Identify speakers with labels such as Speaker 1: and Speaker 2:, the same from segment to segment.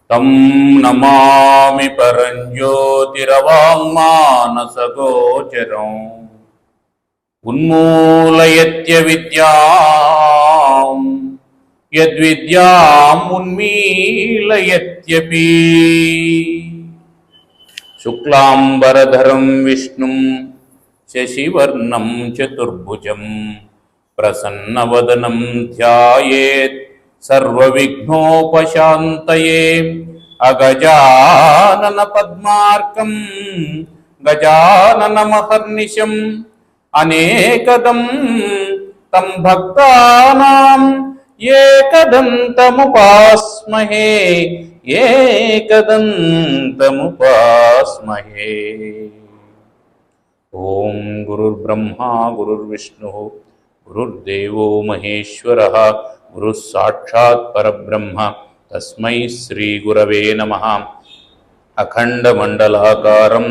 Speaker 1: తం నమామి పరంజ్యోతిరవాంగ్మానసగోచరం ఉన్మూలయత్య విద్యాం యద్విద్యాం ఉన్మీలయత్యపి. శుక్లాంబరధరం విష్ణుం శశివర్ణం చతుర్భుజం ప్రసన్నవదనం ధ్యాయేత్ సర్వవిఘ్నోపశాంతయే. అగజానన పద్మార్కం గజాననమహర్నిశం అనేకదం తం భక్తానాం ఏకదంతముపాస్మహే ఏకదంతముపాస్మహే. ఓం గురుర్బ్రహ్మా గురుర్విష్ణుః గురుర్దేవో మహేశ్వరః గురుః సాక్షాత్ పరబ్రహ్మ తస్మై శ్రీ గురవే నమః. అఖండమండలాకారం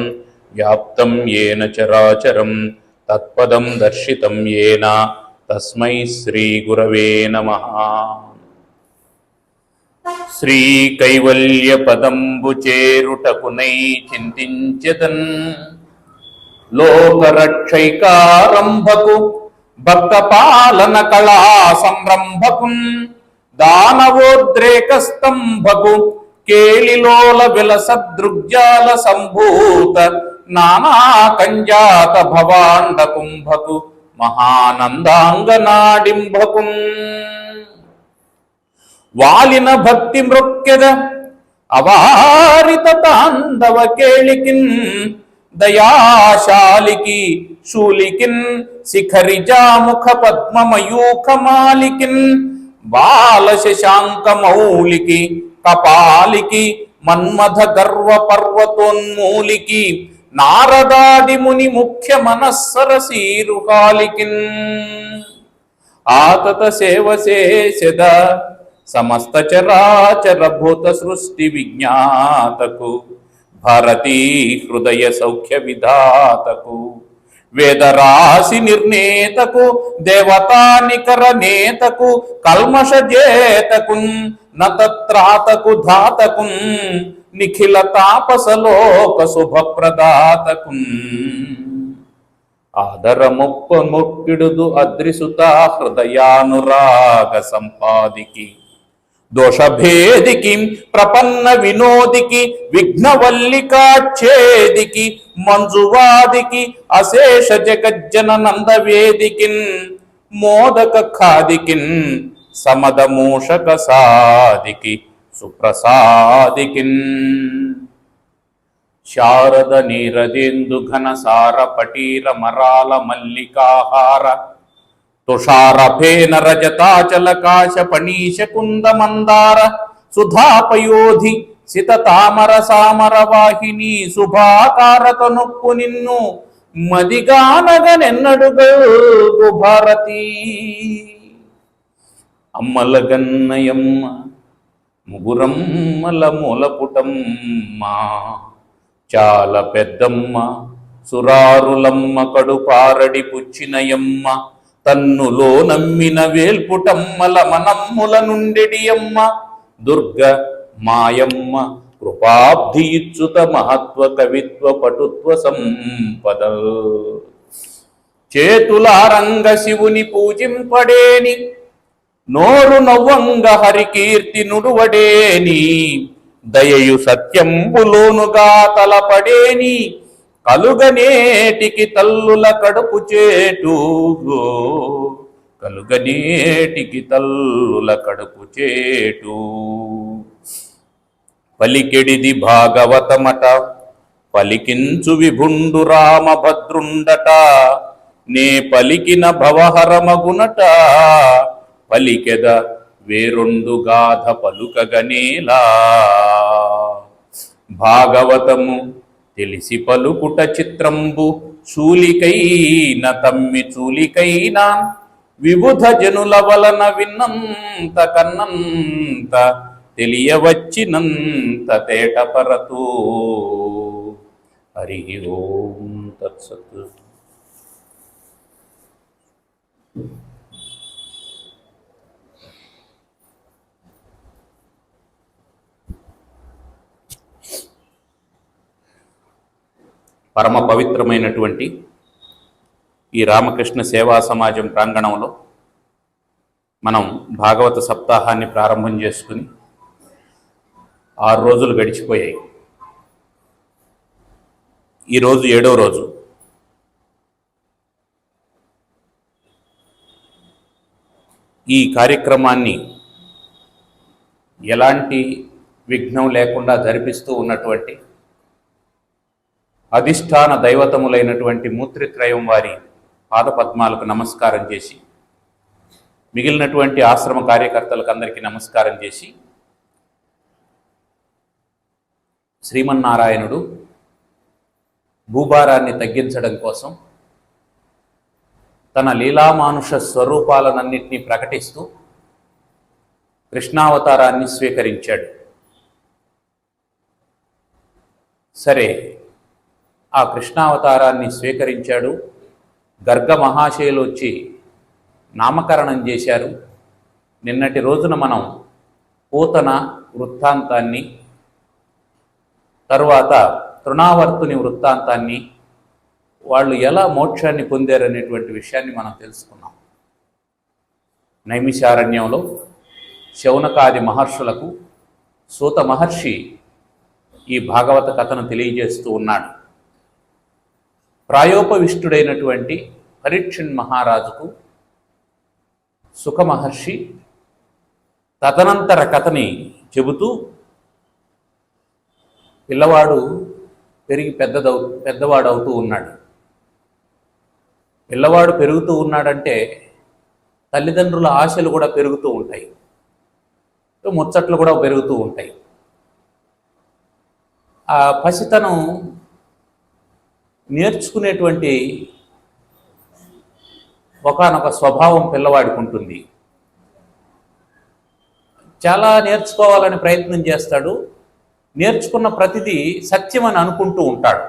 Speaker 1: వ్యాప్తం యేన చరాచరం తత్పదం దర్శితం యేన తస్మై శ్రీ గురవే నమః. శ్రీ కైవల్య పదంబు చేరుటకునై చింతించెదన్ లోకరక్షైకారంభకు భక్త పాలన కళా సంరంభకున్ దానవోద్రేక స్తంభకు కేళిలోల విలసదృగ్జాల సంభూత నానా కంజాత భవాండ కుంభకు మహానందాంగనాడింభకున్ వాలిన భక్తి మృక్కెద అవారిత తాండవ కేళికిన్ దయాశాలికి శూలికిన్ శిఖరిజాముఖ పద్మమయూఖమాలికిన్ బాల శశాంక మౌలికి కపాలికి మన్మథ గర్వ పర్వతోన్మూలికి నారదాది ముని ముఖ్య మనస్సరసీరుహాలికిన్ ఆతత సేవసేద సమస్త చరాచర భూత సృష్టి విజ్ఞాతకు భారతీ హృదయ సౌఖ్య విధాతకు వేదరాశి నిర్ణేతకు దేవతానికర నేతకు కల్మష జేతకున్ నతత్రాతకు ధాతకున్ నిఖిల తాపసలోక శుభప్రదాతకున్ ఆదరముప్ప ముప్పిడుదు అద్రిసుత హృదయానురాగ సంపాదికి దోషభేదికి ప్రపన్న వినోదికి విఘ్నవల్లికాచ్ఛేదికి మంజువాదికి అశేష జగజ్జన నందవేదికిన్ మోదక ఖాదికిన్ సమద మూషక సాదికి సుప్రసాదికిన్ శారద నీరదేందు ఘన సార పటీర మరాల మల్లికాహార తుషారఫేన రజతాచల కాశ పణీశ కుంద మందార సుధాపయోధి సిత తామర సామర వాహిని శుభాకారత నొక్కు నిన్ను మదిగానగనెన్నడుగు భారతీ. అమ్మల గన్నయమ్మ ముగురమ్మల మూలపుటమ్మ చాలా పెద్దమ్మ సురారులమ్మ కడుపారడి పుచ్చినయమ్మ తన్నులో నమ్మిన వేల్పుటమ్మల మనమ్ముల నుండెడియమ్మ దుర్గ మాయమ్మ కృపాబ్ధి ఇచ్చుత మహత్వ కవిత్వ పటుత్వ సంపద చేతులారంగ శివుని పూజింపడేని నోరు నవ్వంగ హరికీర్తి నుడువడేని దయయు సత్యంబులోనుగా తలపడేని కలుగనేటికి తల్లుల కడుపు చేటు కలుగనేటికి తల్లుల కడుపు చేటు. పలికెడిది భాగవతమట పలికించు విభుండు రామభద్రుండట నే పలికిన భవహరమగునట పలికెద వేరొండు గాథ పలుకగనేలా. భాగవతము తెలిసి పలుకుట చిత్రంబు చూలికైన తమ్మి చూలికైనా విబుధ జనుల వలన విన్నంత కన్నంత తెలియవచ్చినంత తేటపరతూ. హరి ఓం తత్సత్. పరమ పవిత్రమైనటువంటి ఈ రామకృష్ణ సేవా సమాజం ప్రాంగణంలో మనం భాగవత సప్తాహాన్ని ప్రారంభం చేసుకుని 6 రోజులు గడిచిపోయాయి. ఈరోజు 7వ రోజు. ఈ కార్యక్రమాన్ని ఎలాంటి విఘ్నం లేకుండా జరిపిస్తూ ఉన్నటువంటి అధిష్టాన దైవతములైనటువంటి మూత్రిత్రయం వారి పాదపద్మాలకు నమస్కారం చేసి, మిగిలినటువంటి ఆశ్రమ కార్యకర్తలకు అందరికీ నమస్కారం చేసి, శ్రీమన్నారాయణుడు భూభారాన్ని తగ్గించడం కోసం తన లీలామానుష స్వరూపాలనన్నింటినీ ప్రకటిస్తూ కృష్ణావతారాన్ని స్వీకరించాడు. సరే, ఆ కృష్ణావతారాన్ని స్వీకరించాడు. గర్గ మహాశయులు వచ్చి నామకరణం చేశారు. నిన్నటి రోజున మనం పూతన వృత్తాంతాన్ని, తరువాత తృణావర్తుని వృత్తాంతాన్ని, వాళ్ళు ఎలా మోక్షాన్ని పొందారనేటువంటి విషయాన్ని మనం తెలుసుకున్నాం. నైమిషారణ్యంలో శౌనకాది మహర్షులకు సూత మహర్షి ఈ భాగవత కథను తెలియజేస్తూ ఉన్నాడు. ప్రాయోపవిష్టుడైనటువంటి పరీక్షణ్ మహారాజుకు సుఖ మహర్షి తదనంతర కథని చెబుతూ, పిల్లవాడు పెరిగి పెద్దవాడవుతూ ఉన్నాడు. పిల్లవాడు పెరుగుతూ ఉన్నాడంటే తల్లిదండ్రుల ఆశలు కూడా పెరుగుతూ ఉంటాయి, ముచ్చట్లు కూడా పెరుగుతూ ఉంటాయి. ఆ పసితనం నేర్చుకునేటువంటి ఒకానొక స్వభావం పిల్లవాడికి ఉంటుంది. చాలా నేర్చుకోవాలని ప్రయత్నం చేస్తాడు. నేర్చుకున్న ప్రతిదీ సత్యమని అనుకుంటూ ఉంటాడు.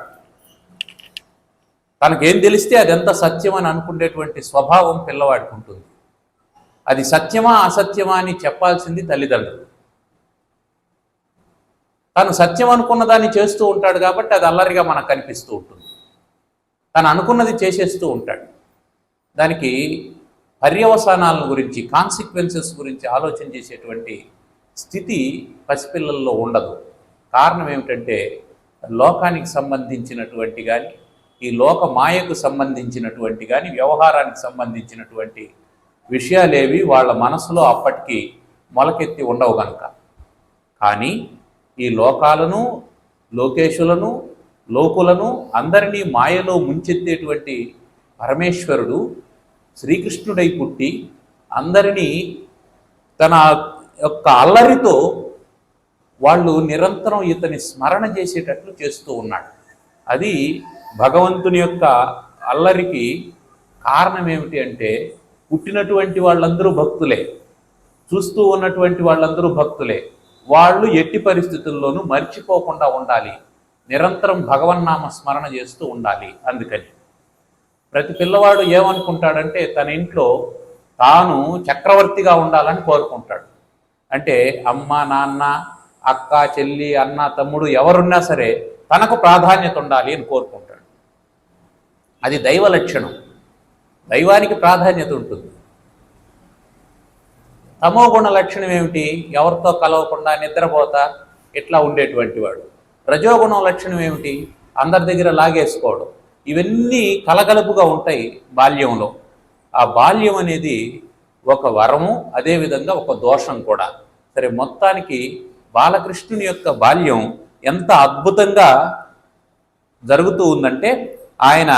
Speaker 1: తనకేం తెలిస్తే అదంతా సత్యమని అనుకునేటువంటి స్వభావం పిల్లవాడికి ఉంటుంది. అది సత్యమా అసత్యమా అని చెప్పాల్సింది తల్లిదండ్రులు. తను సత్యం అనుకున్న దాన్ని చేస్తూ ఉంటాడు కాబట్టి అది అల్లరిగా మనకు కనిపిస్తూ ఉంటుంది. తను అనుకున్నది చేసేస్తూ ఉంటాడు. దానికి పర్యవసానాల గురించి, కాన్సిక్వెన్సెస్ గురించి ఆలోచన చేసేటువంటి స్థితి పసిపిల్లల్లో ఉండదు. కారణం ఏమిటంటే లోకానికి సంబంధించినటువంటి కానీ, ఈ లోక మాయకు సంబంధించినటువంటి కానీ, వ్యవహారానికి సంబంధించినటువంటి విషయాలేవి వాళ్ళ మనసులో అప్పటికి మొలకెత్తి ఉండవు కనుక. కానీ ఈ లోకాలను, లోకేశులను, లోకులను అందరినీ మాయలో ముంచెత్తేటువంటి పరమేశ్వరుడు శ్రీకృష్ణుడై పుట్టి అందరినీ తన యొక్క అల్లరితో వాళ్ళు నిరంతరం ఇతని స్మరణ చేసేటట్లు చేస్తూ ఉన్నాడు. అది భగవంతుని యొక్క అల్లరికి కారణం ఏమిటి అంటే, పుట్టినటువంటి వాళ్ళందరూ భక్తులే, చూస్తూ ఉన్నటువంటి వాళ్ళందరూ భక్తులే. వాళ్ళు ఎట్టి పరిస్థితుల్లోనూ మర్చిపోకుండా ఉండాలి, నిరంతరం భగవన్నామ స్మరణ చేస్తూ ఉండాలి. అందుకని ప్రతి పిల్లవాడు ఏమనుకుంటాడంటే తన ఇంట్లో తాను చక్రవర్తిగా ఉండాలని కోరుకుంటాడు. అంటే అమ్మ, నాన్న, అక్క, చెల్లి, అన్న, తమ్ముడు ఎవరున్నా సరే తనకు ప్రాధాన్యత ఉండాలి అని కోరుకుంటాడు. అది దైవ లక్షణం. దైవానికి ప్రాధాన్యత ఉంటుంది. తమోగుణ లక్షణం ఏమిటి? ఎవరితో కలవకుండా నిద్రపోతా ఇట్లా ఉండేటువంటి వాడు. రజోగుణం లక్షణం ఏమిటి? అందరి దగ్గర లాగేసుకోవడం. ఇవన్నీ కలగలుపుగా ఉంటాయి బాల్యంలో. ఆ బాల్యం అనేది ఒక వరము, అదేవిధంగా ఒక దోషం కూడా. సరే, మొత్తానికి బాలకృష్ణుని యొక్క బాల్యం ఎంత అద్భుతంగా జరుగుతూ ఉందంటే, ఆయన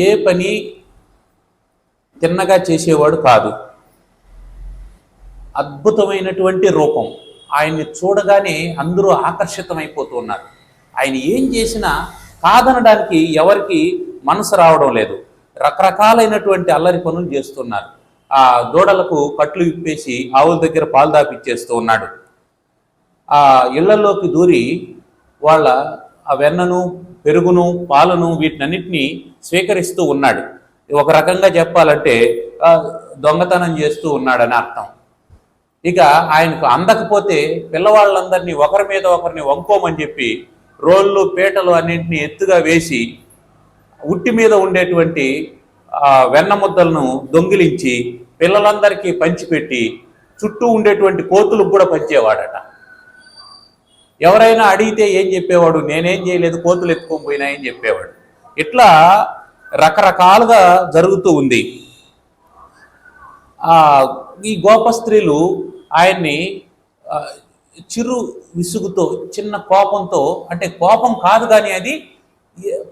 Speaker 1: ఏ పని తిన్నగా చేసేవాడు కాదు. అద్భుతమైనటువంటి రూపం. ఆయన్ని చూడగానే అందరూ ఆకర్షితమైపోతున్నారు. ఆయన ఏం చేసినా కాదనడానికి ఎవరికి మనసు రావడం లేదు. రకరకాలైనటువంటి అల్లరి పనులు చేస్తున్నారు. ఆ దూడలకు కట్లు విప్పేసి ఆవుల దగ్గర పాలు దాపిచ్చేస్తూ ఉన్నాడు. ఆ ఇళ్లలోకి దూరి వాళ్ళ ఆ వెన్నను, పెరుగును, పాలను వీటినన్నిటినీ స్వీకరిస్తూ ఉన్నాడు. ఒక రకంగా చెప్పాలంటే దొంగతనం చేస్తూ ఉన్నాడని అర్థం. ఇక ఆయనకు అందకపోతే పిల్లవాళ్ళందరినీ ఒకరి మీద ఒకరిని వంకోమని చెప్పి రోళ్ళు పీటలు అన్నింటినీ ఎత్తుగా వేసి ఉట్టి మీద ఉండేటువంటి వెన్న ముద్దలను దొంగిలించి పిల్లలందరికీ పంచిపెట్టి చుట్టూ ఉండేటువంటి కోతులకు కూడా పంచేవాడట. ఎవరైనా అడిగితే ఏం చెప్పేవాడు? నేనేం చేయలేదు, కోతులు ఎత్తుకొని పోయినాయని చెప్పేవాడు. ఇట్లా రకరకాలుగా జరుగుతూ ఉంది. ఈ గోప స్త్రీలు ఆయన్ని చిరు విసుగుతో, చిన్న కోపంతో, అంటే కోపం కాదు కానీ అది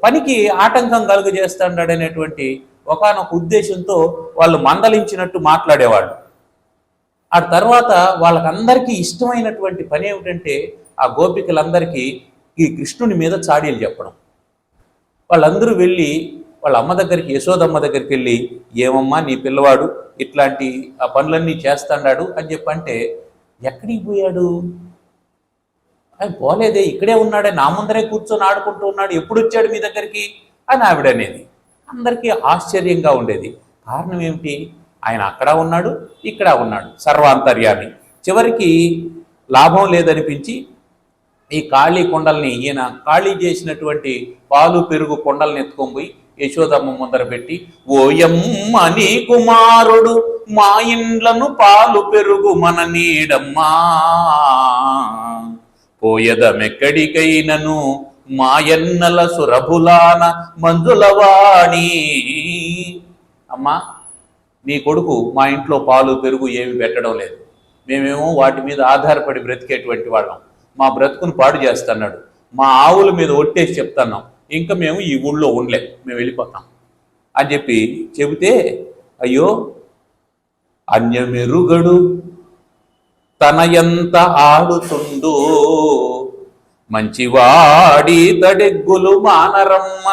Speaker 1: పనికి ఆటంకం కలుగజేస్తాడనేటువంటి ఒకానొక ఉద్దేశంతో వాళ్ళు మందలించినట్టు మాట్లాడేవాళ్ళు. ఆ తర్వాత వాళ్ళకందరికీ ఇష్టమైనటువంటి పని ఏమిటంటే ఆ గోపికలందరికీ ఈ కృష్ణుని మీద చాడీలు చెప్పడం. వాళ్ళందరూ వెళ్ళి వాళ్ళ అమ్మ దగ్గరికి, యశోదమ్మ దగ్గరికి వెళ్ళి, ఏమమ్మా నీ పిల్లవాడు ఇట్లాంటి ఆ పనులన్నీ చేస్తాడాడు అని చెప్పంటే, ఎక్కడికి పోయాడు? ఆయన పోలేదే, ఇక్కడే ఉన్నాడే, నా ముందరే కూర్చొని ఆడుకుంటూ ఉన్నాడు, ఎప్పుడు వచ్చాడు మీ దగ్గరికి అని ఆవిడనేది. అందరికీ ఆశ్చర్యంగా ఉండేది. కారణం ఏమిటి? ఆయన అక్కడ ఉన్నాడు, ఇక్కడ ఉన్నాడు, సర్వాంతర్యామి. చివరికి లాభం లేదనిపించి ఈ ఖాళీ కొండల్ని, ఈయన ఖాళీ చేసినటువంటి పాలు పెరుగు కొండల్ని ఎత్తుకొని పోయి యశోదమ్మ ముందర పెట్టి, ఓయమ్మ నీ కుమారుడు మా ఇండ్లను పాలు పెరుగు మన నీడమ్మా, పోయదమెక్కడికైనను మాయన్నల సురభులాన మంజులవాణి. అమ్మా, నీ కొడుకు మా ఇంట్లో పాలు పెరుగు ఏమి పెట్టడం లేదు, మేమేమో వాటి మీద ఆధారపడి బ్రతికేటువంటి వాళ్ళం, మా బ్రతుకును పాడు చేస్తున్నాడు, మా ఆవుల మీద ఒట్టేసి చెప్తున్నాం, ఇంకా మేము ఈ ఊళ్ళో ఉండలేం, మేము వెళ్ళిపోతాం అని చెప్పి చెబితే, అయ్యో అన్యమెరుగడు తన ఎంత ఆడుతుందో మంచివాడి తడెగ్గులు మానరమ్మ,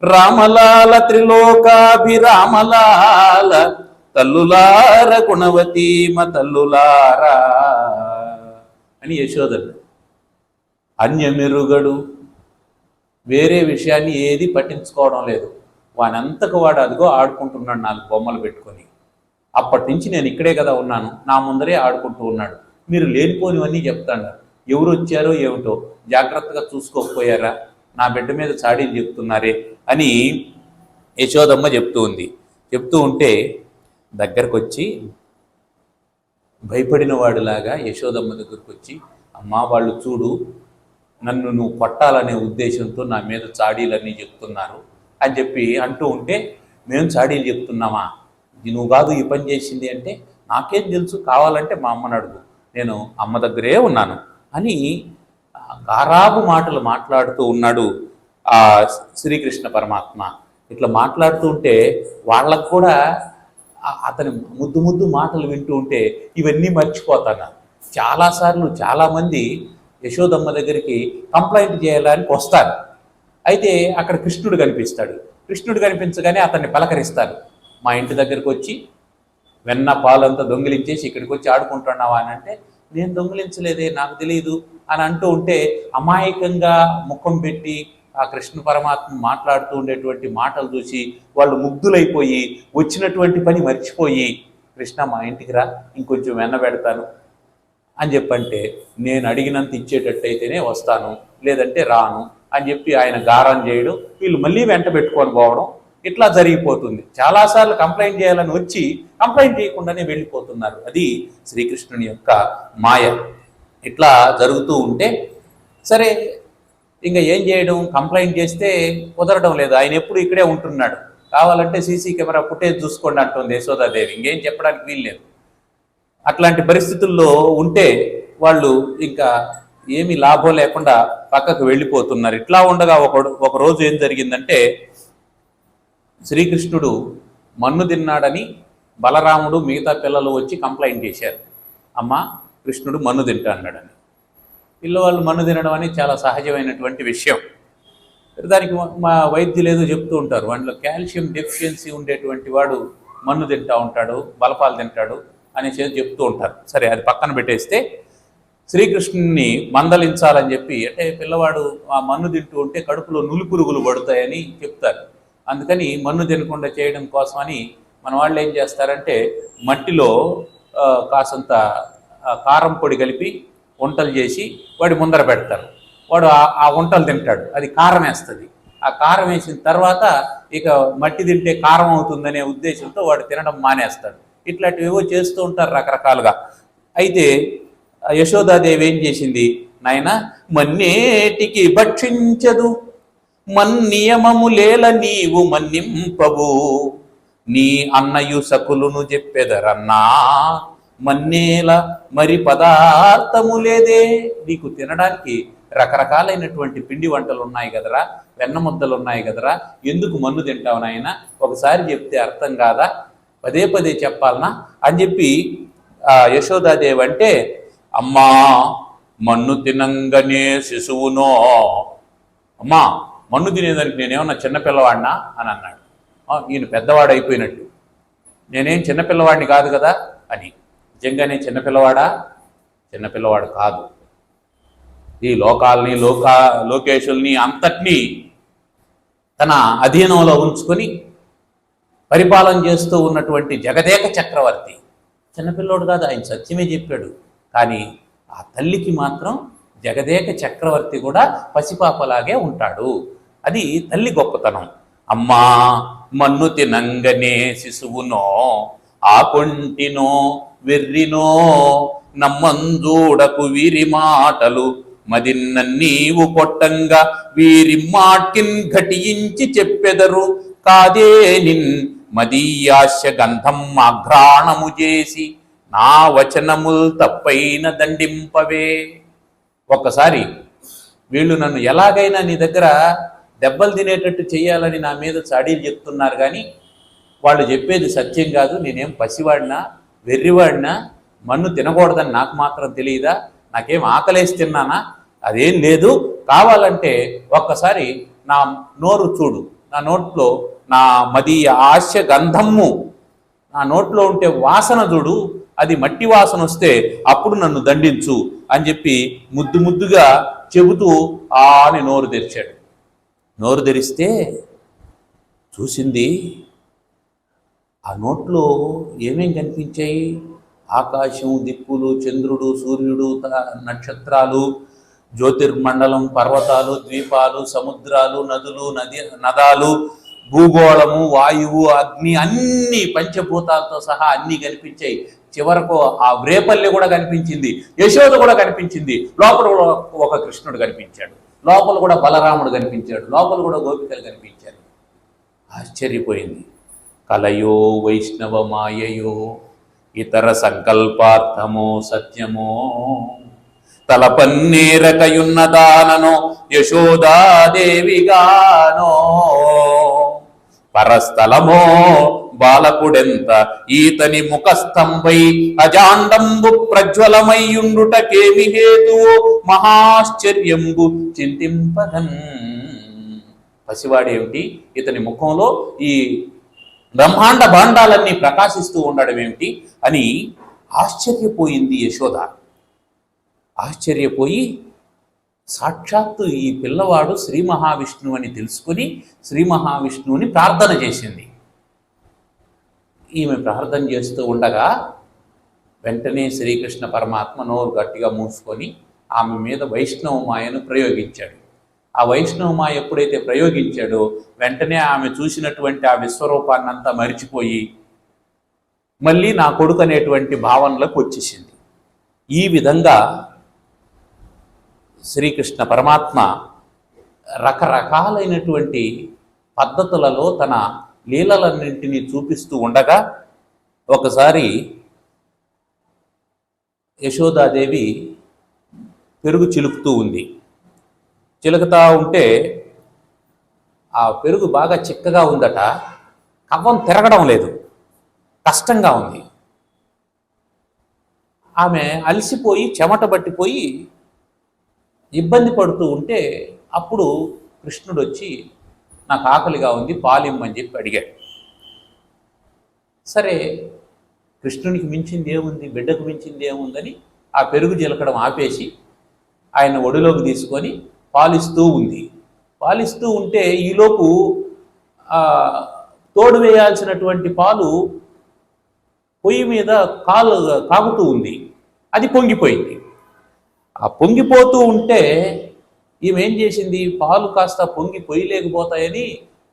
Speaker 1: రామలాల త్రిలోకాభిరామలాల తల్లులార గుణవతీమ తల్లులారా అని యశోదడు. అన్యమెరుగడు, వేరే విషయాన్ని ఏది పట్టించుకోవడం లేదు, వానంతకు వాడు అదిగో ఆడుకుంటున్నాడు 4 బొమ్మలు పెట్టుకొని. అప్పటి నుంచి నేను ఇక్కడే కదా ఉన్నాను, నా ముందరే ఆడుకుంటూ ఉన్నాడు, మీరు లేనిపోనివన్నీ చెప్తాడు, ఎవరు వచ్చారో ఏమిటో, జాగ్రత్తగా చూసుకోకపోయారా, నా బిడ్డ మీద చాడీలు చెప్తున్నారే అని యశోదమ్మ చెప్తూ ఉంది. చెప్తూ ఉంటే దగ్గరకు వచ్చి భయపడిన వాడిలాగా యశోదమ్మ దగ్గరకు వచ్చి, అమ్మా వాళ్ళు చూడు, నన్ను నువ్వు కొట్టాలనే ఉద్దేశంతో నా మీద చాడీలన్నీ చెప్తున్నారు అని చెప్పి అంటూ ఉంటే, మేము చాడీలు చెప్తున్నామా, నువ్వు కాదు ఈ పని చేసింది అంటే, నాకేం తెలుసు, కావాలంటే మా అమ్మని అడుగు, నేను అమ్మ దగ్గరే ఉన్నాను అని గారాబు మాటలు మాట్లాడుతూ ఉన్నాడు ఆ శ్రీకృష్ణ పరమాత్మ. ఇట్లా మాట్లాడుతూ ఉంటే వాళ్ళకు కూడా అతని ముద్దు ముద్దు మాటలు వింటూ ఉంటే ఇవన్నీ మర్చిపోతాను. చాలాసార్లు చాలామంది యశోదమ్మ దగ్గరికి కంప్లైంట్ చేయాలని వస్తారు. అయితే అక్కడ కృష్ణుడు కనిపిస్తాడు. కృష్ణుడు కనిపించగానే అతన్ని పలకరిస్తారు. మా ఇంటి దగ్గరికి వచ్చి వెన్న పాలంతా దొంగిలించేసి ఇక్కడికి వచ్చి ఆడుకుంటున్నావా అని అంటే, నేను దొంగిలించలేదే, నాకు తెలియదు అని అంటూ ఉంటే, అమాయకంగా ముఖం పెట్టి ఆ కృష్ణ పరమాత్మ మాట్లాడుతూ ఉండేటువంటి మాటలు చూసి వాళ్ళు ముగ్ధులైపోయి వచ్చినటువంటి పని మర్చిపోయి, కృష్ణ మా ఇంటికి రా, ఇంకొంచెం వెన్న పెడతాను అని చెప్పంటే, నేను అడిగినంత ఇచ్చేటట్టయితేనే వస్తాను, లేదంటే రాను అని చెప్పి ఆయన గారం చేయడం, వీళ్ళు మళ్ళీ వెంట పెట్టుకొని పోవడం, ఇట్లా జరిగిపోతుంది. చాలాసార్లు కంప్లైంట్ చేయాలని వచ్చి కంప్లైంట్ చేయకుండానే వెళ్ళిపోతున్నారు. అది శ్రీకృష్ణుని యొక్క మాయ. ఇట్లా జరుగుతూ ఉంటే సరే, ఇంకా ఏం చేయడం, కంప్లైంట్ చేస్తే కుదరడం లేదు. ఆయన ఎప్పుడు ఇక్కడే ఉంటున్నాడు, కావాలంటే సీసీ కెమెరా ఫుటేజ్ చూసుకోండి అంటుంది యశోదాదేవి. ఇంకేం చెప్పడానికి వీల్లేదు. అట్లాంటి పరిస్థితుల్లో ఉంటే వాళ్ళు ఇంకా ఏమీ లాభం లేకుండా పక్కకు వెళ్ళిపోతున్నారు. ఇట్లా ఉండగా ఒక రోజు ఏం జరిగిందంటే, శ్రీకృష్ణుడు మన్ను తిన్నాడని బలరాముడు మిగతా పిల్లలు వచ్చి కంప్లైంట్ చేశారు. అమ్మ, కృష్ణుడు మన్ను తింటాడని. పిల్లవాళ్ళు మన్ను తినడం అనేది చాలా సహజమైనటువంటి విషయం. దానికి మా వైద్యులు ఏదో చెప్తూ ఉంటారు, వాటిలో కాల్షియం డెఫిషియన్సీ ఉండేటువంటి వాడు మన్ను తింటూ ఉంటాడు, బలపాలు తింటాడు అనేసి చెప్తూ ఉంటారు. సరే, అది పక్కన పెట్టేస్తే, శ్రీకృష్ణుని మందలించాలని చెప్పి, అంటే పిల్లవాడు ఆ మన్ను తింటూ ఉంటే కడుపులో నులిపురుగులు పడతాయని చెప్తారు. అందుకని మన్ను తినకుండా చేయడం కోసమని మన వాళ్ళు ఏం చేస్తారంటే, మట్టిలో కాసంత కారం పొడి కలిపి వంటలు చేసి వాడి ముందర పెడతారు. వాడు ఆ వంటలు తింటాడు, అది కారం వేస్తుంది. ఆ కారం వేసిన తర్వాత ఇక మట్టి తింటే కారం అవుతుందనే ఉద్దేశంతో వాడు తినడం మానేస్తాడు. ఇట్లాంటివేవో చేస్తూ ఉంటారు రకరకాలుగా. అయితే యశోదాదేవి ఏం చేసింది, నాయన మన్నేటికి భక్షించదు మన్నియమము లేల నీవు మన్నింపవు, నీ అన్నయు సకులును చెప్పెదరన్నా మన్నేల మరి పదార్థము లేదే. నీకు తినడానికి రకరకాలైనటువంటి పిండి వంటలు ఉన్నాయి కదరా, వెన్న ముద్దలు ఉన్నాయి కదరా, ఎందుకు మన్ను తింటావు నాయన, ఒకసారి చెప్తే అర్థం కాదా, పదే పదే చెప్పాలనా అని చెప్పి యశోదాదేవి అంటే, అమ్మా మన్ను తినంగానే శిశువునో, అమ్మా మన్ను తినేదానికి నేనేమన్నా చిన్నపిల్లవాడినా అని అన్నాడు. ఈయన పెద్దవాడు అయిపోయినట్టు, నేనేం చిన్నపిల్లవాడిని కాదు కదా అని. నిజంగానే చిన్నపిల్లవాడా? చిన్నపిల్లవాడు కాదు. ఈ లోకాల్ని లోకేశుల్ని అంతటినీ తన అధీనంలో ఉంచుకొని పరిపాలన చేస్తూ ఉన్నటువంటి జగదేక చక్రవర్తి చిన్నపిల్లోడు కాదు, ఆయన సత్యమే చెప్పాడు. కానీ ఆ తల్లికి మాత్రం జగదేక చక్రవర్తి కూడా పసిపాపలాగే ఉంటాడు. అది తల్లి గొప్పతనం. అమ్మా మన్ను తినంగనే శిశువునో ఆకొంటినో వెర్రినో నమ్మంజూడకు వీరి మాటలు మదిన్న నీవు కొట్టంగా వీరి మాటిన్ ఘటించి చెప్పెదరు కాదే నిన్ మదీయాస్య గంధం ఆఘ్రాణము చేసి నా వచనముల్ తప్పైన దండింపవే. ఒక్కసారి వీళ్ళు నన్ను ఎలాగైనా నీ దగ్గర దెబ్బలు తినేటట్టు చేయాలని నా మీద చాడీలు చెప్తున్నారు, కానీ వాళ్ళు చెప్పేది సత్యం కాదు. నేనేం పసివాడినా వెర్రివాడినా, మన్ను తినకూడదని నాకు మాత్రం తెలియదా, నాకేం ఆకలేసి తిన్నానా, అదేం లేదు. కావాలంటే ఒక్కసారి నా నోరు చూడు, నా నోట్లో నా మదీయ ఆస్య గంధము, నా నోట్లో ఉంటే వాసన చూడు, అది మట్టి వాసన వస్తే అప్పుడు నన్ను దండించు అని చెప్పి ముద్దు ముద్దుగా చెబుతూ అని నోరు తెరిచాడు. నోరు తెరిస్తే చూసింది, ఆ నోట్లో ఏమేం కనిపించాయి? ఆకాశం, దిక్కులు, చంద్రుడు, సూర్యుడు, నక్షత్రాలు, జ్యోతిర్మండలం, పర్వతాలు, ద్వీపాలు, సముద్రాలు, నదులు, నదాలు, భూగోళము, వాయువు, అగ్ని, అన్ని పంచభూతాలతో సహా అన్నీ కనిపించాయి. చివరకు ఆ వ్రేపల్లి కూడా కనిపించింది, యశోద కూడా కనిపించింది, లోపల ఒక కృష్ణుడు కనిపించాడు, లోపల కూడా బలరాముడు కనిపించాడు, లోపల కూడా గోపికలు కనిపించారు. ఆశ్చర్యపోయింది. కలయో వైష్ణవ మాయయో ఇతర సంకల్పార్థమో సత్యమో తలపన్నేరకయున్నదాననో యశోదాదేవిగానో పరస్థలమో బాలకుడెంత ఈతని ముఖస్తంభై అజాండంబు ప్రజ్వలమయ్యుండుటకేమి హేతువో మహాశ్చర్యంబు చింతింపదన్. పసివాడేమిటి, ఇతని ముఖంలో ఈ బ్రహ్మాండ భాండాలన్నీ ప్రకాశిస్తూ ఉండడం ఏమిటి అని ఆశ్చర్యపోయింది యశోద. ఆశ్చర్యపోయి సాక్షాత్తు ఈ పిల్లవాడు శ్రీ మహావిష్ణువు అని తెలుసుకుని శ్రీ మహావిష్ణువుని ప్రార్థన చేసింది. ఈమె ప్రార్థన చేస్తూ ఉండగా వెంటనే శ్రీకృష్ణ పరమాత్మ నోరు గట్టిగా మూసుకొని ఆమె మీద వైష్ణవ మాయను ప్రయోగించాడు. ఆ వైష్ణవ మాయ ఎప్పుడైతే ప్రయోగించాడో వెంటనే ఆమె చూసినటువంటి ఆ విశ్వరూపాన్ని అంతా మరిచిపోయి మళ్ళీ నా కొడుకు అనేటువంటి భావనలకు వచ్చేసింది. ఈ విధంగా శ్రీకృష్ణ పరమాత్మ రకరకాలైనటువంటి పద్ధతులలో తన లీలలన్నింటినీ చూపిస్తూ ఉండగా ఒకసారి యశోదాదేవి పెరుగు చిలుకుతూ ఉంది. చిలుకుతా ఉంటే ఆ పెరుగు బాగా చిక్కగా ఉందట, కవ్వం తిరగడం లేదు, కష్టంగా ఉంది. ఆమె అలసిపోయి చెమట పట్టిపోయి ఇబ్బంది పడుతూ ఉంటే అప్పుడు కృష్ణుడు వచ్చి నాకు ఆకలిగా ఉంది పాలిమ్మని చెప్పి అడిగాడు. సరే, కృష్ణునికి మించింది ఏముంది, బిడ్డకు మించింది ఏముందని ఆ పెరుగు చిలకడం ఆపేసి ఆయన ఒడిలోకి తీసుకొని పాలిస్తూ ఉంది. పాలిస్తూ ఉంటే ఈలోపు తోడు వేయాల్సినటువంటి పాలు పొయ్యి మీద కాగుతూ ఉంది, అది పొంగిపోయింది. ఆ పొంగిపోతూ ఉంటే ఈమె ఏం చేసింది, పాలు కాస్త పొంగి పొయ్యలేకపోతాయని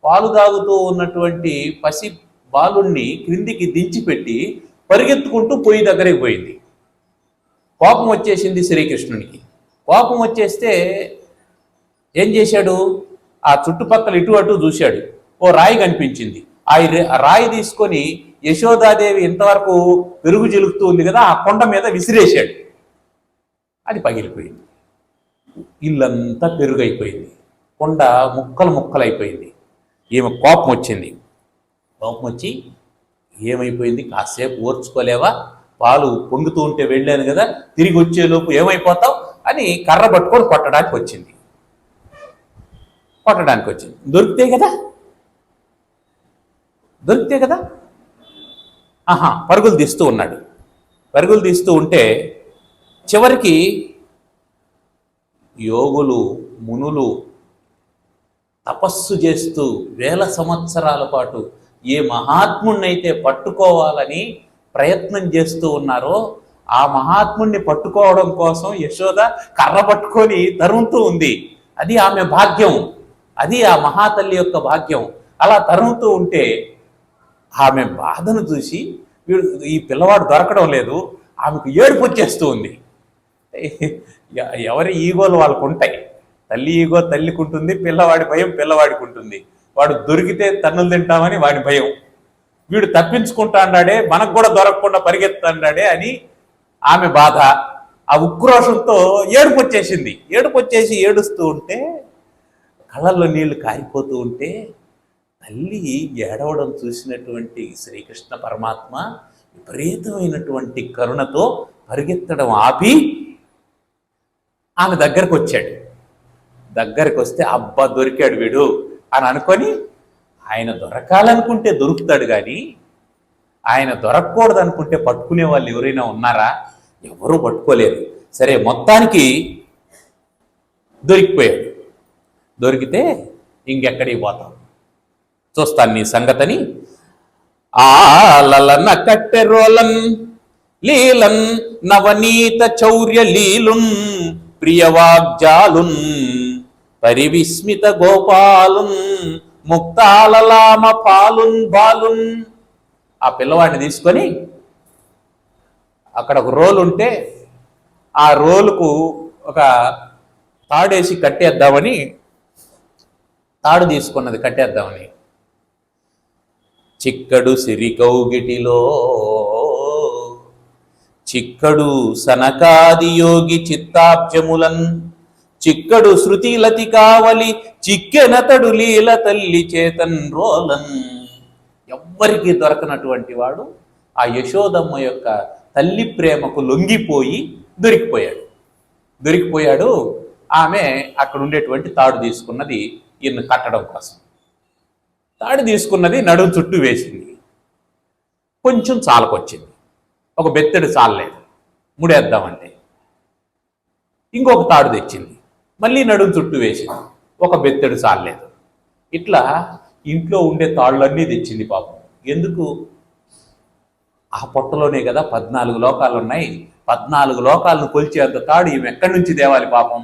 Speaker 1: పాలు తాగుతూ ఉన్నటువంటి పసి బాలుణ్ణి క్రిందికి దించిపెట్టి పరిగెత్తుకుంటూ పొయ్యి దగ్గరికి పోయింది. కోపం వచ్చేసింది శ్రీకృష్ణునికి. కోపం వచ్చేస్తే ఏం చేశాడు, ఆ చుట్టుపక్కల ఇటు అటు చూశాడు. ఓ రాయి కనిపించింది. ఆ రాయి తీసుకొని యశోదాదేవి ఇంతవరకు పెరుగు చిలుకుతూ ఉంది కదా, ఆ కొండ మీద విసిరేశాడు. అది పగిలిపోయింది. ఇల్లంతా పెరుగైపోయింది. కొండ ముక్కలు ముక్కలైపోయింది. ఈమె కోపం వచ్చింది. కోపం వచ్చి ఏమైపోయింది, కాసేపు ఓర్చుకోలేవా, పాలు పొంగుతూ ఉంటే వెళ్ళాను కదా, తిరిగి వచ్చేలోపు ఏమైపోతావు అని కర్ర పట్టుకొని కొట్టడానికి వచ్చింది. దొరికితే కదా పరుగులు తీస్తూ ఉన్నాడు. పరుగులు తీస్తూ ఉంటే చివరికి యోగులు మునులు తపస్సు చేస్తూ వేల సంవత్సరాల పాటు ఏ మహాత్ముణ్ణైతే పట్టుకోవాలని ప్రయత్నం చేస్తూ ఉన్నారో ఆ మహాత్ముణ్ణి పట్టుకోవడం కోసం యశోద కర్ర పట్టుకొని తరుముతూ ఉంది. అది ఆమె భాగ్యం, అది ఆ మహాతల్లి యొక్క భాగ్యం. అలా తరుముతూ ఉంటే ఆమె బాధను చూసి ఈ పిల్లవాడు దొరకడం లేదు, ఆమెకు ఏడుపు వచ్చేస్తూ ఉంది. ఎవరి ఈగోలు వాళ్ళకు ఉంటాయి. తల్లి ఈగో తల్లికి ఉంటుంది, పిల్లవాడి భయం పిల్లవాడికి ఉంటుంది. వాడు దొరికితే తన్నులు తింటామని వాడి భయం, వీడు తప్పించుకుంటాడాడే మనకు కూడా దొరకకుండా పరిగెత్తాడాడే అని ఆమె బాధ. ఆ ఉక్రోషంతో ఏడుపు వచ్చేసి ఏడుస్తూ ఉంటే, కళ్ళల్లో నీళ్లు కారిపోతూ ఉంటే, తల్లి ఏడవడం చూసినటువంటి శ్రీకృష్ణ పరమాత్మ విపరీతమైనటువంటి కరుణతో పరిగెత్తడం ఆపి ఆమె దగ్గరకు వచ్చాడు. దగ్గరికి వస్తే అబ్బా దొరికాడు వీడు అని అనుకొని, ఆయన దొరకాలనుకుంటే దొరుకుతాడు కానీ ఆయన దొరకకూడదు అనుకుంటే పట్టుకునే వాళ్ళు ఎవరైనా ఉన్నారా? ఎవరూ పట్టుకోలేరు. సరే, మొత్తానికి దొరికిపోయాడు. దొరికితే ఇంకెక్కడికి పోతాం, చూస్తాను నీ సంగతని. ఆలన కట్టెరోలన్ లీలన్ నవనీత చౌర్య లీలున్ ప్రియవాగ్జాలున్ పరివిస్మిత గోపాలున్ ముక్తాలలామ పాలున్ బాలున్. ఆ పిల్లవాడిని తీసుకొని అక్కడ ఒక రోలు ఉంటే ఆ రోలుకు ఒక తాడేసి కట్టేద్దామని, తాడు తీసుకున్నది కట్టేద్దామని, చిక్కడు సిరికౌగిటిలో చిక్కడు సనకాది యోగి చిత్తాబ్జములన్ చిక్కడు శృతిలతి కావలి చిక్కెనతడు లీల తల్లి చేతన్ రోలన్. ఎవ్వరికి దొరకనటువంటి వాడు ఆ యశోదమ్మ యొక్క తల్లి ప్రేమకు లొంగిపోయి దొరికిపోయాడు. ఆమె అక్కడ ఉండేటువంటి తాడు తీసుకున్నది ఈయన కట్టడం కోసం. తాడు తీసుకున్నది నడుము చుట్టూ వేసింది. కొంచెం చాలకొచ్చింది, ఒక బెత్తెడు చాలలేదు ముడేద్దామంటే. ఇంకొక తాడు తెచ్చింది, మళ్ళీ నడుము చుట్టూ వేసింది, ఒక బెత్తెడు చాలలేదు. ఇట్లా ఇంట్లో ఉండే తాళ్ళన్నీ తెచ్చింది పాపం. ఎందుకు? ఆ పొట్టలోనే కదా 14 లోకాలు ఉన్నాయి. 14 లోకాలను కొలిచేంత తాడు ఈమె ఎక్కడి నుంచి తేవాలి పాపం?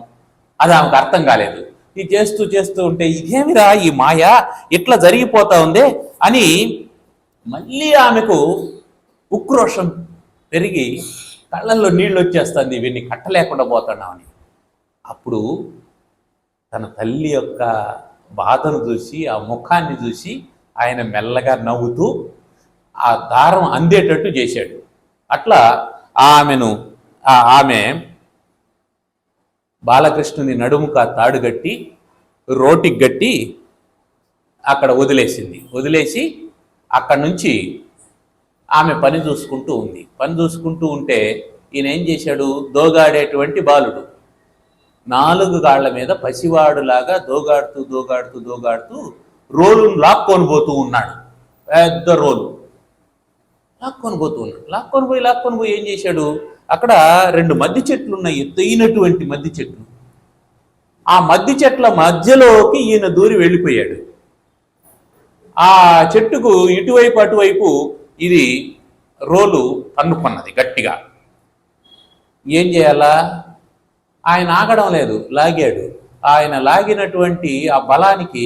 Speaker 1: అది ఆమెకు అర్థం కాలేదు. ఇది చేస్తూ ఉంటే ఇదేమిరా ఈ మాయ ఇట్లా జరిగిపోతా ఉందే అని మళ్ళీ ఆమెకు ఉక్రోషం పెరిగి కళ్ళల్లో నీళ్ళు వచ్చేస్తుంది, వీడిని కట్టలేకుండా పోతున్నామని. అప్పుడు తన తల్లి యొక్క బాధను చూసి, ఆ ముఖాన్ని చూసి ఆయన మెల్లగా నవ్వుతూ ఆ దారం అందేటట్టు చేశాడు. అట్లా ఆమె బాలకృష్ణుని నడుముకు ఆ తాడు గట్టి రోటికి గట్టి అక్కడ వదిలేసి అక్కడి నుంచి ఆమె పని చూసుకుంటూ ఉంది. పని చూసుకుంటూ ఉంటే ఈయన ఏం చేశాడు, దోగాడేటువంటి బాలుడు 4 కాళ్ల మీద పసివాడులాగా దోగాడుతూ రోలును లాక్కొని పోతూ ఉన్నాడు. పెద్ద రోలు లాక్కొని పోయి ఏం చేశాడు, అక్కడ 2 మద్ది చెట్లు ఉన్నాయి, ఎత్తైనటువంటి మద్ది చెట్లు. ఆ మద్ది చెట్ల మధ్యలోకి ఈయన దూరి వెళ్ళిపోయాడు. ఆ చెట్టుకు ఇటువైపు అటువైపు ఇది రోలు పన్నుకున్నది గట్టిగా. ఏం చేయాలా? ఆయన ఆగడం లేదు, లాగాడు. ఆయన లాగినటువంటి ఆ బలానికి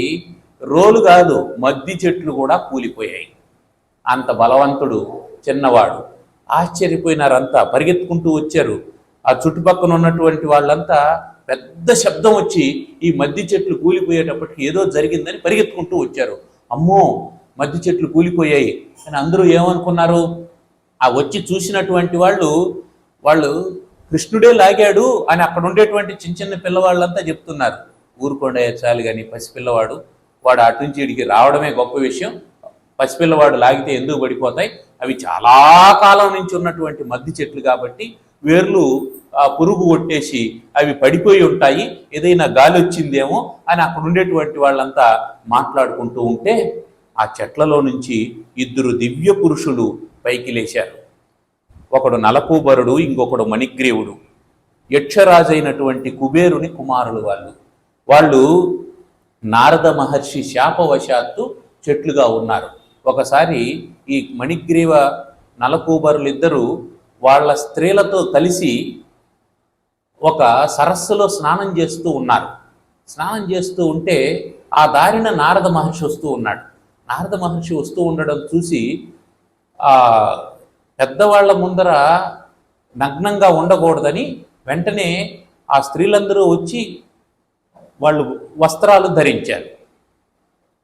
Speaker 1: రోలు కాదు, మద్ది చెట్లు కూడా కూలిపోయాయి. అంత బలవంతుడు చిన్నవాడు. ఆశ్చర్యపోయినారంతా, పరిగెత్తుకుంటూ వచ్చారు. ఆ చుట్టుపక్కల ఉన్నటువంటి వాళ్ళంతా పెద్ద శబ్దం వచ్చి ఈ మద్ది చెట్లు కూలిపోయేటప్పటికి ఏదో జరిగిందని పరిగెత్తుకుంటూ వచ్చారు. అమ్మో, మద్ది చెట్లు కూలిపోయాయి అని అందరూ ఏమనుకున్నారు? ఆ వచ్చి చూసినటువంటి వాళ్ళు కృష్ణుడే లాగాడు అని అక్కడ ఉండేటువంటి చిన్న చిన్న పిల్లవాళ్ళంతా చెప్తున్నారు. ఊరుకోండి చాలు కానీ, పసిపిల్లవాడు, వాడు అటు నుంచి ఇడికి రావడమే గొప్ప విషయం. పసిపిల్లవాడు లాగితే ఎందుకు పడిపోతాయి? అవి చాలా కాలం నుంచి ఉన్నటువంటి మద్ది చెట్లు కాబట్టి వేర్లు పురుగు కొట్టేసి అవి పడిపోయి ఉంటాయి, ఏదైనా గాలి వచ్చిందేమో అని అక్కడ ఉండేటువంటి వాళ్ళంతా మాట్లాడుకుంటూ ఉంటే ఆ చెట్లలో నుంచి ఇద్దరు దివ్య పురుషులు పైకి లేచారు. ఒకడు నలకూబరుడు, ఇంకొకడు మణిగ్రీవుడు. యక్షరాజైనటువంటి కుబేరుని కుమారులు వాళ్ళు నారద మహర్షి శాపవశాత్తు చెట్లుగా ఉన్నారు. ఒకసారి ఈ మణిగ్రీవ నలకూబరులిద్దరూ వాళ్ళ స్త్రీలతో కలిసి ఒక సరస్సులో స్నానం చేస్తూ ఉన్నారు. స్నానం చేస్తూ ఉంటే ఆ దారిన నారద మహర్షి వస్తూ ఉన్నాడు. నారద మహర్షి వస్తూ ఉండడం చూసి పెద్దవాళ్ల ముందర నగ్నంగా ఉండకూడదని వెంటనే ఆ స్త్రీలందరూ వచ్చి వాళ్ళు వస్త్రాలు ధరించారు.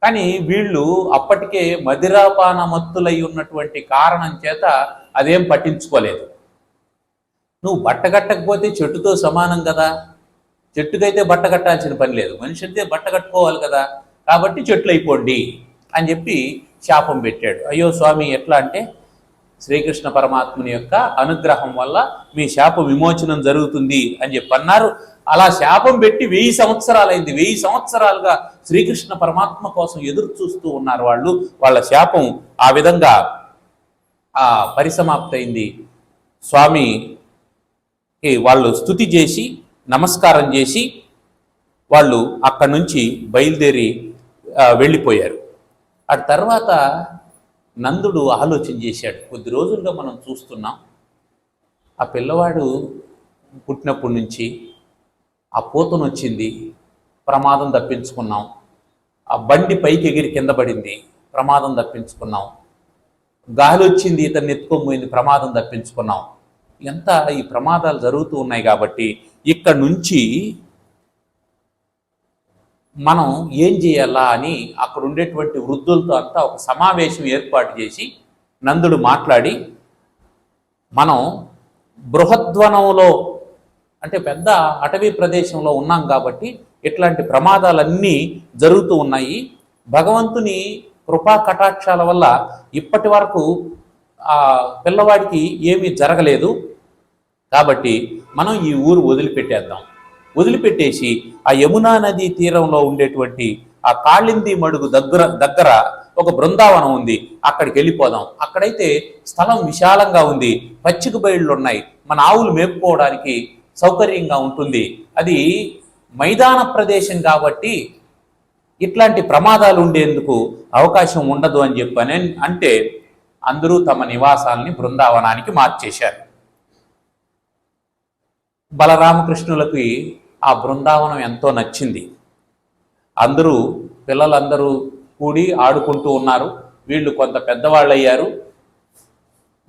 Speaker 1: కానీ వీళ్ళు అప్పటికే మదిరాపాన మత్తులై ఉన్నటువంటి కారణం చేత అదేం పట్టించుకోలేదు. నువ్వు బట్ట కట్టకపోతే చెట్టుతో సమానం కదా, చెట్టుకైతే బట్ట కట్టాల్సిన పని లేదు, మనిషి అయితే బట్ట కట్టుకోవాలి కదా, కాబట్టి చెట్లు అయిపోండి అని చెప్పి శాపం పెట్టాడు. అయ్యో స్వామి, ఎట్లా అంటే శ్రీకృష్ణ పరమాత్ముని యొక్క అనుగ్రహం వల్ల మీ శాప విమోచనం జరుగుతుంది అని చెప్పి అన్నారు. అలా శాపం పెట్టి 1000 సంవత్సరాలైంది. 1000 సంవత్సరాలుగా శ్రీకృష్ణ పరమాత్మ కోసం ఎదురు చూస్తూ ఉన్నారు వాళ్ళు. వాళ్ళ శాపం ఆ విధంగా పరిసమాప్తయింది. స్వామి వాళ్ళు స్తుతి చేసి నమస్కారం చేసి వాళ్ళు అక్కడి నుంచి బయలుదేరి వెళ్ళిపోయారు. ఆ తర్వాత నందుడు ఆలోచన చేశాడు. కొద్ది రోజులుగా మనం చూస్తున్నాం, ఆ పిల్లవాడు పుట్టినప్పటి నుంచి ఆ పూతను వచ్చింది, ప్రమాదం తప్పించుకున్నాం. ఆ బండి పైకి ఎగిరి కింద పడింది, ప్రమాదం తప్పించుకున్నాం. గాలి వచ్చింది, ఇతన్ని ఎత్తుకోబోయింది, ప్రమాదం తప్పించుకున్నాం. ఎంత ఈ ప్రమాదాలు జరుగుతూ ఉన్నాయి కాబట్టి ఇక్కడి నుంచి మనం ఏం చేయాలా అని అక్కడ ఉండేటువంటి వృద్ధులతో అంతా ఒక సమావేశం ఏర్పాటు చేసి నందుడు మాట్లాడి, మనం బృహద్వనంలో అంటే పెద్ద అటవీ ప్రదేశంలో ఉన్నాం కాబట్టి ఇట్లాంటి ప్రమాదాలన్నీ జరుగుతూ ఉన్నాయి. భగవంతుని కృపా కటాక్షాల వల్ల ఇప్పటి వరకు ఆ పిల్లవాడికి ఏమీ జరగలేదు. కాబట్టి మనం ఈ ఊరు వదిలిపెట్టేద్దాం. వదిలిపెట్టేసి ఆ యమునా నదీ తీరంలో ఉండేటువంటి ఆ కాళింది మడుగు దగ్గర ఒక బృందావనం ఉంది, అక్కడికి వెళ్ళిపోదాం. అక్కడైతే స్థలం విశాలంగా ఉంది, పచ్చిక బయళ్ళు ఉన్నాయి, మన ఆవులు మేపుకోవడానికి సౌకర్యంగా ఉంటుంది. అది మైదాన ప్రదేశం కాబట్టి ఇట్లాంటి ప్రమాదాలు ఉండేందుకు అవకాశం ఉండదు అని చెప్పని అంటే అందరూ తమ నివాసాలని బృందావనానికి మార్చేశారు. బలరామకృష్ణులకి ఆ బృందావనం ఎంతో నచ్చింది. పిల్లలందరూ కూడి ఆడుకుంటూ ఉన్నారు. వీళ్ళు కొంత పెద్దవాళ్ళు అయ్యారు,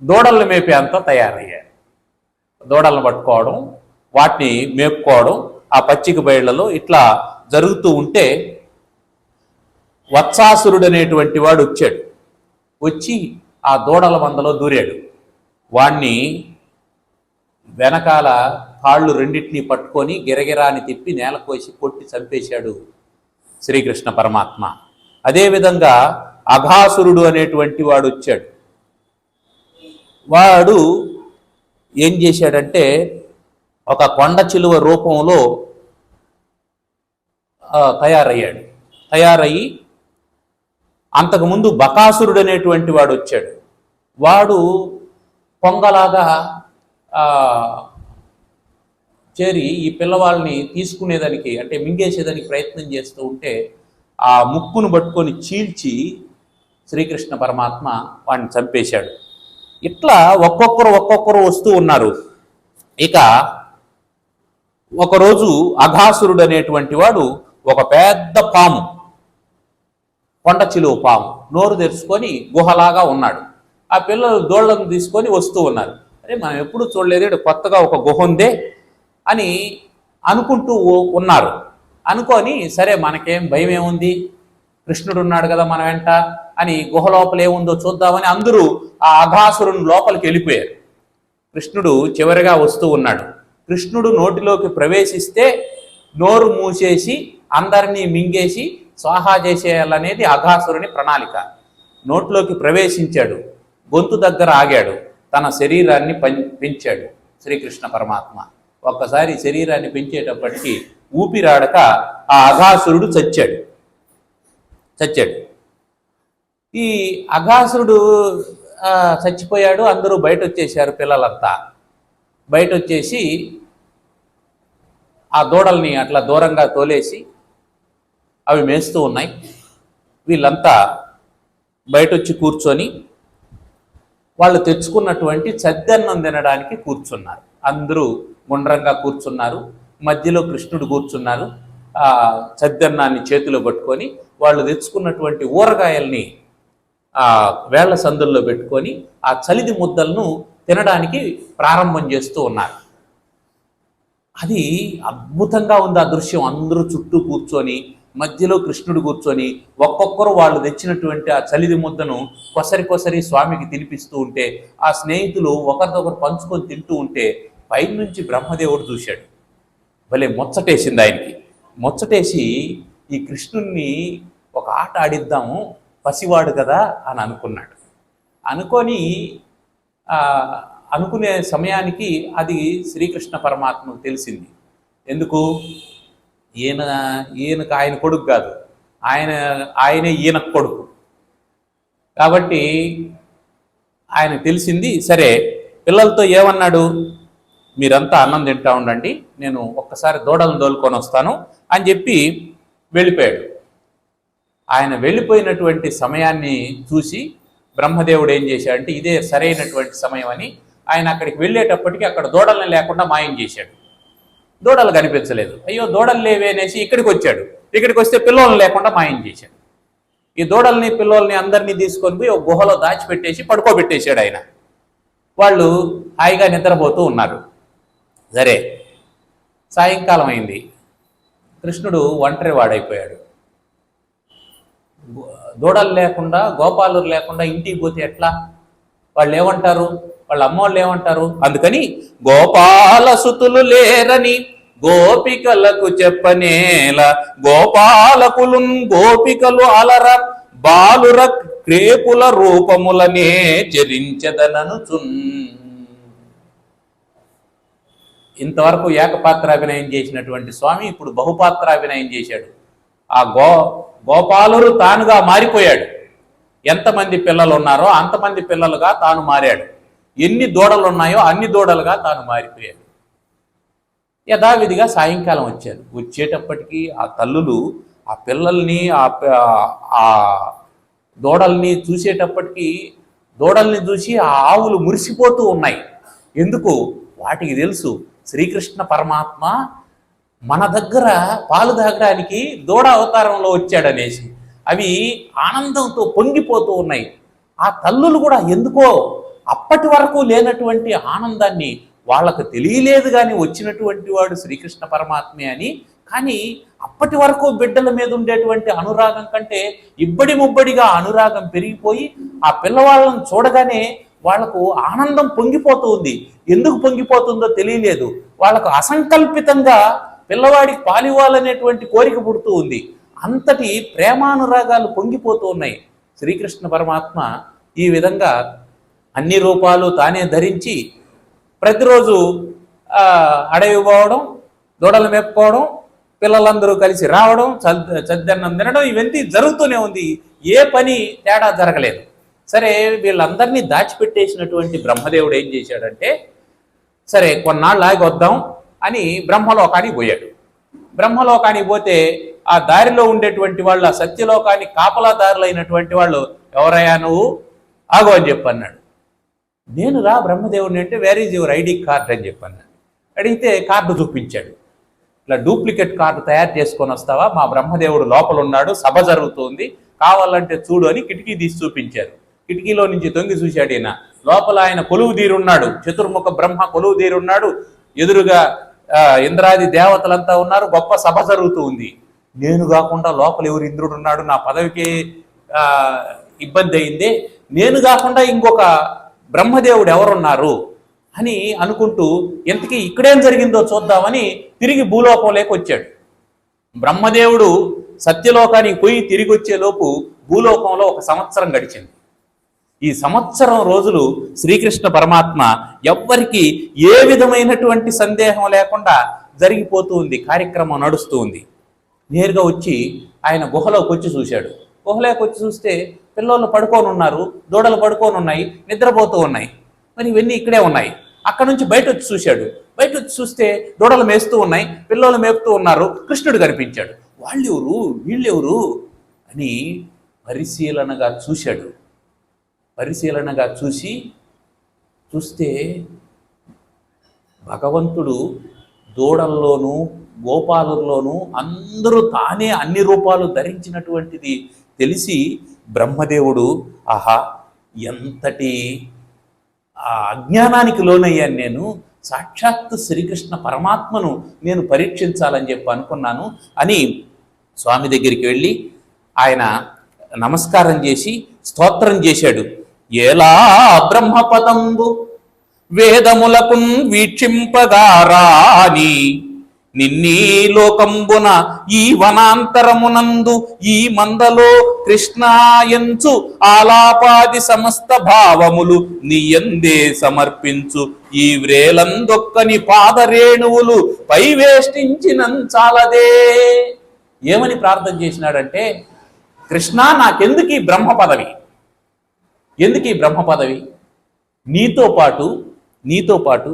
Speaker 1: దూడలను మేపే అంతా తయారయ్యారు. దూడలను పట్టుకోవడం, వాటిని మేపుకోవడం ఆ పచ్చిక బయళ్లలో ఇట్లా జరుగుతూ ఉంటే వత్సాసురుడు అనేటువంటి వాడు వచ్చి ఆ దూడల మందలో దూరాడు. వాణ్ణి వెనకాల కాళ్ళు రెండింటినీ పట్టుకొని గిరగిరాని తిప్పి నేలకోసి కొట్టి చంపేశాడు శ్రీకృష్ణ పరమాత్మ. అదేవిధంగా అఘాసురుడు అనేటువంటి వాడు వచ్చాడు. వాడు ఏం చేశాడంటే ఒక కొండ చిలువ రూపంలో తయారయ్యి అంతకుముందు బకాసురుడు అనేటువంటి వాడు వచ్చాడు. వాడు పొంగలాగా చేరి ఈ పిల్లవాళ్ళని తీసుకునేదానికి అంటే మింగేసేదానికి ప్రయత్నం చేస్తూ ఉంటే ఆ ముక్కును పట్టుకొని చీల్చి శ్రీకృష్ణ పరమాత్మ వాడిని చంపేశాడు. ఇట్లా ఒక్కొక్కరు వస్తూ ఉన్నారు. ఇక ఒకరోజు అఘాసురుడు అనేటువంటి వాడు ఒక పెద్ద పాము, కొండ చిలువ పాము, నోరు తెరుచుకొని గుహలాగా ఉన్నాడు. ఆ పిల్లలు దోళ్లను తీసుకొని వస్తూ ఉన్నారు. అరే మనం ఎప్పుడు చూడలేదు, కొత్తగా ఒక గుహ ఉందే అని అనుకుంటూ ఉన్నారు. అనుకొని సరే మనకేం భయం ఏముంది, కృష్ణుడు ఉన్నాడు కదా మన వెంట అని గుహ లోపల ఏముందో చూద్దామని అందరూ ఆ అఘాసురుని లోపలికి వెళ్ళిపోయారు. కృష్ణుడు చివరిగా వస్తూ ఉన్నాడు. కృష్ణుడు నోటిలోకి ప్రవేశిస్తే నోరు మూసేసి అందరినీ మింగేసి స్వాహా చేసేయాలనేది అఘాసురుని ప్రణాళిక. నోట్లోకి ప్రవేశించాడు, గొంతు దగ్గర ఆగాడు, తన శరీరాన్ని పెంచాడు శ్రీకృష్ణ పరమాత్మ. ఒక్కసారి శరీరాన్ని పెంచేటప్పటికీ ఊపిరాడక ఆ అఘాసురుడు చచ్చాడు. ఈ అఘాసురుడు చచ్చిపోయాడు. అందరూ బయట వచ్చేసారు. పిల్లలంతా బయట వచ్చేసి ఆ దూడల్ని అట్లా దూరంగా తోలేసి అవి మేస్తూ ఉన్నాయి. వీళ్ళంతా బయట వచ్చి కూర్చొని వాళ్ళు తెచ్చుకున్నటువంటి చద్దన్నం తినడానికి కూర్చున్నారు. అందరూ గుండ్రంగా కూర్చున్నారు. మధ్యలో కృష్ణుడు కూర్చున్నారు. ఆ చద్దన్నాన్ని చేతిలో పట్టుకొని వాళ్ళు తెచ్చుకున్నటువంటి ఊరగాయల్ని ఆ వేళ్ల సందుల్లో పెట్టుకొని ఆ చలిది ముద్దలను తినడానికి ప్రారంభం చేస్తూ ఉన్నారు. అది అద్భుతంగా ఉంది ఆ దృశ్యం. అందరూ చుట్టూ కూర్చొని మధ్యలో కృష్ణుడు కూర్చొని ఒక్కొక్కరు వాళ్ళు తెచ్చినటువంటి ఆ చలిది ముద్దను కొసరి స్వామికి తినిపిస్తూ ఉంటే, ఆ స్నేహితులు ఒకరిదొకరు పంచుకొని తింటూ ఉంటే పైనుంచి బ్రహ్మదేవుడు చూశాడు. భలే ముచ్చటేసింది ఆయనకి. ముచ్చటేసి ఈ కృష్ణుణ్ణి ఒక ఆట ఆడిద్దాము, పసివాడు కదా అని అనుకున్నాడు. అనుకునే సమయానికి అది శ్రీకృష్ణ పరమాత్మకు తెలిసింది. ఎందుకు? ఈయనకు ఆయన కొడుకు కాదు, ఆయనే ఈయనకు కొడుకు కాబట్టి ఆయనకు తెలిసింది. సరే పిల్లలతో ఏమన్నాడు, మీరంతా అన్నం తింటా ఉండండి, నేను ఒక్కసారి దూడలను దోలుకొని వస్తాను అని చెప్పి వెళ్ళిపోయాడు. ఆయన వెళ్ళిపోయినటువంటి సమయాన్ని చూసి బ్రహ్మదేవుడు ఏం చేశాడంటే ఇదే సరైనటువంటి సమయం అని ఆయన అక్కడికి వెళ్ళేటప్పటికి అక్కడ దూడల్ని లేకుండా మాయం చేశాడు. దూడలు కనిపించలేదు. అయ్యో దూడలు లేవే అనేసి ఇక్కడికి వచ్చాడు. ఇక్కడికి వస్తే పిల్లల్ని లేకుండా మాయం చేశాడు. ఈ దూడల్ని పిల్లల్ని అందరినీ తీసుకొని పోయి ఒక గుహలో దాచిపెట్టేసి పడుకోబెట్టేశాడు ఆయన. వాళ్ళు హాయిగా నిద్రపోతూ ఉన్నారు. సరే సాయంకాలం అయింది. కృష్ణుడు ఒంటరి వాడైపోయాడు. దూడలు లేకుండా, గోపాలురు లేకుండా ఇంటికి పోతే ఎట్లా? వాళ్ళు ఏమంటారు, వాళ్ళ అమ్మవాళ్ళు ఏమంటారు? అందుకని గోపాల సుతులు లేరని గోపికలకు చెప్పనేల, గోపాలకులు గోపికలు అలర బాలుర క్రేపుల రూపములనే చరించదననుచున్. ఇంతవరకు ఏకపాత్రాభినయం చేసినటువంటి స్వామి ఇప్పుడు బహుపాత్రాభినయం చేశాడు. ఆ గోపాలురు తానుగా మారిపోయాడు. ఎంతమంది పిల్లలు ఉన్నారో అంతమంది పిల్లలుగా తాను మారాడు. ఎన్ని దూడలు ఉన్నాయో అన్ని దూడలుగా తాను మారిపోయాడు. యథావిధిగా సాయంకాలం వచ్చారు. వచ్చేటప్పటికీ ఆ తల్లులు ఆ పిల్లల్ని ఆ దూడల్ని చూసేటప్పటికీ దూడల్ని చూసి ఆ ఆవులు మురిసిపోతూ ఉన్నాయి. ఎందుకు? వాటికి తెలుసు శ్రీకృష్ణ పరమాత్మ మన దగ్గర పాలు తాగడానికి దూడ అవతారంలో వచ్చాడనేసి అవి ఆనందంతో పొంగిపోతూ ఉన్నాయి. ఆ తల్లులు కూడా ఎందుకో అప్పటి వరకు లేనటువంటి ఆనందాన్ని, వాళ్ళకు తెలియలేదు కానీ వచ్చినటువంటి వాడు శ్రీకృష్ణ పరమాత్మే అని, కానీ అప్పటి వరకు బిడ్డల మీద ఉండేటువంటి అనురాగం కంటే ఇబ్బడి ముబ్బడిగా అనురాగం పెరిగిపోయి ఆ పిల్లవాళ్ళను చూడగానే వాళ్లకు ఆనందం పొంగిపోతూ ఉంది. ఎందుకు పొంగిపోతుందో తెలియలేదు. వాళ్ళకు అసంకల్పితంగా పిల్లవాడికి పాలివ్వాలనేటువంటి కోరిక పుడుతూ ఉంది. అంతటి ప్రేమానురాగాలు పొంగిపోతూ ఉన్నాయి. శ్రీకృష్ణ పరమాత్మ ఈ విధంగా అన్ని రూపాలు తానే ధరించి ప్రతిరోజు అడవి పోవడం, దూడలు మేపుకోవడం, పిల్లలందరూ కలిసి రావడం, చద్దన్నం తినడం, ఇవన్నీ జరుగుతూనే ఉంది. ఏ పని తేడా జరగలేదు. సరే వీళ్ళందరినీ దాచిపెట్టేసినటువంటి బ్రహ్మదేవుడు ఏం చేశాడంటే, సరే కొన్నాళ్ళు ఆగి వద్దాం అని బ్రహ్మలోకానికి పోయాడు. బ్రహ్మలోకానికి పోతే ఆ దారిలో ఉండేటువంటి వాళ్ళు, ఆ సత్యలోకానికి కాపలాదారులైనటువంటి వాళ్ళు, ఎవరయ్యా నువ్వు, ఆగో అని చెప్పన్నాడు. నేను రా బ్రహ్మదేవుడిని అంటే, where is your ID card అని చెప్పన్నాడు. అడిగితే కార్డు చూపించాడు. ఇట్లా డూప్లికేట్ కార్డు తయారు చేసుకొని వస్తావా, మా బ్రహ్మదేవుడు లోపల ఉన్నాడు, సభ జరుగుతుంది, కావాలంటే చూడు అని కిటికీ తీసి చూపించారు. కిటికీలో నుంచి తొంగి చూశాడు ఈయన. లోపల ఆయన కొలువు తీరున్నాడు, చతుర్ముఖ బ్రహ్మ కొలువు తీరున్నాడు. ఎదురుగా ఇంద్రాది దేవతలంతా ఉన్నారు, గొప్ప సభ జరుగుతూ ఉంది. నేను కాకుండా లోపల ఎవరు ఇంద్రుడు ఉన్నాడు, నా పదవికి ఇబ్బంది అయిందే, నేను కాకుండా ఇంకొక బ్రహ్మదేవుడు ఎవరున్నారు అని అనుకుంటూ ఎంతకీ ఇక్కడేం జరిగిందో చూద్దామని తిరిగి భూలోకంలోకి వచ్చాడు. బ్రహ్మదేవుడు సత్యలోకానికి పోయి తిరిగి వచ్చేలోపు భూలోకంలో 1 సంవత్సరం గడిచింది. ఈ సంవత్సరం రోజులు శ్రీకృష్ణ పరమాత్మ ఎవ్వరికి ఏ విధమైనటువంటి సందేహం లేకుండా జరిగిపోతూ ఉంది, కార్యక్రమం నడుస్తూ ఉంది. నేరుగా వచ్చి ఆయన గుహలోకి వచ్చి చూశాడు. గుహలోకి వచ్చి చూస్తే పిల్లలు పడుకొని ఉన్నారు, దూడలు పడుకొని ఉన్నాయి, నిద్రపోతూ ఉన్నాయి. మరి ఇవన్నీ ఇక్కడే ఉన్నాయి. అక్కడ నుంచి బయట వచ్చి చూశాడు. బయట వచ్చి చూస్తే దూడలు మేస్తూ ఉన్నాయి, పిల్లలు మేపుతూ ఉన్నారు, కృష్ణుడు కనిపించాడు. వాళ్ళెవరు వీళ్ళెవరు అని పరిశీలనగా చూశాడు. పరిశీలనగా చూస్తే భగవంతుడు దూడల్లోనూ గోపాలుల్లోనూ అందరూ తానే అన్ని రూపాలు ధరించినటువంటిది తెలిసి బ్రహ్మదేవుడు ఆహా ఎంతటి అజ్ఞానానికి లోనయ్యాను నేను, సాక్షాత్తు శ్రీకృష్ణ పరమాత్మను నేను పరీక్షించాలని చెప్పి అనుకున్నాను అని స్వామి దగ్గరికి వెళ్ళి ఆయన నమస్కారం చేసి స్తోత్రం చేశాడు. ఏలా బ్రహ్మపదంబు వేదములకున్ వీక్షింపగారాని నిన్నీ లోకంబున ఈ వనాంతరమునందు ఈ మందలో కృష్ణాయంచు ఆలాపాది సమస్త భావములు నీయందే సమర్పించు ఈ వ్రేలందొక్కని పాదరేణువులు పైవేష్టించినంచాలదే. ఏమని ప్రార్థన చేసినాడంటే, కృష్ణ నాకెందుకు ఈ బ్రహ్మ పదవి, ఎందుకు ఈ బ్రహ్మ పదవి? నీతో పాటు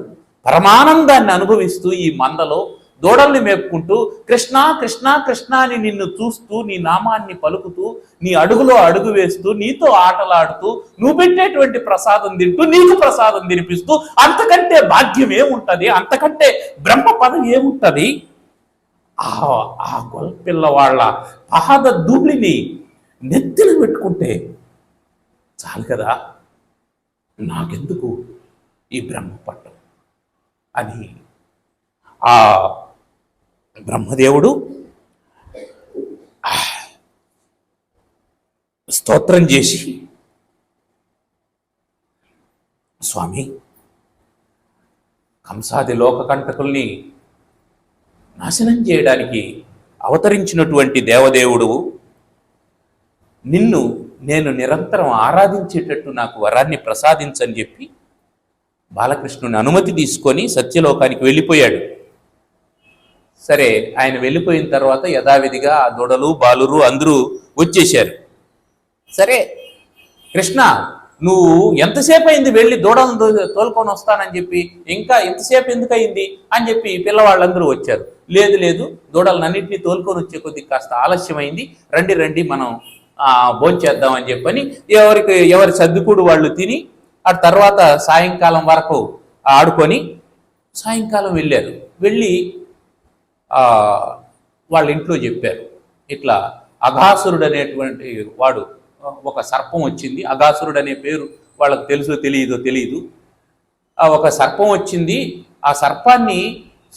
Speaker 1: పరమానందాన్ని అనుభవిస్తూ ఈ మందలో దూడల్ని మేపుకుంటూ కృష్ణ కృష్ణ కృష్ణ అని నిన్ను చూస్తూ, నీ నామాన్ని పలుకుతూ, నీ అడుగులో అడుగు వేస్తూ, నీతో ఆటలాడుతూ, నువ్వు పెట్టేటువంటి ప్రసాదం తింటూ, నీకు ప్రసాదం తినిపిస్తూ, అంతకంటే భాగ్యం ఏముంటది, అంతకంటే బ్రహ్మ పదవి ఏముంటది? ఆ గొల్పిల్లవాళ్ళ పాద ధూళిని నెత్తిన పెట్టుకుంటే చాలు కదా, నాకెందుకు ఈ బ్రహ్మ పట్టం అని ఆ బ్రహ్మదేవుడు స్తోత్రం చేసి, స్వామి కంసాది లోకకంటకుల్ని నాశనం చేయడానికి అవతరించినటువంటి దేవదేవుడు, నిన్ను నేను నిరంతరం ఆరాధించేటట్టు నాకు వరాన్ని ప్రసాదించని చెప్పి బాలకృష్ణుని అనుమతి తీసుకొని సత్యలోకానికి వెళ్ళిపోయాడు. సరే, ఆయన వెళ్ళిపోయిన తర్వాత యథావిధిగా ఆ దూడలు బాలురు అందరూ వచ్చేశారు. సరే కృష్ణ, నువ్వు ఎంతసేపు అయింది వెళ్ళి దూడలను తోలుకొని వస్తానని చెప్పి, ఇంకా ఎంతసేపు ఎందుకు అయింది అని చెప్పి పిల్లవాళ్ళందరూ వచ్చారు. లేదు దూడలన్నింటినీ తోలుకొని వచ్చే కొద్దిగా కాస్త ఆలస్యమైంది, రండి మనం భోంచేద్దామని చెప్పని ఎవరి సర్దుకుడు వాళ్ళు తిని ఆ తర్వాత సాయంకాలం వరకు ఆడుకొని సాయంకాలం వెళ్ళారు. వెళ్ళి వాళ్ళ ఇంట్లో చెప్పారు, ఇట్లా అఘాసురుడు అనేటువంటి వాడు, ఒక సర్పం వచ్చింది. అఘాసురుడు అనే పేరు వాళ్ళకు తెలుసో తెలియదు. ఒక సర్పం వచ్చింది, ఆ సర్పాన్ని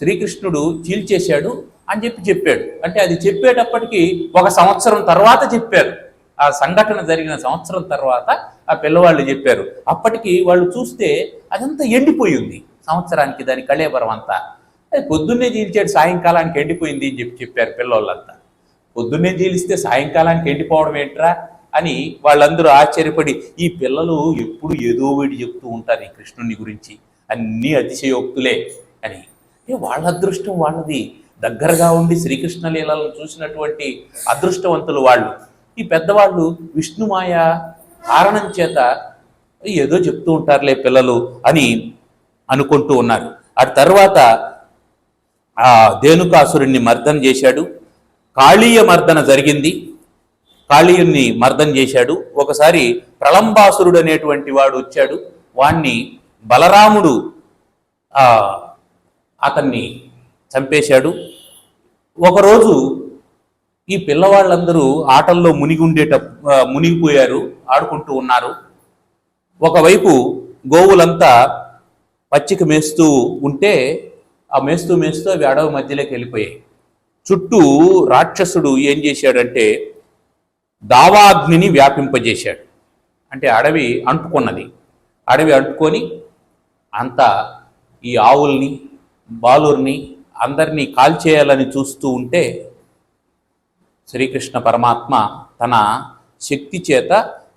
Speaker 1: శ్రీకృష్ణుడు చీల్చేశాడు అని చెప్పాడు. అంటే అది చెప్పేటప్పటికి 1 సంవత్సరం తర్వాత చెప్పారు. ఆ సంఘటన జరిగిన సంవత్సరం తర్వాత ఆ పిల్లవాళ్ళు చెప్పారు. అప్పటికి వాళ్ళు చూస్తే అదంతా ఎండిపోయింది, సంవత్సరానికి దాని కళేబరం అంతా. అది పొద్దున్నే చీల్చాడు, సాయంకాలానికి ఎండిపోయింది అని చెప్పారు పిల్లవాళ్ళంతా. పొద్దున్నే చీలిస్తే సాయంకాలానికి ఎండిపోవడం ఏంట్రా అని వాళ్ళందరూ ఆశ్చర్యపడి, ఈ పిల్లలు ఎప్పుడు ఏదో వీడి చెప్తూ ఉంటారు ఈ కృష్ణుని గురించి, అన్నీ అతిశయోక్తులే అని. వాళ్ళ అదృష్టం వాళ్ళది, దగ్గరగా ఉండి శ్రీకృష్ణ లీలలను చూసినటువంటి అదృష్టవంతులు వాళ్ళు. ఈ పెద్దవాళ్ళు విష్ణుమాయ కారణం చేత ఏదో చెప్తూ ఉంటారులే పిల్లలు అని అనుకుంటూ ఉన్నారు. ఆ తర్వాత ఆ ధేనుకాసురుణ్ణి మర్దన చేశాడు. కాళీయ మర్దన జరిగింది, కాళీయుణ్ణి మర్దన చేశాడు. ఒకసారి ప్రళంబాసురుడు అనేటువంటి వాడు వచ్చాడు, వాణ్ణి బలరాముడు అతన్ని చంపేశాడు. ఒకరోజు ఈ పిల్లవాళ్ళందరూ ఆటల్లో మునిగిపోయారు, ఆడుకుంటూ ఉన్నారు. ఒకవైపు గోవులంతా పచ్చిక మేస్తూ ఉంటే ఆ మేస్తూ అవి అడవి మధ్యలోకి వెళ్ళిపోయాయి. చుట్టూ రాక్షసుడు ఏం చేశాడంటే దావాగ్నిని వ్యాపింపజేశాడు. అంటే అడవి అంటుకున్నది. అడవి అంటుకొని అంతా ఈ ఆవుల్ని, బాలుర్ని అందరినీ కాల్చేయాలని చూస్తూ ఉంటే శ్రీకృష్ణ పరమాత్మ తన శక్తి చేత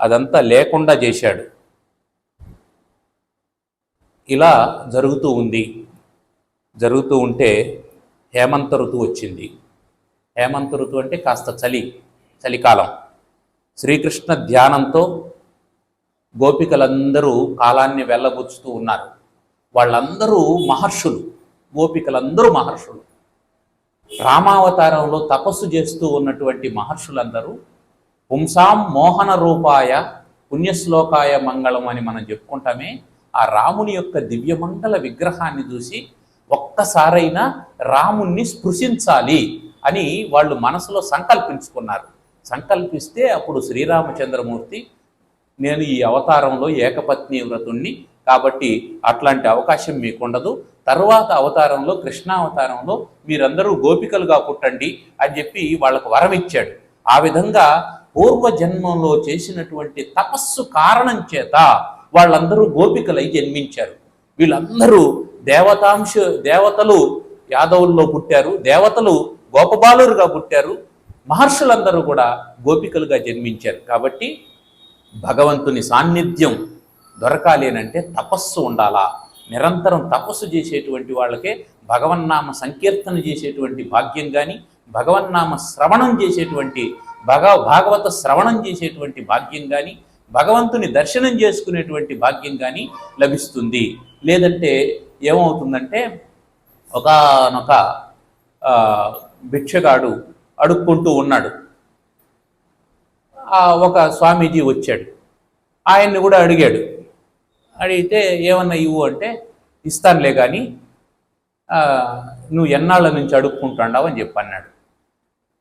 Speaker 1: అదంతా లేకుండా చేశాడు. ఇలా జరుగుతూ ఉంటే హేమంత ఋతువు వచ్చింది. హేమంత ఋతువు అంటే కాస్త చలికాలం. శ్రీకృష్ణ ధ్యానంతో గోపికలందరూ కాలాన్ని వెళ్ళబుచ్చుతూ ఉన్నారు. వాళ్ళందరూ మహర్షులు, గోపికలందరూ మహర్షులు. రామావతారంలో తపస్సు చేస్తూ ఉన్నటువంటి మహర్షులందరూ పుంసాం మోహన రూపాయ పుణ్యశ్లోకాయ మంగళం అని మనం చెప్పుకుంటామే, ఆ రాముని యొక్క దివ్యమంగళ విగ్రహాన్ని చూసి ఒక్కసారైనా రాముణ్ణి స్పృశించాలి అని వాళ్ళు మనసులో సంకల్పించుకున్నారు. సంకల్పిస్తే అప్పుడు శ్రీరామచంద్రమూర్తి, నేను ఈ అవతారంలో ఏకపత్ని వ్రతుణ్ణి కాబట్టి అట్లాంటి అవకాశం మీకుండదు, తరువాత అవతారంలో కృష్ణావతారంలో మీరందరూ గోపికలుగా పుట్టండి అని చెప్పి వాళ్ళకు వరం ఇచ్చాడు. ఆ విధంగా పూర్వజన్మంలో చేసినటువంటి తపస్సు కారణం చేత వాళ్ళందరూ గోపికలై జన్మించారు. వీళ్ళందరూ దేవతలు యాదవుల్లో పుట్టారు, దేవతలు గోపబాలురుగా పుట్టారు, మహర్షులందరూ కూడా గోపికలుగా జన్మించారు. కాబట్టి భగవంతుని సాన్నిధ్యం దొరకాలి అంటే తపస్సు ఉండాలా. నిరంతరం తపస్సు చేసేటువంటి వాళ్ళకే భగవన్నామ సంకీర్తన చేసేటువంటి భాగ్యం కానీ, భగవన్నామ శ్రవణం చేసేటువంటి భాగవత శ్రవణం చేసేటువంటి భాగ్యం కానీ, భగవంతుని దర్శనం చేసుకునేటువంటి భాగ్యం కానీ లభిస్తుంది. లేదంటే ఏమవుతుందంటే ఒకానొక భిక్షగాడు అడుక్కుంటూ ఉన్నాడు. ఒక స్వామీజీ వచ్చాడు, ఆయన్ని కూడా అడిగాడు. అడిగితే ఏమన్నా ఇవ్వు అంటే ఇస్తానులే కానీ నువ్వు ఎన్నాళ్ళ నుంచి అడుక్కుంటున్నావు అని చెప్పి అన్నాడు.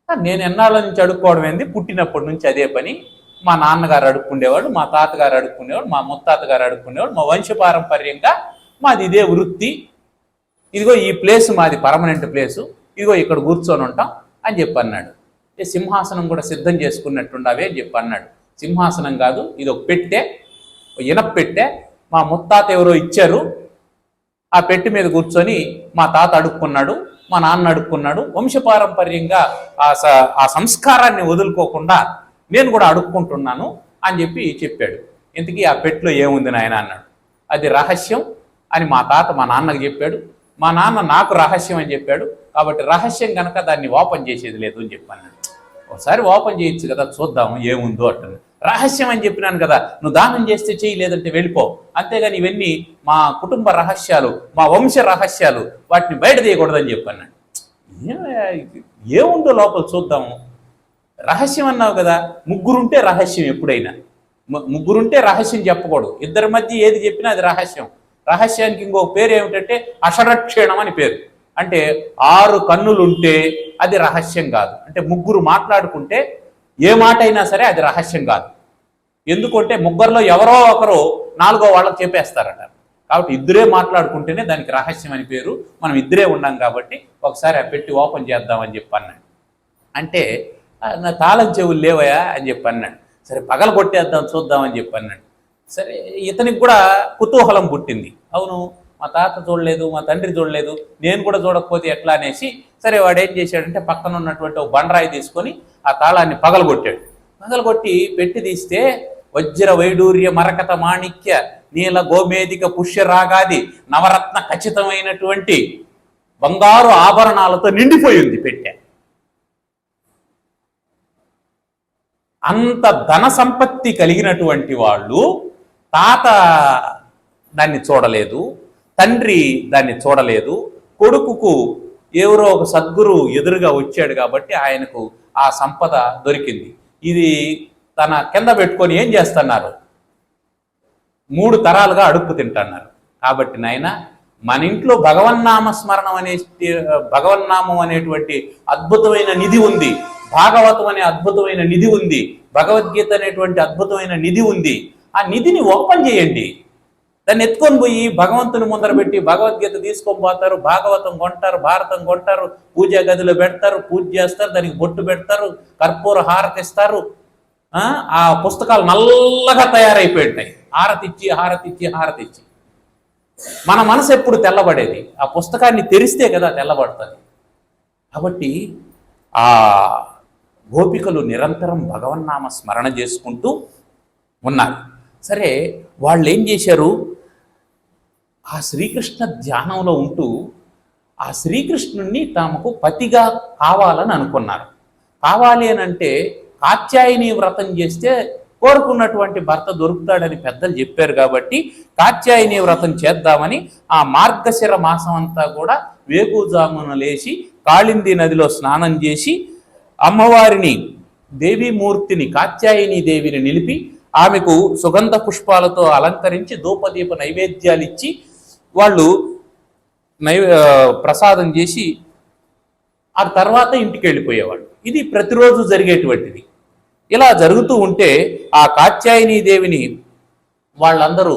Speaker 1: నేను ఎన్నాళ్ళ నుంచి అడుక్కోవడం ఏంది, పుట్టినప్పటి నుంచి అదే పని. మా నాన్నగారు అడుక్కుండేవాడు, మా తాతగారు అడుక్కుండేవాడు, మా ముత్తాతగారు అడుక్కుండేవాడు, మా వంశపారంపర్యంగా మాది ఇదే వృత్తి. ఇదిగో ఈ ప్లేస్ మాది పర్మనెంట్ ప్లేసు, ఇదిగో ఇక్కడ కూర్చొని ఉంటాం అని చెప్పి అన్నాడు. సింహాసనం కూడా సిద్ధం చేసుకున్నట్టుండవే అని చెప్పి అన్నాడు. సింహాసనం కాదు, ఇది ఒక పెట్టె, ఇనప పెట్టె, మా ముత్తాత ఎవరో ఇచ్చారు, ఆ పెట్టి మీద కూర్చొని మా తాత అడుక్కున్నాడు, మా నాన్న అడుక్కున్నాడు, వంశపారంపర్యంగా ఆ సంస్కారాన్ని వదులుకోకుండా నేను కూడా అడుక్కుంటున్నాను అని చెప్పాడు. ఇంతకీ ఆ పెట్టిలో ఏముంది నాయన అన్నాడు. అది రహస్యం అని మా తాత మా నాన్నకు చెప్పాడు, మా నాన్న నాకు రహస్యం అని చెప్పాడు, కాబట్టి రహస్యం కనుక దాన్ని ఓపెన్ చేసేది లేదు అని చెప్పాను. ఒకసారి ఓపెన్ చేయొచ్చు కదా, చూద్దాము ఏముందో అంటాను. రహస్యం అని చెప్పినాను కదా, నువ్వు దానం చేస్తే చెయ్యి, లేదంటే వెళ్ళిపో, అంతేగాని ఇవన్నీ మా కుటుంబ రహస్యాలు, మా వంశ రహస్యాలు, వాటిని బయట తీయకూడదని చెప్పాను. ఏముందో లోపల చూద్దాము. రహస్యం అన్నావు కదా, ముగ్గురుంటే రహస్యం ఎప్పుడైనా, ముగ్గురుంటే రహస్యం చెప్పకూడదు. ఇద్దరి మధ్య ఏది చెప్పినా అది రహస్యం. రహస్యానికి ఇంకో పేరు ఏమిటంటే అషరక్షేణం అని పేరు. అంటే 6 కన్నులుంటే అది రహస్యం కాదు. అంటే ముగ్గురు మాట్లాడుకుంటే ఏ మాట అయినా సరే అది రహస్యం కాదు. ఎందుకంటే ముగ్గురులో ఎవరో ఒకరు 4వ వాళ్ళకి చెప్పేస్తారట. కాబట్టి ఇద్దరే మాట్లాడుకుంటేనే దానికి రహస్యం అని పేరు. మనం ఇద్దరే ఉన్నాం కాబట్టి ఒకసారి ఆ పెట్టి ఓపెన్ చేద్దామని చెప్పి అన్నాడు. అంటే నా తాళం చెవులు లేవయా అని చెప్పి అన్నాడు. సరే పగల కొట్టేద్దాం చూద్దామని చెప్పి అన్నాడు. సరే ఇతనికి కూడా కుతూహలం పుట్టింది. అవును, మా తాత చూడలేదు, మా తండ్రి చూడలేదు, నేను కూడా చూడకపోతే ఎట్లా అనేసి సరే వాడు ఏం చేశాడంటే పక్కన ఉన్నటువంటి ఒక బండరాయి తీసుకొని ఆ తాళాన్ని పగలగొట్టాడు. పగలగొట్టి పెట్టి తీస్తే వజ్ర వైడూర్య మరకత మాణిక్య నీల గోమేదిక పుష్యరాగాది నవరత్న ఖచ్చితమైనటువంటి బంగారు ఆభరణాలతో నిండిపోయింది పెట్టె. అంత ధన సంపత్తి కలిగినటువంటి వాళ్ళు తాత దాన్ని చూడలేదు, తండ్రి దాన్ని చూడలేదు, కొడుకుకు ఎవరో ఒక సద్గురు ఎదురుగా వచ్చాడు కాబట్టి ఆయనకు ఆ సంపద దొరికింది. ఇది తన కింద పెట్టుకొని ఏం చేస్తున్నారు, 3 తరాలుగా అడుక్కు తింటున్నారు. కాబట్టి నాయన మన ఇంట్లో భగవన్నామ స్మరణం భగవన్నామం అనేటువంటి అద్భుతమైన నిధి ఉంది, భాగవతం అనే అద్భుతమైన నిధి ఉంది, భగవద్గీత అనేటువంటి అద్భుతమైన నిధి ఉంది. ఆ నిధిని ఓపెన్ చేయండి. దాన్ని ఎత్తుకొని పోయి భగవంతుని ముందర పెట్టి భగవద్గీత తీసుకొని పోతారు, భాగవతం కొంటారు, భారతం కొంటారు, పూజా గదిలో పెడతారు, పూజ చేస్తారు, దానికి బొట్టు పెడతారు, కర్పూర హారతి ఇస్తారు. ఆ పుస్తకాలు నల్లగా తయారైపోయి ఉంటాయి, హారతిచ్చి హారతిచ్చి హారతిచ్చి. మన మనసు ఎప్పుడు తెల్లబడేది ఆ పుస్తకాన్ని తెరిస్తే కదా తెల్లబడుతుంది. కాబట్టి ఆ గోపికలు నిరంతరం భగవన్నామ స్మరణ చేసుకుంటూ ఉన్నారు. సరే, వాళ్ళు ఏం చేశారు, ఆ శ్రీకృష్ణ ధ్యానంలో ఉంటూ ఆ శ్రీకృష్ణుణ్ణి తమకు పతిగా కావాలని అనుకున్నారు. కావాలి అని అంటే కాత్యాయని వ్రతం చేస్తే కోరుకున్నటువంటి భర్త దొరుకుతాడని పెద్దలు చెప్పారు. కాబట్టి కాత్యాయని వ్రతం చేద్దామని ఆ మార్గశిర మాసం అంతా కూడా వేకుజామున లేచి కాళింది నదిలో స్నానం చేసి అమ్మవారిని, దేవీమూర్తిని, కాత్యాయని దేవిని నిలిపి ఆమెకు సుగంధ పుష్పాలతో అలంకరించి ధూపదీప నైవేద్యాలు ఇచ్చి వాళ్ళు ప్రసాదం చేసి ఆ తర్వాత ఇంటికి వెళ్ళిపోయేవాళ్ళు. ఇది ప్రతిరోజు జరిగేటువంటిది. ఇలా జరుగుతూ ఉంటే ఆ కాత్యాయని దేవిని వాళ్ళందరూ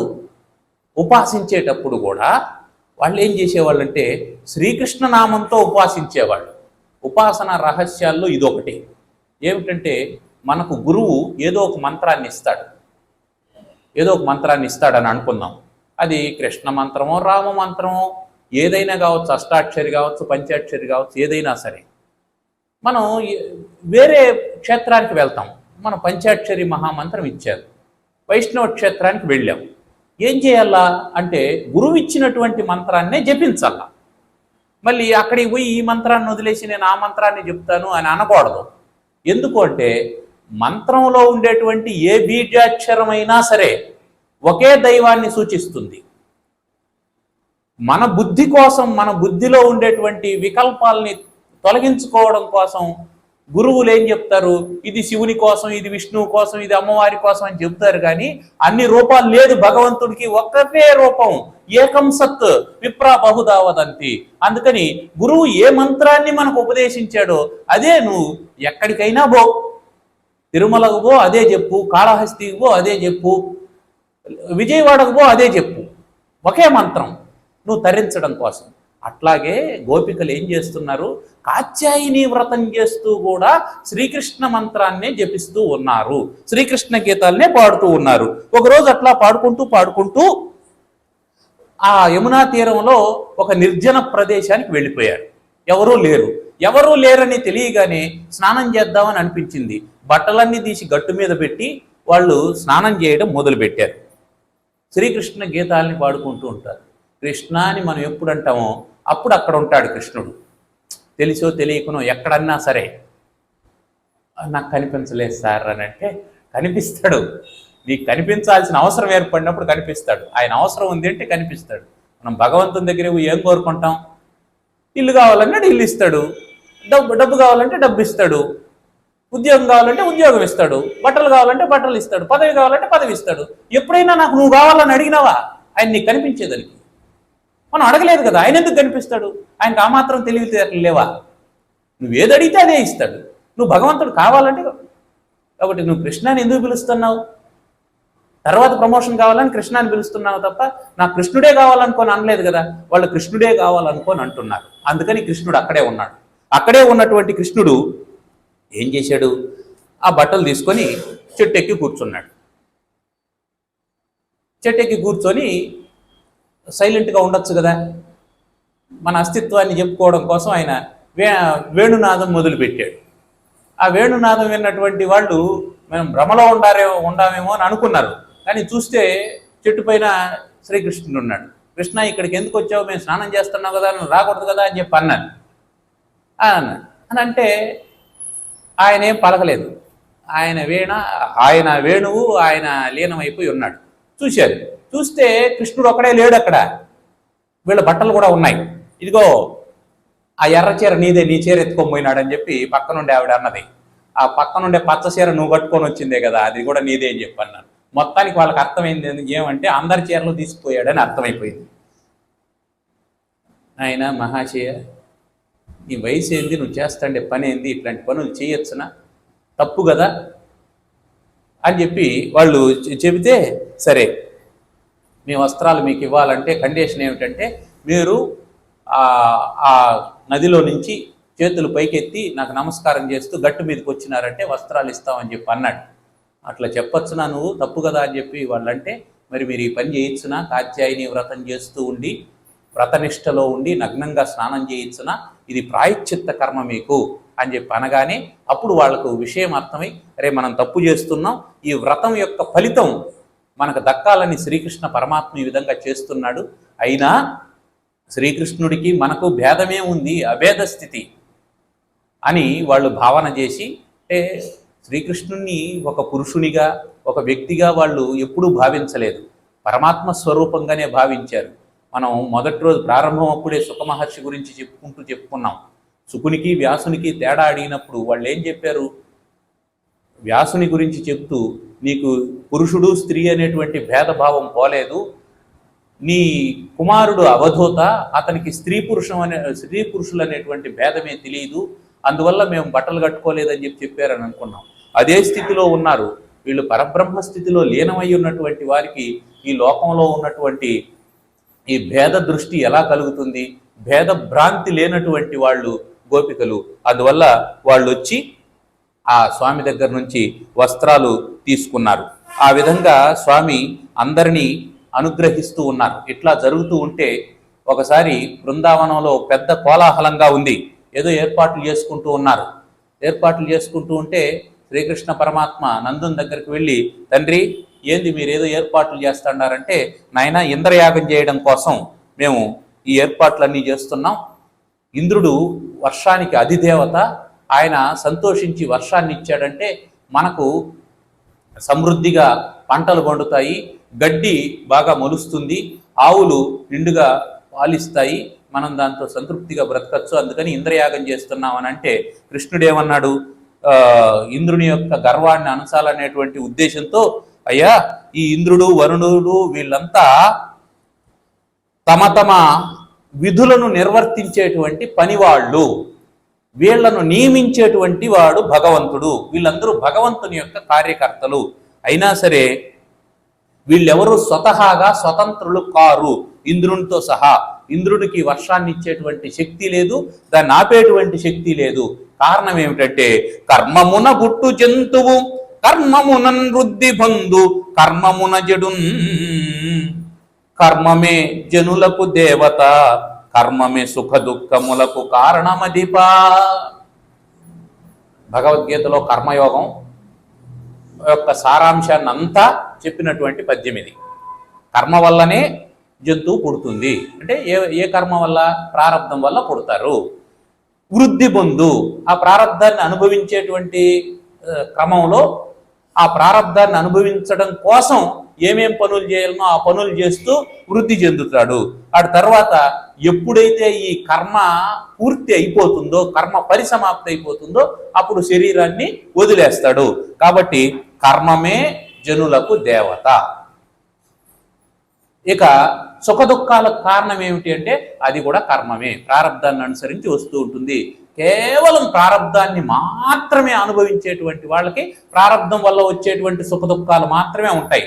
Speaker 1: ఉపాసించేటప్పుడు కూడా వాళ్ళు ఏం చేసేవాళ్ళంటే శ్రీకృష్ణ నామంతో ఉపాసించేవాళ్ళు. ఉపాసన రహస్యాల్లో ఇదొకటి. ఏమిటంటే మనకు గురువు ఏదో ఒక మంత్రాన్ని ఇస్తాడని అనుకుందాం. అది కృష్ణ మంత్రమో రామ మంత్రమో ఏదైనా కావచ్చు, అష్టాక్షరి కావచ్చు, పంచాక్షరి కావచ్చు, ఏదైనా సరే. మనం వేరే క్షేత్రానికి వెళ్తాం, మనం పంచాక్షరి మహామంత్రం ఇచ్చారు, వైష్ణవ క్షేత్రానికి వెళ్ళాం. ఏం చేయాలా అంటే గురువు ఇచ్చినటువంటి మంత్రాన్నే జపించాలా. మళ్ళీ అక్కడికి పోయి ఈ మంత్రాన్ని వదిలేసి నేను ఆ మంత్రాన్ని చెప్తాను అని అనకూడదు. ఎందుకు అంటే మంత్రంలో ఉండేటువంటి ఏ బీజాక్షరమైనా సరే ఒకే దైవాన్ని సూచిస్తుంది. మన బుద్ధి కోసం, మన బుద్ధిలో ఉండేటువంటి వికల్పాలని తొలగించుకోవడం కోసం గురువులు ఏం చెప్తారు, ఇది శివుని కోసం, ఇది విష్ణువు కోసం, ఇది అమ్మవారి కోసం అని చెప్తారు. కానీ అన్ని రూపాలు లేదు భగవంతుడికి, ఒక్కటే రూపం, ఏకం సత్ విప్రా బహుదా వదంతి. అందుకని గురువు ఏ మంత్రాన్ని మనకు ఉపదేశించాడో అదే నువ్వు ఎక్కడికైనా పో, తిరుమలకు పో అదే చెప్పు, కాళహస్తికి పో అదే చెప్పు, విజయవాడకు పో అదే చెప్పు, ఒకే మంత్రం నువ్వు తరించడం కోసం. అట్లాగే గోపికలు ఏం చేస్తున్నారు, కాత్యాయని వ్రతం చేస్తూ కూడా శ్రీకృష్ణ మంత్రాన్నే జపిస్తూ ఉన్నారు, శ్రీకృష్ణ గీతాలనే పాడుతూ ఉన్నారు. ఒకరోజు అట్లా పాడుకుంటూ ఆ యమునా తీరంలో ఒక నిర్జన ప్రదేశానికి వెళ్ళిపోయారు. ఎవరూ లేరని తెలియగానే స్నానం చేద్దామని అనిపించింది. బట్టలన్నీ తీసి గట్టు మీద పెట్టి వాళ్ళు స్నానం చేయడం మొదలుపెట్టారు. శ్రీకృష్ణ గీతాలని పాడుకుంటూ ఉంటారు. కృష్ణ అని మనం ఎప్పుడు అంటామో అప్పుడు అక్కడ ఉంటాడు కృష్ణుడు. తెలిసో తెలియకునో ఎక్కడన్నా సరే, నాకు కనిపించలేదు సార్ అని అంటే కనిపిస్తాడు. నీకు కనిపించాల్సిన అవసరం ఏర్పడినప్పుడు కనిపిస్తాడు. ఆయన అవసరం ఉంది అంటే కనిపిస్తాడు. మనం భగవంతుని దగ్గర ఏం కోరుకుంటాం, ఇల్లు కావాలంటే ఇల్లు ఇస్తాడు, డబ్బు కావాలంటే డబ్బు ఇస్తాడు, ఉద్యోగం కావాలంటే ఉద్యోగం ఇస్తాడు, బట్టలు కావాలంటే బట్టలు ఇస్తాడు, పదవి కావాలంటే పదవి ఇస్తాడు. ఎప్పుడైనా నాకు నువ్వు కావాలని అడిగినావా ఆయన నీకు కనిపించేదానికి? మనం అడగలేదు కదా, ఆయన ఎందుకు కనిపిస్తాడు? ఆయనకు ఆ మాత్రం తెలివితేటలు లేవా? నువ్వు ఏది అడిగితే అదే ఇస్తాడు. నువ్వు భగవంతుడు కావాలంటే, కాబట్టి నువ్వు కృష్ణాన్ని ఎందుకు పిలుస్తున్నావు? తర్వాత ప్రమోషన్ కావాలని కృష్ణాన్ని పిలుస్తున్నావు తప్ప నాకు కృష్ణుడే కావాలనుకొని అనలేదు కదా. వాళ్ళు కృష్ణుడే కావాలనుకొని అంటున్నారు. అందుకని కృష్ణుడు అక్కడే ఉన్నాడు. అక్కడే ఉన్నటువంటి కృష్ణుడు ఏం చేశాడు, ఆ బట్టలు తీసుకొని చెట్టు ఎక్కి కూర్చున్నాడు. చెట్టు ఎక్కి కూర్చొని సైలెంట్గా ఉండొచ్చు కదా, మన అస్తిత్వాన్ని చెప్పుకోవడం కోసం ఆయన వేణునాదం మొదలుపెట్టాడు. ఆ వేణునాదం విన్నటువంటి వాళ్ళు మనం భ్రమలో ఉండామేమో అని అనుకున్నారు. కానీ చూస్తే చెట్టు పైన శ్రీకృష్ణుడు ఉన్నాడు. కృష్ణ ఇక్కడికి ఎందుకు వచ్చావు, మేము స్నానం చేస్తున్నావు కదా, నువ్వు రాకూడదు కదా అని చెప్పి అన్నాను అని అంటే ఆయన ఏం పలకలేదు. ఆయన వేణువు ఆయన లీనమైపోయి ఉన్నాడు. చూశారు. చూస్తే కృష్ణుడు ఒక్కడే లేడు అక్కడ, వీళ్ళ బట్టలు కూడా ఉన్నాయి. ఇదిగో ఆ ఎర్ర చీర నీదే, నీ చీర ఎత్తుకొని పోయినాడని చెప్పి పక్కనుండే ఆవిడ అన్నది. ఆ పక్కనుండే పచ్చ చీర నువ్వు కట్టుకొని వచ్చిందే కదా, అది కూడా నీదే అని చెప్పి అన్నాను. మొత్తానికి వాళ్ళకి అర్థమైంది ఏమంటే అందరి చీరలు తీసుకుపోయాడని అర్థమైపోయింది. ఆయన మహాశయ నీ వయసు ఏంది, నువ్వు చేస్తాండే పని ఏంది, ఇట్లాంటి పనులు చేయొచ్చునా, తప్పు కదా అని చెప్పి వాళ్ళు చెబితే, సరే మీ వస్త్రాలు మీకు ఇవ్వాలంటే కండిషన్ ఏమిటంటే మీరు ఆ నదిలో నుంచి చేతులు పైకెత్తి నాకు నమస్కారం చేస్తూ గట్టు మీదకి వచ్చినారంటే వస్త్రాలు ఇస్తామని చెప్పి అన్నాడు. అట్లా చెప్పొచ్చునా నువ్వు, తప్పు కదా అని చెప్పి వాళ్ళంటే, మరి మీరు ఈ పని చేయొచ్చునా, కాత్యాయని వ్రతం చేస్తూ ఉండి వ్రతనిష్టలో ఉండి నగ్నంగా స్నానం చేయించునా, ఇది ప్రాయశ్చిత్త కర్మ మీకు అని చెప్పి అనగానే అప్పుడు వాళ్లకు విషయం అర్థమై, అరే మనం తప్పు చేస్తున్నాం, ఈ వ్రతం యొక్క ఫలితం మనకు దక్కాలని శ్రీకృష్ణ పరమాత్మ ఈ విధంగా చేస్తున్నాడు, అయినా శ్రీకృష్ణుడికి మనకు భేదమే ఉంది, అభేద స్థితి అని వాళ్ళు భావన చేసి, అంటే శ్రీకృష్ణుణ్ణి ఒక పురుషునిగా ఒక వ్యక్తిగా వాళ్ళు ఎప్పుడూ భావించలేదు, పరమాత్మ స్వరూపంగానే భావించారు. మనం మొదటి రోజు ప్రారంభం అప్పుడే సుఖమహర్షి గురించి చెప్పుకున్నాం. శుకునికి వ్యాసునికి తేడా అడిగినప్పుడు వాళ్ళు ఏం చెప్పారు, వ్యాసుని గురించి చెప్తూ నీకు పురుషుడు స్త్రీ అనేటువంటి భేదభావం పోలేదు, నీ కుమారుడు అవధూత, అతనికి స్త్రీ పురుషులు అనేటువంటి భేదమే తెలియదు, అందువల్ల మేము బట్టలు కట్టుకోలేదని చెప్పారని అనుకున్నాం. అదే స్థితిలో ఉన్నారు వీళ్ళు. పరబ్రహ్మ స్థితిలో లీనమై ఉన్నటువంటి వారికి ఈ లోకంలో ఉన్నటువంటి ఈ భేద దృష్టి ఎలా కలుగుతుంది, భేద భ్రాంతి లేనటువంటి వాళ్ళు గోపికలు. అందువల్ల వాళ్ళు వచ్చి ఆ స్వామి దగ్గర నుంచి వస్త్రాలు తీసుకున్నారు. ఆ విధంగా స్వామి అందరినీ అనుగ్రహిస్తూ ఉన్నారు. ఇట్లా జరుగుతూ ఉంటే ఒకసారి బృందావనంలో పెద్ద కోలాహలంగా ఉంది, ఏదో ఏర్పాట్లు చేసుకుంటూ ఉన్నారు. ఏర్పాట్లు చేసుకుంటూ ఉంటే శ్రీకృష్ణ పరమాత్మ నందుని దగ్గరికి వెళ్ళి, తండ్రి ఏంది మీరు ఏదో ఏర్పాట్లు చేస్తున్నారంటే, నాయన ఇంద్రయాగం చేయడం కోసం మేము ఈ ఏర్పాట్లన్నీ చేస్తున్నాం, ఇంద్రుడు వర్షానికి అధిదేవత, ఆయన సంతోషించి వర్షాన్ని ఇచ్చాడంటే మనకు సమృద్ధిగా పంటలు పండుతాయి, గడ్డి బాగా మొలుస్తుంది, ఆవులు నిండుగా పాలిస్తాయి, మనం దాంతో సంతృప్తిగా బ్రతకచ్చు, అందుకని ఇంద్రయాగం చేస్తున్నాం అని అంటే కృష్ణుడేమన్నాడు, ఇంద్రుని యొక్క గర్వాన్ని అనసాలనేటువంటి ఉద్దేశంతో, అయ్యా ఈ ఇంద్రుడు వరుణుడు వీళ్ళంతా తమ తమ విధులను నిర్వర్తించేటువంటి పనివాళ్ళు, వీళ్లను నియమించేటువంటి వాడు భగవంతుడు, వీళ్ళందరూ భగవంతుని యొక్క కార్యకర్తలు, అయినా సరే వీళ్ళెవరూ స్వతహాగా స్వతంత్రులు కారు ఇంద్రునితో సహా. ఇంద్రుడికి వర్షాన్ని ఇచ్చేటువంటి శక్తి లేదు, దాన్ని ఆపేటువంటి శక్తి లేదు. కారణం ఏమిటంటే కర్మమున గుట్టు జంతువు కర్మమునన్ వృద్ధి బంధు కర్మమున జడున్, కర్మమే జనులకు దేవత కర్మమే సుఖ దుఃఖములకు కారణమదిపా. భగవద్గీతలో కర్మయోగం యొక్క సారాంశాన్ని అంతా చెప్పినటువంటి పద్యం ఇది. కర్మ వల్లనే జంతువు పుడుతుంది అంటే ఏ కర్మ వల్ల, ప్రారంధం వల్ల పుడతారు. వృద్ధి పొందు, ఆ ప్రారంధాన్ని అనుభవించేటువంటి క్రమంలో ఆ ప్రారంధాన్ని అనుభవించడం కోసం ఏమేం పనులు చేయాలనో ఆ పనులు చేస్తూ వృద్ధి చెందుతాడు. ఆ తర్వాత ఎప్పుడైతే ఈ కర్మ పూర్తి అయిపోతుందో, కర్మ పరిసమాప్తి అయిపోతుందో అప్పుడు శరీరాన్ని వదిలేస్తాడు. కాబట్టి కర్మమే జనులకు దేవత. ఇక సుఖ దుఃఖాలకు కారణం ఏమిటి అంటే అది కూడా కర్మమే, ప్రారంధాన్ని అనుసరించి వస్తూ ఉంటుంది. కేవలం ప్రారంధాన్ని మాత్రమే అనుభవించేటువంటి వాళ్ళకి ప్రారంధం వల్ల వచ్చేటువంటి సుఖ దుఃఖాలు మాత్రమే ఉంటాయి.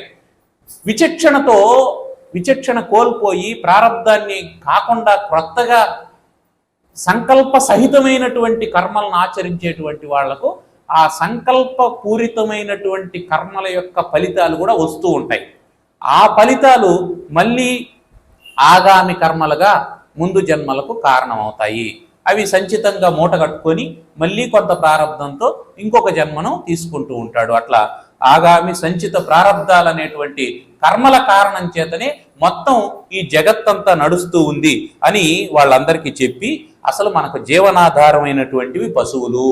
Speaker 1: విచక్షణ కోల్పోయి ప్రారంధాన్ని కాకుండా కొత్తగా సంకల్ప సహితమైనటువంటి కర్మలను ఆచరించేటువంటి వాళ్లకు ఆ సంకల్ప పూరితమైనటువంటి కర్మల యొక్క ఫలితాలు కూడా వస్తూ ఉంటాయి. ఆ ఫలితాలు మళ్ళీ ఆగామి కర్మలుగా ముందు జన్మలకు కారణమవుతాయి. అవి సంచితంగా మూట కట్టుకొని మళ్ళీ కొంత ప్రారంధంతో ఇంకొక జన్మను తీసుకుంటూ ఉంటాడు. అట్లా ఆగామి సంచిత ప్రారంధాలు అనేటువంటి కర్మల కారణం చేతనే మొత్తం ఈ జగత్తంతా నడుస్తూ ఉంది అని వాళ్ళందరికీ చెప్పి, అసలు మనకు జీవనాధారమైనటువంటివి పశువులు,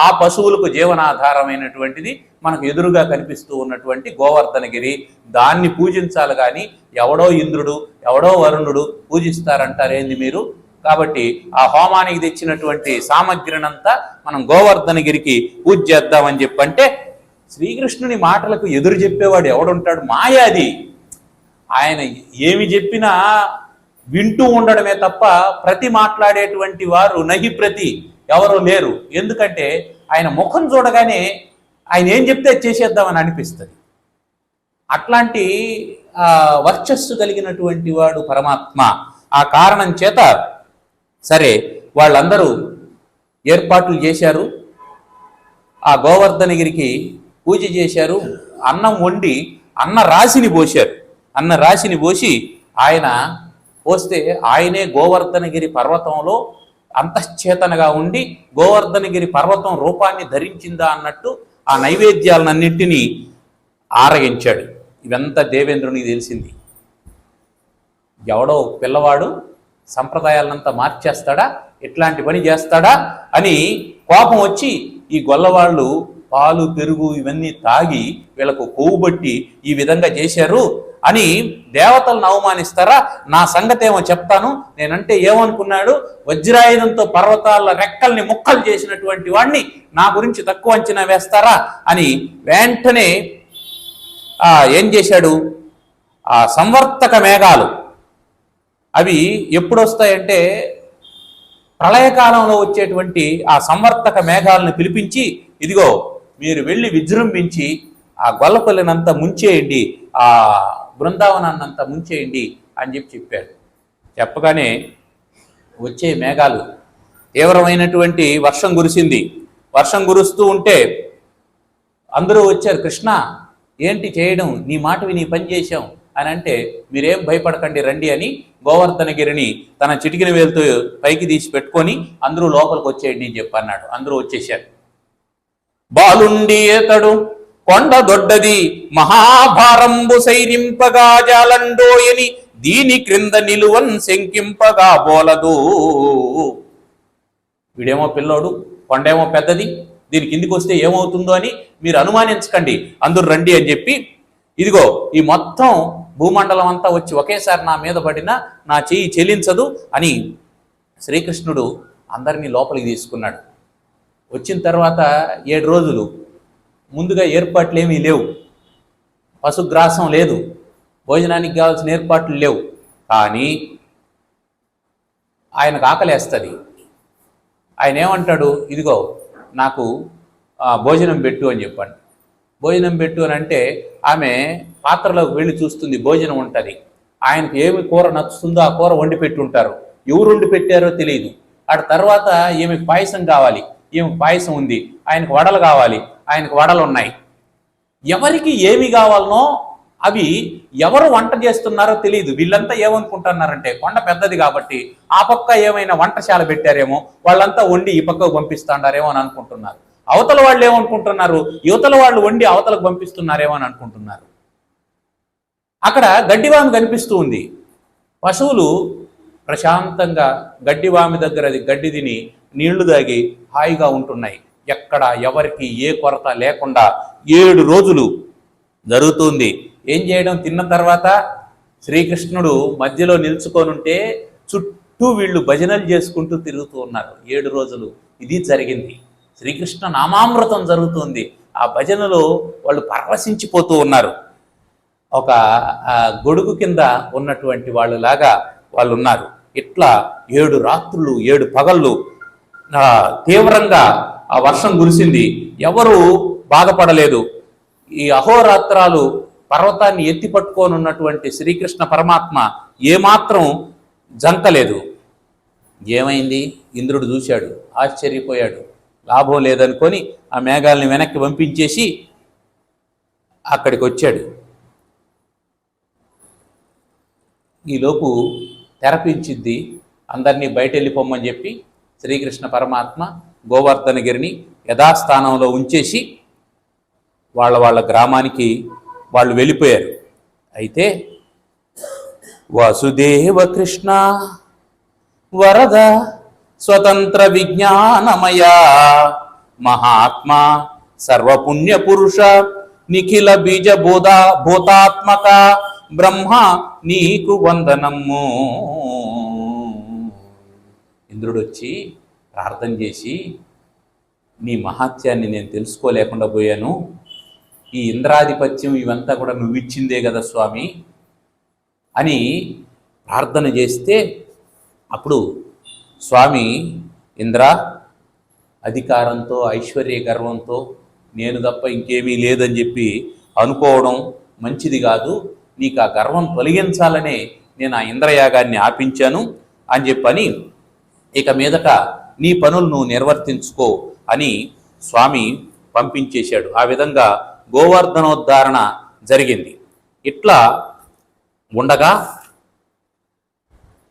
Speaker 1: ఆ పశువులకు జీవనాధారమైనటువంటిది మనకు ఎదురుగా కనిపిస్తూ ఉన్నటువంటి గోవర్ధనగిరి, దాన్ని పూజించాలి కానీ ఎవడో ఇంద్రుడు ఎవడో వరుణుడు పూజిస్తారంటారేంది మీరు? కాబట్టి ఆ హోమానికి తెచ్చినటువంటి సామగ్రినంతా మనం గోవర్ధనగిరికి పూజ చేద్దామని చెప్పంటే శ్రీకృష్ణుని మాటలకు ఎదురు చెప్పేవాడు ఎవడుంటాడు? మాయాది. ఆయన ఏమి చెప్పినా వింటూ ఉండడమే తప్ప ప్రతి మాట్లాడేటువంటి వారు నహి ప్రతి ఎవరు లేరు. ఎందుకంటే ఆయన ముఖం చూడగానే ఆయన ఏం చెప్తే చేసేద్దామని అనిపిస్తుంది. అట్లాంటి వర్చస్సు కలిగినటువంటి వాడు పరమాత్మ. ఆ కారణం చేత సరే వాళ్ళందరూ ఏర్పాట్లు చేశారు. ఆ గోవర్ధనగిరికి పూజ చేశారు. అన్నం వండి అన్న రాశిని పోశారు. అన్న రాశిని పోసి ఆయన పోస్తే ఆయనే గోవర్ధనగిరి పర్వతంలో అంతశ్చేతనగా ఉండి గోవర్ధనగిరి పర్వతం రూపాన్ని ధరించిందా అన్నట్టు ఆ నైవేద్యాలన్నింటినీ ఆరగించాడు. ఇదంతా దేవేంద్రునికి తెలిసింది. ఎవడో పిల్లవాడు సంప్రదాయాలంతా మార్చేస్తాడా, ఇట్లాంటి పని చేస్తాడా అని కోపం వచ్చి ఈ గొల్లవాళ్ళు పాలు పెరుగు ఇవన్నీ తాగి వీళ్ళకు కొవ్వు బట్టి ఈ విధంగా చేశారు అని దేవతలను అవమానిస్తారా? నా సంగతి ఏమో చెప్తాను. నేనంటే ఏమనుకున్నాడు, వజ్రాయుధంతో పర్వతాల రెక్కల్ని ముక్కలు చేసినటువంటి వాడిని నా గురించి తక్కువ అంచనా వేస్తారా అని వెంటనే ఏం చేశాడు, ఆ సంవర్తక మేఘాలు అవి ఎప్పుడు వస్తాయంటే ప్రళయకాలంలో వచ్చేటువంటి ఆ సంవర్తక మేఘాలను పిలిపించి, ఇదిగో మీరు వెళ్ళి విజృంభించి ఆ గొల్లపల్లినంతా ముంచేయండి, ఆ బృందావనాన్నంతా ముంచేయండి అని చెప్పాడు. చెప్పగానే వచ్చే మేఘాలు తీవ్రమైనటువంటి వర్షం కురిసింది. వర్షం కురుస్తూ ఉంటే అందరూ వచ్చారు. కృష్ణ ఏంటి చేయడం, నీ మాట విని పని చేశాం అని అంటే, మీరేం భయపడకండి రండి అని గోవర్ధనగిరిని తన చిటికిన వేలుతో పైకి తీసి పెట్టుకొని అందరూ లోపలికి వచ్చేయండి అని చెప్పన్నాడు. అందరూ వచ్చేశారు. బాలుండి ఏతడు కొండ దొడ్డది మహాభారంబు సైరింపగా జాలండోయని దీని క్రింద నిలువన్ శంకింపగా బోలదు. వీడేమో పిల్లోడు, కొండేమో పెద్దది, దీని కిందికి వస్తే ఏమవుతుందో అని మీరు అనుమానించకండి, అందరూ రండి అని చెప్పి, ఇదిగో ఈ మొత్తం భూమండలం అంతా వచ్చి ఒకేసారి నా మీద పడినా నా చెయ్యి చెల్లించదు అని శ్రీకృష్ణుడు అందరినీ లోపలికి తీసుకున్నాడు. వచ్చిన తర్వాత 7 రోజులు ముందుగా ఏర్పాట్లు ఏమీ లేవు, పశుగ్రాసం లేదు, భోజనానికి కావాల్సిన ఏర్పాట్లు లేవు. కానీ ఆయనకు ఆకలేస్తుంది. ఆయన ఏమంటాడు, ఇదిగో నాకు భోజనం పెట్టు అని చెప్పండి. భోజనం పెట్టు అని అంటే ఆమె పాత్రలోకి వెళ్ళి చూస్తుంది, భోజనం ఉంటుంది. ఆయనకు ఏమి కూర నచ్చుతుందో ఆ కూర వండి పెట్టి ఉంటారు. ఎవరు వండి పెట్టారో తెలియదు. ఆ తర్వాత ఈమెకు పాయసం కావాలి, ఈమెకు పాయసం ఉంది. ఆయనకు వడలు కావాలి, ఆయనకు వడలు ఉన్నాయి. ఎవరికి ఏమి కావాలనో అవి ఎవరు వంట చేస్తున్నారో తెలియదు. వీళ్ళంతా ఏమనుకుంటున్నారంటే కొండ పెద్దది కాబట్టి ఆ పక్క ఏమైనా వంటశాల పెట్టారేమో, వాళ్ళంతా వండి ఈ పక్కకు పంపిస్తాడారేమో అని అనుకుంటున్నారు. అవతల వాళ్ళు ఏమనుకుంటున్నారు, యువతల వాళ్ళు వండి అవతలకు పంపిస్తున్నారేమో అని అనుకుంటున్నారు. అక్కడ గడ్డివామి కనిపిస్తూ ఉంది. పశువులు ప్రశాంతంగా గడ్డివామి దగ్గర గడ్డి తిని నీళ్లు తాగి హాయిగా ఉంటున్నాయి. ఎక్కడ ఎవరికి ఏ కొరత లేకుండా 7 రోజులు జరుగుతుంది. ఏం చేయడం, తిన్న తర్వాత శ్రీకృష్ణుడు మధ్యలో నిల్చుకొనుంటే చుట్టూ వీళ్ళు భజనలు చేసుకుంటూ తిరుగుతూ ఉన్నారు. 7 రోజులు ఇది జరిగింది. శ్రీకృష్ణ నామామృతం జరుగుతుంది. ఆ భజనలో వాళ్ళు పరవశించిపోతూ ఉన్నారు. ఒక గొడుగు కింద ఉన్నటువంటి వాళ్ళలాగా వాళ్ళు ఉన్నారు. ఇట్లా 7 రాత్రులు 7 పగళ్ళు తీవ్రంగా ఆ వర్షం కురిసింది. ఎవరు బాధపడలేదు. ఈ అహోరాత్రాలు పర్వతాన్ని ఎత్తి పట్టుకొని ఉన్నటువంటి శ్రీకృష్ణ పరమాత్మ ఏమాత్రం జంకలేదు. ఏమైంది, ఇంద్రుడు చూశాడు, ఆశ్చర్యపోయాడు. లాభం లేదనుకొని ఆ మేఘాలని వెనక్కి పంపించేసి అక్కడికి వచ్చాడు. ఈలోపు తెరపించింది, అందరినీ బయట వెళ్ళిపోమ్మని చెప్పి శ్రీకృష్ణ పరమాత్మ గోవర్ధనగిరిని యథాస్థానంలో ఉంచేసి వాళ్ళ గ్రామానికి వాళ్ళు వెళ్ళిపోయారు. అయితే వాసుదేవ కృష్ణ వరద స్వతంత్ర విజ్ఞానమయ మహాత్మా సర్వపుణ్య పురుష నిఖిల బీజ భూతాత్మక బ్రహ్మ నీకు వందనము. ఇంద్రుడు వచ్చి ప్రార్థన చేసి, నీ మహాత్యాన్ని నేను తెలుసుకోలేకుండా పోయాను, ఈ ఇంద్రాధిపత్యం ఇవంతా కూడా నువ్వు ఇచ్చిందే కదా స్వామి అని ప్రార్థన చేస్తే అప్పుడు స్వామి, ఇంద్ర, అధికారంతో ఐశ్వర్య గర్వంతో నేను తప్ప ఇంకేమీ లేదని చెప్పి అనుకోవడం మంచిది కాదు, నీకు ఆ గర్వం తొలగించాలనే నేను ఆ ఇంద్రయాగాన్ని ఆపించాను అని చెప్పని ఇక మీదట నీ పనులు నువ్వు నిర్వర్తించుకో అని స్వామి పంపించేశాడు. ఆ విధంగా గోవర్ధనోద్ధారణ జరిగింది. ఇట్లా ఉండగా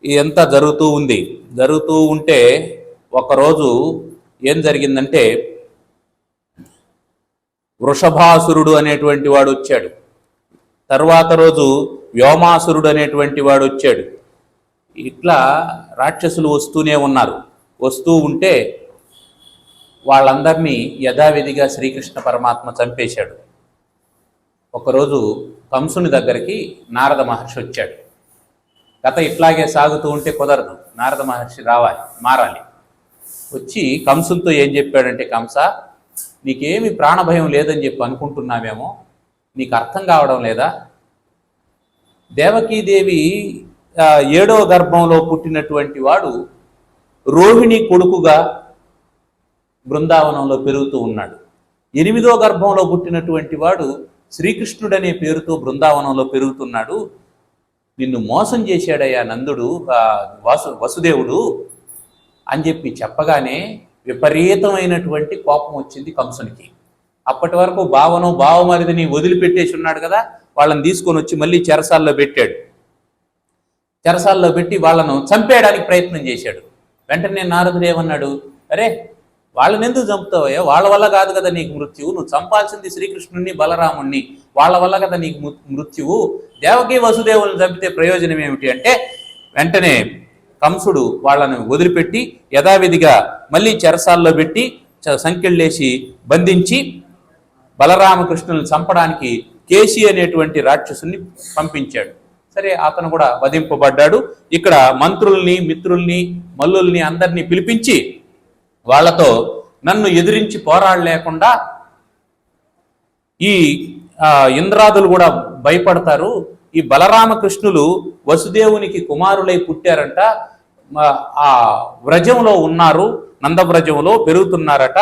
Speaker 1: ఇదంతా జరుగుతూ ఉంటే ఒకరోజు ఏం జరిగిందంటే వృషభాసురుడు అనేటువంటి వాడు వచ్చాడు. తర్వాత రోజు వ్యోమాసురుడు అనేటువంటి వాడు వచ్చాడు. ఇట్లా రాక్షసులు వస్తూనే ఉన్నారు. వస్తూ ఉంటే వాళ్ళందరినీ యథావిధిగా శ్రీకృష్ణ పరమాత్మ చంపేశాడు. ఒకరోజు కంసుని దగ్గరికి నారద మహర్షి వచ్చాడు. కథ ఇట్లాగే సాగుతూ ఉంటే కుదరదు, నారద మహర్షి మారాలి. వచ్చి కంసునితో ఏం చెప్పాడంటే, కంస, నీకేమి ప్రాణభయం లేదని చెప్పి అనుకుంటున్నావేమో, నీకు అర్థం కావడం లేదా? దేవకీదేవి 7వ గర్భంలో పుట్టినటువంటి వాడు రోహిణి కొడుకుగా బృందావనంలో పెరుగుతూ ఉన్నాడు. 8వ గర్భంలో పుట్టినటువంటి వాడు శ్రీకృష్ణుడనే పేరుతో బృందావనంలో పెరుగుతున్నాడు. నిన్ను మోసం చేశాడయ్యా నందుడు, వసుదేవుడు అని చెప్పి చెప్పగానే విపరీతమైనటువంటి కోపం వచ్చింది కంసునికి. అప్పటి వరకు బావమరిదిని వదిలిపెట్టేసి ఉన్నాడు కదా, వాళ్ళని తీసుకొని వచ్చి మళ్ళీ చెరసాల్లో పెట్టాడు. చెరసాల్లో పెట్టి వాళ్ళను చంపేయడానికి ప్రయత్నం చేశాడు. వెంటనే నారదుడు ఏమన్నాడు, అరే వాళ్ళని ఎందుకు చంపుతావయ్యా, వాళ్ళ వల్ల కాదు కదా నీకు మృత్యువు, నువ్వు చంపాల్సింది శ్రీకృష్ణుడిని బలరాముణ్ణి, వాళ్ళ వల్ల కదా నీకు మృత్యువు, దేవకీ వసుదేవులను చంపితే ప్రయోజనం ఏమిటి అంటే, వెంటనే కంసుడు వాళ్ళను వదిలిపెట్టి యథావిధిగా మళ్ళీ చెరసాల్లో పెట్టి సంకెళ్ళేసి బంధించి బలరామకృష్ణులను చంపడానికి కేసి అనేటువంటి రాక్షసుని పంపించాడు. సరే, అతను కూడా వధింపబడ్డాడు. ఇక్కడ మంత్రుల్ని, మిత్రుల్ని, మల్లుల్ని అందరినీ పిలిపించి వాళ్ళతో నన్ను ఎదిరించి పోరాడలేకుండా ఈ ఇంద్రాదులు కూడా భయపడతారు, ఈ బలరామకృష్ణులు వసుదేవునికి కుమారులై పుట్టారంట, ఆ వ్రజంలో ఉన్నారు, నందవ్రజంలో పెరుగుతున్నారట,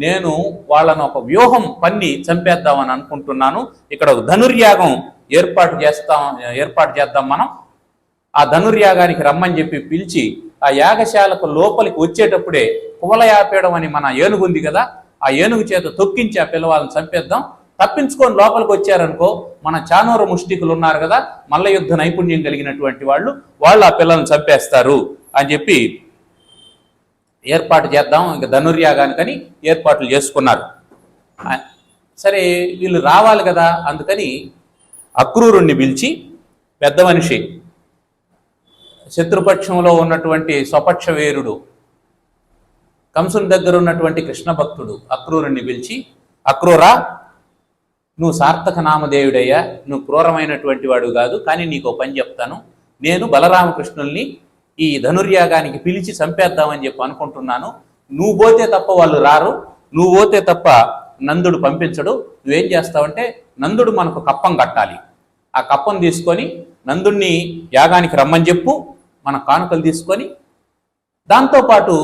Speaker 1: నేను వాళ్ళను ఒక వ్యూహం పన్ని చంపేద్దామని అనుకుంటున్నాను. ఇక్కడ ధనుర్యాగం ఏర్పాటు చేద్దాం మనం. ఆ ధనుర్యాగానికి రమ్మని చెప్పి పిలిచి ఆ యాగశాలకు లోపలికి వచ్చేటప్పుడే కువలయాపేయడం అని మన ఏనుగు ఉంది కదా, ఆ ఏనుగు చేత తొక్కించి ఆ పిల్లవాళ్ళని చంపేద్దాం. తప్పించుకొని లోపలికి వచ్చారనుకో, మన చానూర ముష్టికులు ఉన్నారు కదా, మల్ల యుద్ధ నైపుణ్యం కలిగినటువంటి వాళ్ళు ఆ పిల్లల్ని చంపేస్తారు అని చెప్పి ఏర్పాటు చేద్దాం, ఇంకా ధనుర్యాగానికని ఏర్పాట్లు చేసుకున్నారు. సరే, వీళ్ళు రావాలి కదా, అందుకని అక్రూరుణ్ణి పిలిచి, పెద్ద మనిషి, శత్రుపక్షంలో ఉన్నటువంటి స్వపక్ష వీరుడు, కంసుని దగ్గర ఉన్నటువంటి కృష్ణ భక్తుడు అక్రూరుణ్ణి పిలిచి, అక్రూరా, నువ్వు సార్థక నామదేవుడయ్యా, నువ్వు క్రూరమైనటువంటి వాడు కాదు, కానీ నీకు పని చెప్తాను. నేను బలరామకృష్ణుల్ని ఈ ధనుర్యాగానికి పిలిచి చంపేద్దామని చెప్పి అనుకుంటున్నాను. నువ్వు పోతే తప్ప వాళ్ళు రారు, నువ్వు పోతే తప్ప నందుడు పంపించడు. నువ్వేం చేస్తావంటే, నందుడు మనకు కప్పం కట్టాలి, ఆ కప్పం తీసుకొని నందుడిని యాగానికి రమ్మని చెప్పు, మన కానుకలు తీసుకొని, దాంతోపాటు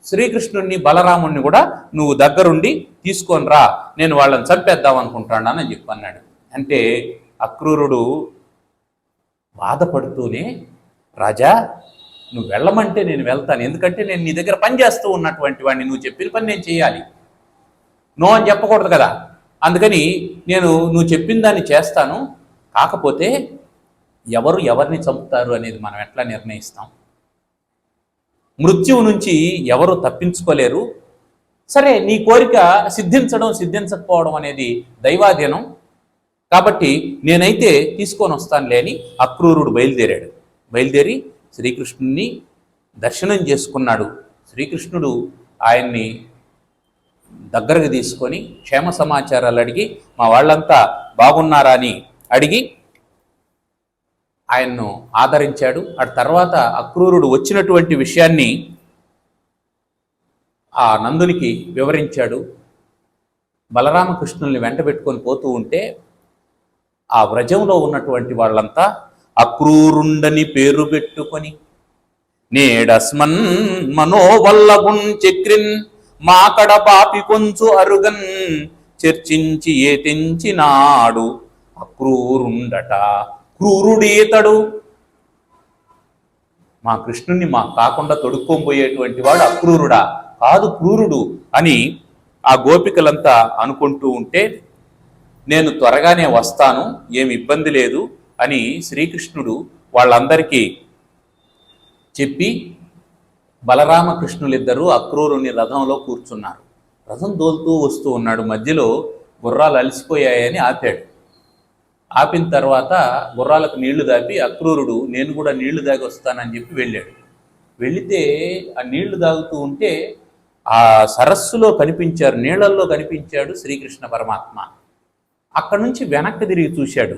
Speaker 1: శ్రీకృష్ణుడిని బలరాముణ్ణి కూడా నువ్వు దగ్గరుండి తీసుకొని రా, నేను వాళ్ళని చంపేద్దాం అనుకుంటానని చెప్పి అన్నాడు. అంటే అక్రూరుడు బాధపడుతూనే, రాజా నువ్వు వెళ్ళమంటే నేను వెళ్తాను, ఎందుకంటే నేను నీ దగ్గర పని చేస్తూ ఉన్నటువంటి వాడిని, నువ్వు చెప్పిన పని నేను చేయాలి, నో అని చెప్పకూడదు కదా, అందుకని నువ్వు చెప్పిన దాన్ని చేస్తాను. కాకపోతే ఎవరిని చంపుతారు అనేది మనం ఎట్లా నిర్ణయిస్తాం? మృత్యువు నుంచి ఎవరు తప్పించుకోలేరు. సరే, నీ కోరిక సిద్ధించకపోవడం అనేది దైవాధీనం, కాబట్టి నేనైతే తీసుకొని వస్తానులే అని అక్రూరుడు బయలుదేరి శ్రీకృష్ణుని దర్శనం చేసుకున్నాడు. శ్రీకృష్ణుడు ఆయన్ని దగ్గరకు తీసుకొని క్షేమ సమాచారాలు అడిగి, మా వాళ్ళంతా బాగున్నారా అని అడిగి ఆయన్ను ఆదరించాడు. ఆ తర్వాత అక్రూరుడు వచ్చినటువంటి విషయాన్ని ఆ నందునికి వివరించాడు. బలరామకృష్ణుల్ని వెంట పెట్టుకొని పోతూ ఉంటే ఆ వ్రజంలో ఉన్నటువంటి వాళ్ళంతా అక్రూరుండని పేరు పెట్టుకొని నేడస్మన్ మనోవల్లభున్ చక్రిన్ మాకడ పాపి కొంచు అరుగన్ చర్చించి ఏ తెంచినాడు అక్రూరుండట క్రూరుడీతడు. మా కృష్ణుణ్ణి మా కాకుండా తొడుక్కోబోయేటువంటి వాడు అక్రూరుడా, కాదు క్రూరుడు అని ఆ గోపికలంతా అనుకుంటూ ఉంటే, నేను త్వరగానే వస్తాను, ఏమి ఇబ్బంది లేదు అని శ్రీకృష్ణుడు వాళ్ళందరికీ చెప్పి బలరామకృష్ణులిద్దరూ అక్రూరుని రథంలో కూర్చున్నారు. రథం దోలుతూ వస్తూ ఉన్నాడు. మధ్యలో గుర్రాలు అలసిపోయాయని ఆపాడు. ఆపిన తర్వాత గుర్రాలకు నీళ్లు దాపి అక్రూరుడు నేను కూడా నీళ్లు దాగి వస్తానని చెప్పి వెళ్ళాడు. వెళితే ఆ నీళ్లు తాగుతూ ఉంటే ఆ సరస్సులో కనిపించారు, నీళ్లల్లో కనిపించాడు శ్రీకృష్ణ పరమాత్మ. అక్కడి నుంచి వెనక్కి తిరిగి చూశాడు.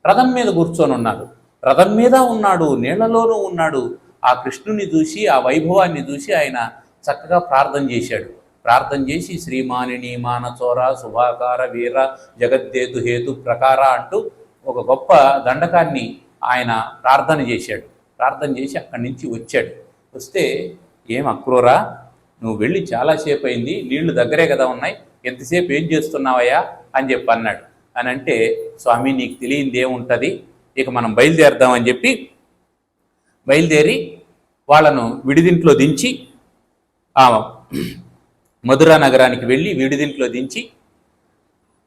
Speaker 1: రథం మీద కూర్చొని ఉన్నాడు, రథం మీద ఉన్నాడు, నీళ్లలోనూ ఉన్నాడు. ఆ కృష్ణుని చూసి, ఆ వైభవాన్ని చూసి ఆయన చక్కగా ప్రార్థన చేశాడు. ప్రార్థన చేసి శ్రీమానిని మానచోర శుభాకార వీర జగద్దేతు హేతు ప్రకార అంటూ ఒక గొప్ప దండకాన్ని ఆయన ప్రార్థన చేశాడు. ప్రార్థన చేసి అక్కడి నుంచి వచ్చాడు. వస్తే ఏం అక్రూరా, నువ్వు వెళ్ళి చాలాసేపు అయింది, నీళ్లు దగ్గరే కదా ఉన్నాయి, ఎంతసేపు ఏం చేస్తున్నావయ్యా అని చెప్పి అన్నాడు. అని అంటే, స్వామి నీకు తెలియంది ఏముంటుంది, ఇక మనం బయలుదేరదామని చెప్పి బయలుదేరి వాళ్ళను విడిదింట్లో దించి ఆ మధురా నగరానికి వెళ్ళి విడిదింట్లో దించి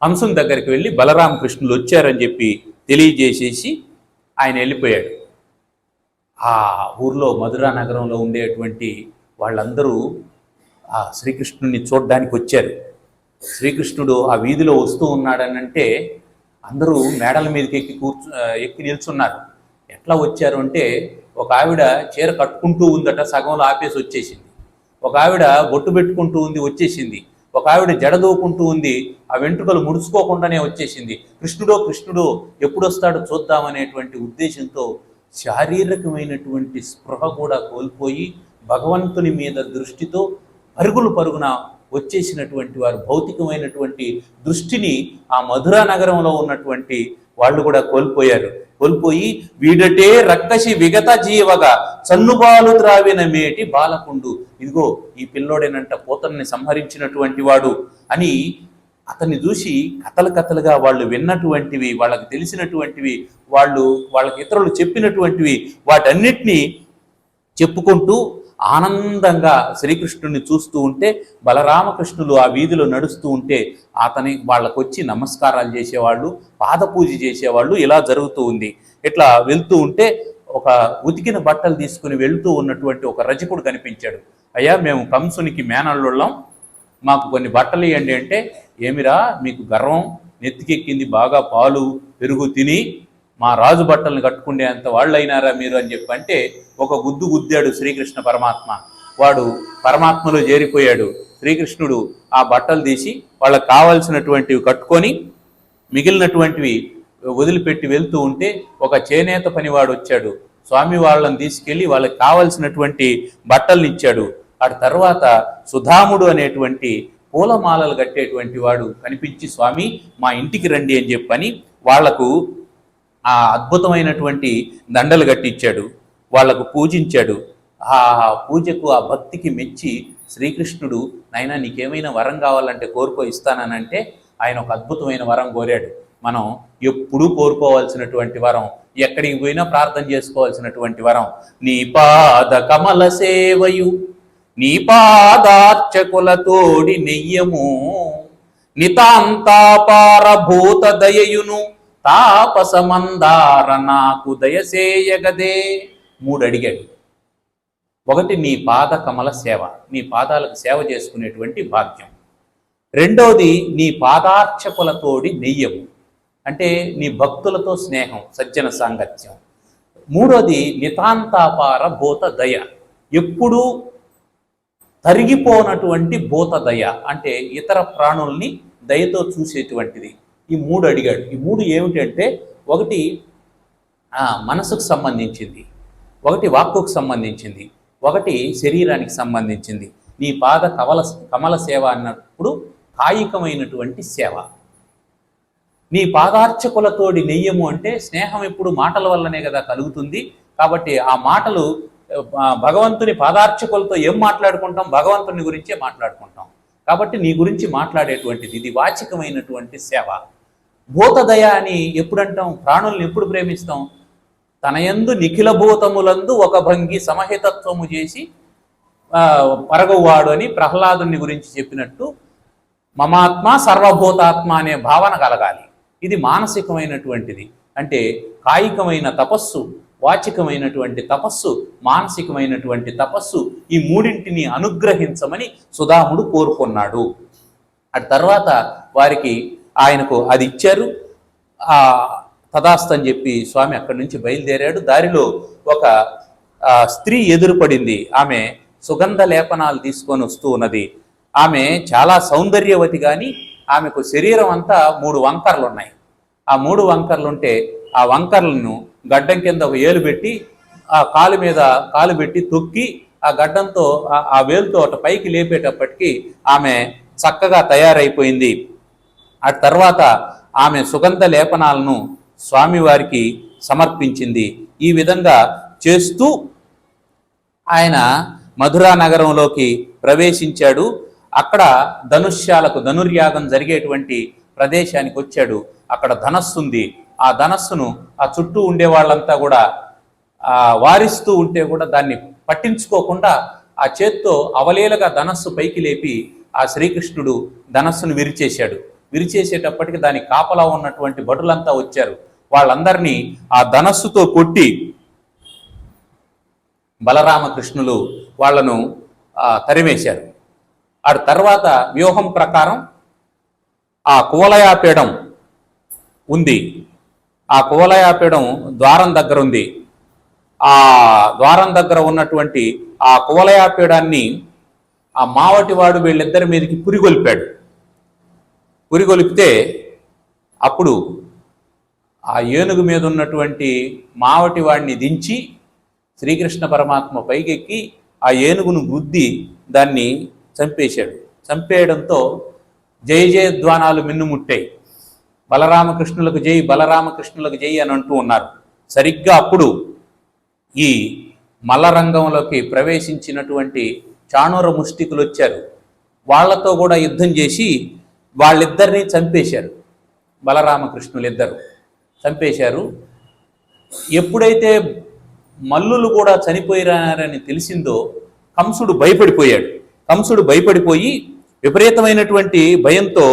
Speaker 1: హంసం దగ్గరికి వెళ్ళి బలరామకృష్ణులు వచ్చారని చెప్పి తెలియజేసేసి ఆయన వెళ్ళిపోయాడు. ఆ ఊర్లో మధురా నగరంలో ఉండేటువంటి వాళ్ళందరూ ఆ శ్రీకృష్ణుడిని చూడడానికి వచ్చారు. శ్రీకృష్ణుడు ఆ వీధిలో వస్తూ ఉన్నాడనంటే అందరూ మేడల మీదకి ఎక్కి నిల్చున్నారు. ఎట్లా వచ్చారు అంటే, ఒక ఆవిడ చీర కట్టుకుంటూ ఉందట, సగంలో ఆపేసి వచ్చేసింది. ఒక ఆవిడ బొట్టు పెట్టుకుంటూ ఉంది, వచ్చేసింది. ఒక ఆవిడ జడదూకుంటూ ఉంది, ఆ వెంట్రుకలు ముడుచుకోకుండానే వచ్చేసింది. కృష్ణుడో కృష్ణుడో ఎప్పుడు వస్తాడో చూద్దామనేటువంటి ఉద్దేశంతో శారీరకమైనటువంటి స్పృహ కూడా కోల్పోయి భగవంతుని మీద దృష్టితో పరుగున వచ్చేసినటువంటి వారు భౌతికమైనటువంటి దృష్టిని ఆ మధురా నగరంలో ఉన్నటువంటి వాళ్ళు కూడా కోల్పోయి వీడటే రక్కసి విగత జీవగా చన్నుబాలు త్రావిన మేటి బాలకుండు, ఇదిగో ఈ పిల్లోడేనంట పోతన్ని సంహరించినటువంటి వాడు అని అతన్ని చూసి కథలుగా వాళ్ళు విన్నటువంటివి, వాళ్ళకి తెలిసినటువంటివి, వాళ్ళకి ఇతరులు చెప్పినటువంటివి వాటన్నిటినీ చెప్పుకుంటూ ఆనందంగా శ్రీకృష్ణుడిని చూస్తూ ఉంటే, బలరామకృష్ణులు ఆ వీధిలో నడుస్తూ ఉంటే వాళ్ళకు వచ్చి నమస్కారాలు చేసేవాళ్ళు, పాదపూజ చేసేవాళ్ళు. ఇలా జరుగుతూ ఉంది. ఇట్లా వెళ్తూ ఉంటే ఒక ఉతికిన బట్టలు తీసుకుని వెళ్తూ ఉన్నటువంటి ఒక రజకుడు కనిపించాడు. అయ్యా, మేము కంసునికి మేనల్లుళ్ళం, మాకు కొన్ని బట్టలు ఇవ్వండి అంటే, ఏమిరా మీకు గర్వం నెత్తికెక్కింది, బాగా పాలు పెరుగు తిని మా రాజు బట్టలను కట్టుకునే అంత వాళ్ళు అయినారా మీరు అని చెప్పి అంటే ఒక గుద్దాడు శ్రీకృష్ణ పరమాత్మ. వాడు పరమాత్మలో చేరిపోయాడు. శ్రీకృష్ణుడు ఆ బట్టలు తీసి వాళ్ళకి కావాల్సినటువంటివి కట్టుకొని మిగిలినటువంటివి వదిలిపెట్టి వెళ్తూ ఉంటే ఒక చేనేత పనివాడు వచ్చాడు. స్వామి వాళ్ళని తీసుకెళ్ళి వాళ్ళకి కావలసినటువంటి బట్టల్ని ఇచ్చాడు. ఆ తర్వాత సుధాముడు అనేటువంటి పూలమాలలు కట్టేటువంటి వాడు కనిపించి, స్వామి మా ఇంటికి రండి అని చెప్పని వాళ్లకు ఆ అద్భుతమైనటువంటి దండలు కట్టించాడు, వాళ్లకు పూజించాడు. ఆ పూజకు, ఆ భక్తికి మెచ్చి శ్రీకృష్ణుడు, నాయనా నీకేమైనా వరం కావాలంటే కోరుకో ఇస్తానంటే ఆయన ఒక అద్భుతమైన వరం కోరాడు. మనం ఎప్పుడూ కోరుకోవాల్సినటువంటి వరం, ఎక్కడికి పోయినా ప్రార్థన చేసుకోవాల్సినటువంటి వరం. నీ పాద కమల సేవయు నీ పాదార్చకులతోడి నెయ్యము నితాంతాపారభూత దయయును తాపసమందార నాకు దయసేయగదే. 3 అడిగాడు. ఒకటి నీ పాద కమల సేవ, నీ పాదాలకు సేవ చేసుకునేటువంటి భాగ్యం. రెండవది నీ పాదార్చకులతోడి నెయ్యము, అంటే నీ భక్తులతో స్నేహం, సజ్జన సాంగత్యం. మూడోది నితాంతాపార భూత దయ, ఎప్పుడూ తరిగిపోనటువంటి భూత దయ, అంటే ఇతర ప్రాణుల్ని దయతో చూసేటువంటిది. ఈ 3 అడిగాడు. ఈ 3 ఏమిటంటే, ఒకటి మనసుకు సంబంధించింది, ఒకటి వాక్కుకు సంబంధించింది, ఒకటి శరీరానికి సంబంధించింది. నీ పాద కమల సేవ అన్నప్పుడు కాయికమైనటువంటి సేవ, నీ పాదార్చకులతోడి నెయ్యము అంటే స్నేహం ఎప్పుడు మాటల వల్లనే కదా కలుగుతుంది. కాబట్టి ఆ మాటలు భగవంతుని పాదార్చకులతో ఏం మాట్లాడుకుంటాం? భగవంతుని గురించే మాట్లాడుకుంటాం. కాబట్టి నీ గురించి మాట్లాడేటువంటిది ఇది వాచికమైనటువంటి సేవ. భూతదయ అని ఎప్పుడంటాం? ప్రాణుల్ని ఎప్పుడు ప్రేమిస్తాం? తనయందు నిఖిల భూతములందు ఒక భంగి సమహితత్వము చేసి పరగవాడు అని ప్రహ్లాదుని గురించి చెప్పినట్టు మమాత్మ సర్వభూతాత్మ అనే భావన కలగాలి. ఇది మానసికమైనటువంటిది. అంటే కాయికమైన తపస్సు, వాచికమైనటువంటి తపస్సు, మానసికమైనటువంటి తపస్సు, ఈ మూడింటిని అనుగ్రహించమని సుధాముడు కోరుకున్నాడు. అటు తర్వాత వారికి ఆయనకు అది ఇచ్చారు. తదాస్తని చెప్పి స్వామి అక్కడి నుంచి బయలుదేరాడు. దారిలో ఒక స్త్రీ ఎదురుపడింది. ఆమె సుగంధ లేపనాలు తీసుకొని వస్తూ ఉన్నది. ఆమె చాలా సౌందర్యవతి, కానీ ఆమెకు శరీరం అంతా 3 వంకర్లు ఉన్నాయి. ఆ 3 వంకర్లుంటే ఆ వంకర్లను గడ్డం కింద ఒక ఏలు పెట్టి ఆ కాలు మీద కాలు పెట్టి తొక్కి ఆ గడ్డంతో ఆ వేలుతో అటు పైకి లేపేటప్పటికీ ఆమె చక్కగా తయారైపోయింది. ఆ తర్వాత ఆమె సుగంధ లేపనాలను స్వామివారికి సమర్పించింది. ఈ విధంగా చేస్తూ ఆయన మధురా నగరంలోకి ప్రవేశించాడు. అక్కడ ధనుర్యాగం జరిగేటువంటి ప్రదేశానికి వచ్చాడు. అక్కడ ధనస్సు ఉంది. ఆ ధనస్సును ఆ చుట్టూ ఉండే వాళ్ళంతా కూడా వారిస్తూ ఉంటే కూడా దాన్ని పట్టించుకోకుండా ఆ చేత్తో అవలీలగా ధనస్సు పైకి లేపి ఆ శ్రీకృష్ణుడు ధనస్సును విరిచేశాడు. విరిచేసేటప్పటికి దాని కాపలా ఉన్నటువంటి భటులంతా వచ్చారు. వాళ్ళందరినీ ఆ ధనస్సుతో కొట్టి బలరామకృష్ణులు వాళ్లను తరిమేశారు. ఆ తర్వాత వ్యూహం ప్రకారం ఆ కువలయాపీఠం ఉంది. ఆ కువలయాపీఠం ద్వారం దగ్గర ఉంది. ఆ ద్వారం దగ్గర ఉన్నటువంటి ఆ కువలయాపీఠాన్ని ఆ మావటివాడు వీళ్ళిద్దరి మీదకి పురిగొల్పాడు. పురిగొలిపితే అప్పుడు ఆ ఏనుగు మీద ఉన్నటువంటి మావటివాడిని దించి శ్రీకృష్ణ పరమాత్మ పైకెక్కి ఆ ఏనుగును గుద్ది దాన్ని చంపేశాడు. చంపేయడంతో జయ జయధ్వానాలు మిన్నుముట్టాయి. బలరామకృష్ణులకు జై, బలరామకృష్ణులకు జై అని అంటూ ఉన్నారు. సరిగ్గా అప్పుడు ఈ మల్లరంగంలోకి ప్రవేశించినటువంటి చాణూర ముష్టికులు వచ్చారు. వాళ్లతో కూడా యుద్ధం చేసి వాళ్ళిద్దరినీ చంపేశారు. బలరామకృష్ణులిద్దరు చంపేశారు. ఎప్పుడైతే మల్లులు కూడా చనిపోయారని తెలిసిందో కంసుడు భయపడిపోయాడు. కంసుడు భయపడిపోయి విపరీతమైనటువంటి భయంతో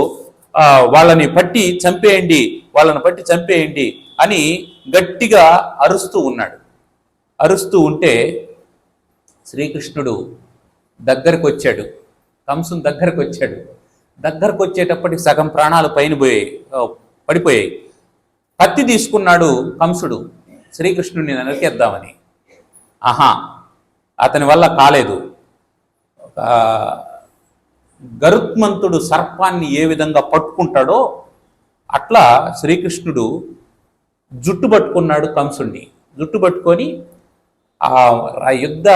Speaker 1: వాళ్ళని పట్టి చంపేయండి, వాళ్ళని పట్టి చంపేయండి అని గట్టిగా అరుస్తూ ఉన్నాడు. అరుస్తూ ఉంటే శ్రీకృష్ణుడు దగ్గరకు వచ్చాడు. కంసుని దగ్గరకు వచ్చాడు. దగ్గరకు వచ్చేటప్పటికి సగం ప్రాణాలు పైన పడిపోయాయి. కత్తి తీసుకున్నాడు కంసుడు శ్రీకృష్ణుడిని నరికేద్దామని. అతని వల్ల కాలేదు. గరుత్మంతుడు సర్పాన్ని ఏ విధంగా పట్టుకుంటాడో అట్లా శ్రీకృష్ణుడు జుట్టు పట్టుకున్నాడు కంసుడిని. జుట్టు పట్టుకొని ఆ యుద్ధ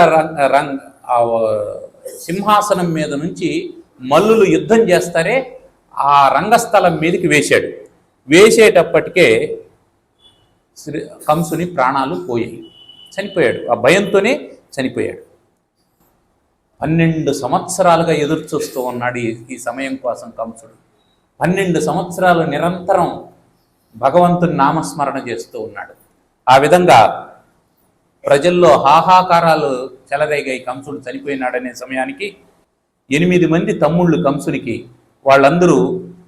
Speaker 1: సింహాసనం మీద నుంచి మల్లులు యుద్ధం చేస్తారే ఆ రంగస్థలం మీదకి వేశాడు. వేసేటప్పటికే కంసుని ప్రాణాలు పోయాయి. చనిపోయాడు. ఆ భయంతోనే చనిపోయాడు. 12 సంవత్సరాలుగా ఎదురు చూస్తూ ఉన్నాడు ఈ సమయం కోసం కంసుడు. 12 సంవత్సరాలు నిరంతరం భగవంతుని నామస్మరణ చేస్తూ ఉన్నాడు. ఆ విధంగా ప్రజల్లో హాహాకారాలు చెలరేగాయి. కంసుడు చనిపోయినాడనే సమయానికి 8 మంది తమ్ముళ్ళు కంసునికి, వాళ్ళందరూ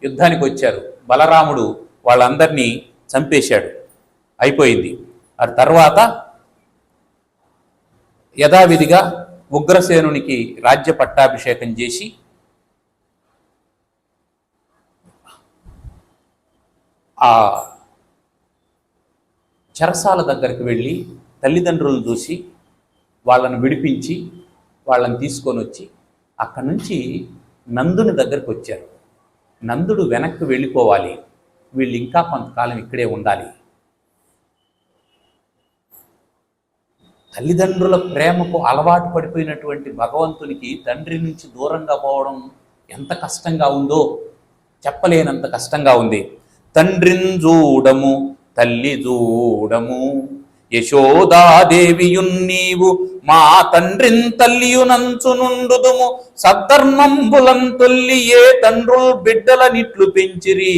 Speaker 1: యుద్ధానికి వచ్చారు. బలరాముడు వాళ్ళందరినీ చంపేశాడు. అయిపోయింది. ఆ తర్వాత యథావిధిగా ఉగ్రసేనునికి రాజ్య పట్టాభిషేకం చేసి ఆ చెరసాల దగ్గరికి వెళ్ళి తల్లిదండ్రులను చూసి వాళ్ళను విడిపించి వాళ్ళని తీసుకొని వచ్చి అక్కడి నుంచి నందుని దగ్గరికి వచ్చారు. నందుడు వెనక్కి వెళ్ళిపోవాలి, వీళ్ళు ఇంకా కొంతకాలం ఇక్కడే ఉండాలి. తల్లిదండ్రుల ప్రేమకు అలవాటు పడిపోయినటువంటి భగవంతునికి తండ్రి నుంచి దూరంగా పోవడం ఎంత కష్టంగా ఉందో చెప్పలేనంత కష్టంగా ఉంది. తండ్రిన్ చూడము తల్లి చూడము. యశోదాదేవియున్ నీవు మా తండ్రిన్ తల్లియునంచునుండుదుము. సద్ధర్మంబులన్ తొల్లి ఏ తండ్రుల్ బిడ్డల నిట్లు పెంచిరి.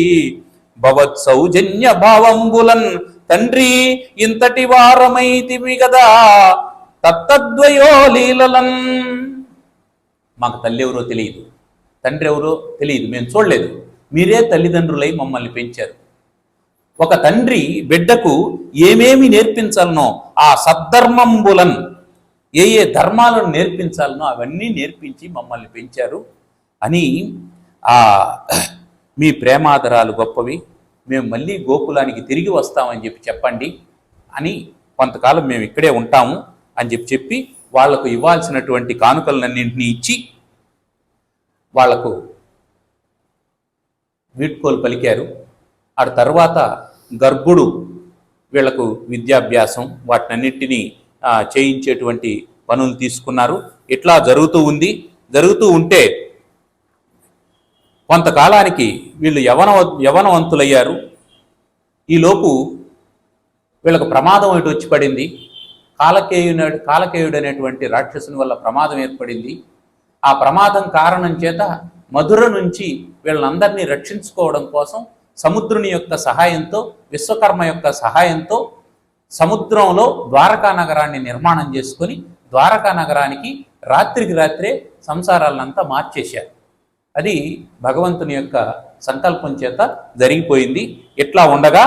Speaker 1: భవత్ సౌజన్య భావంబులన్ తండ్రి ఇంతటి వారమైతిమి గదా తత్తద్వయో లీలలన్. మాకు తల్లి ఎవరో తెలియదు, తండ్రి ఎవరో తెలియదు, మేము చూడలేదు. మీరే తల్లిదండ్రులై మమ్మల్ని పెంచారు. ఒక తండ్రి బిడ్డకు ఏమేమి నేర్పించాలనో ఆ సద్ధర్మంబులన్, ఏ ఏ ధర్మాలను నేర్పించాలనో అవన్నీ నేర్పించి మమ్మల్ని పెంచారు అని. మీ ప్రేమాదరాలు గొప్పవి, మేము మళ్ళీ గోకులానికి తిరిగి వస్తామని చెప్పండి అని, కొంతకాలం మేము ఇక్కడే ఉంటాము అని చెప్పి వాళ్లకు ఇవ్వాల్సినటువంటి కానుకలన్నింటినీ ఇచ్చి వాళ్లకు వీడ్కోలు పలికారు. ఆ తర్వాత గర్భుడు వీళ్లకు విద్యాభ్యాసం వాటినన్నింటినీ చేయించేటువంటి పనులు తీసుకున్నారు. ఇట్లా జరుగుతూ ఉంటే కొంతకాలానికి వీళ్ళు యవనవంతులయ్యారు. ఈలోపు వీళ్ళకు ప్రమాదం ఇటు వచ్చి పడింది. కాలకేయుడు అనేటువంటి రాక్షసుని వల్ల ప్రమాదం ఏర్పడింది. ఆ ప్రమాదం కారణం చేత మధుర నుంచి వీళ్ళందరినీ రక్షించుకోవడం కోసం సముద్రుని యొక్క సహాయంతో, విశ్వకర్మ యొక్క సహాయంతో సముద్రంలో ద్వారకా నగరాన్ని నిర్మాణం చేసుకొని ద్వారకా నగరానికి రాత్రికి రాత్రే సంసారాలంతా మార్చేశారు. అది భగవంతుని యొక్క సంకల్పం చేత జరిగిపోయింది. ఇట్లా ఉండగా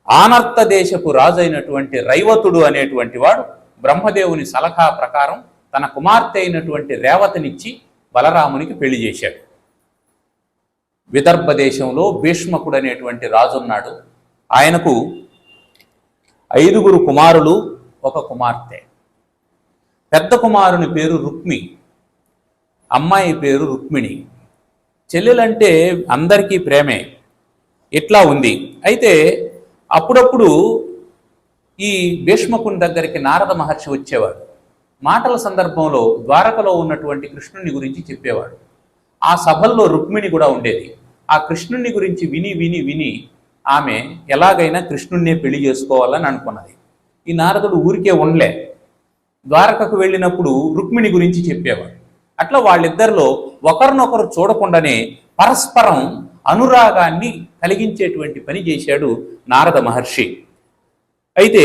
Speaker 1: ఆనర్త దేశపు రాజు అయినటువంటి రైవతుడు అనేటువంటి వాడు బ్రహ్మదేవుని సలహా ప్రకారం తన కుమార్తె అయినటువంటి రేవతినిచ్చి బలరామునికి పెళ్లి చేశాడు. విదర్భ దేశంలో భీష్మకుడు అనేటువంటి రాజు ఉన్నాడు. ఆయనకు 5 కుమారులు, 1 కుమార్తె. పెద్ద కుమారుని పేరు రుక్మి, అమ్మాయి పేరు రుక్మిణి. చెల్లెలంటే అందరికీ ప్రేమే. ఇట్లా ఉంది. అయితే అప్పుడప్పుడు ఈ భీష్మకుని దగ్గరికి నారద మహర్షి వచ్చేవాడు. మాటల సందర్భంలో ద్వారకలో ఉన్నటువంటి కృష్ణుని గురించి చెప్పేవాడు. ఆ సభల్లో రుక్మిణి కూడా ఉండేది. ఆ కృష్ణుని గురించి విని ఆమె ఎలాగైనా కృష్ణున్నే పెళ్లి చేసుకోవాలని అనుకున్నది. ఈ నారదుడు ఊరికే ఉండలే, ద్వారకకు వెళ్ళినప్పుడు రుక్మిణి గురించి చెప్పేవాడు. అట్లా వాళ్ళిద్దరిలో ఒకరినొకరు చూడకుండానే పరస్పరం అనురాగాన్ని కలిగించేటువంటి పని చేశాడు నారద మహర్షి. అయితే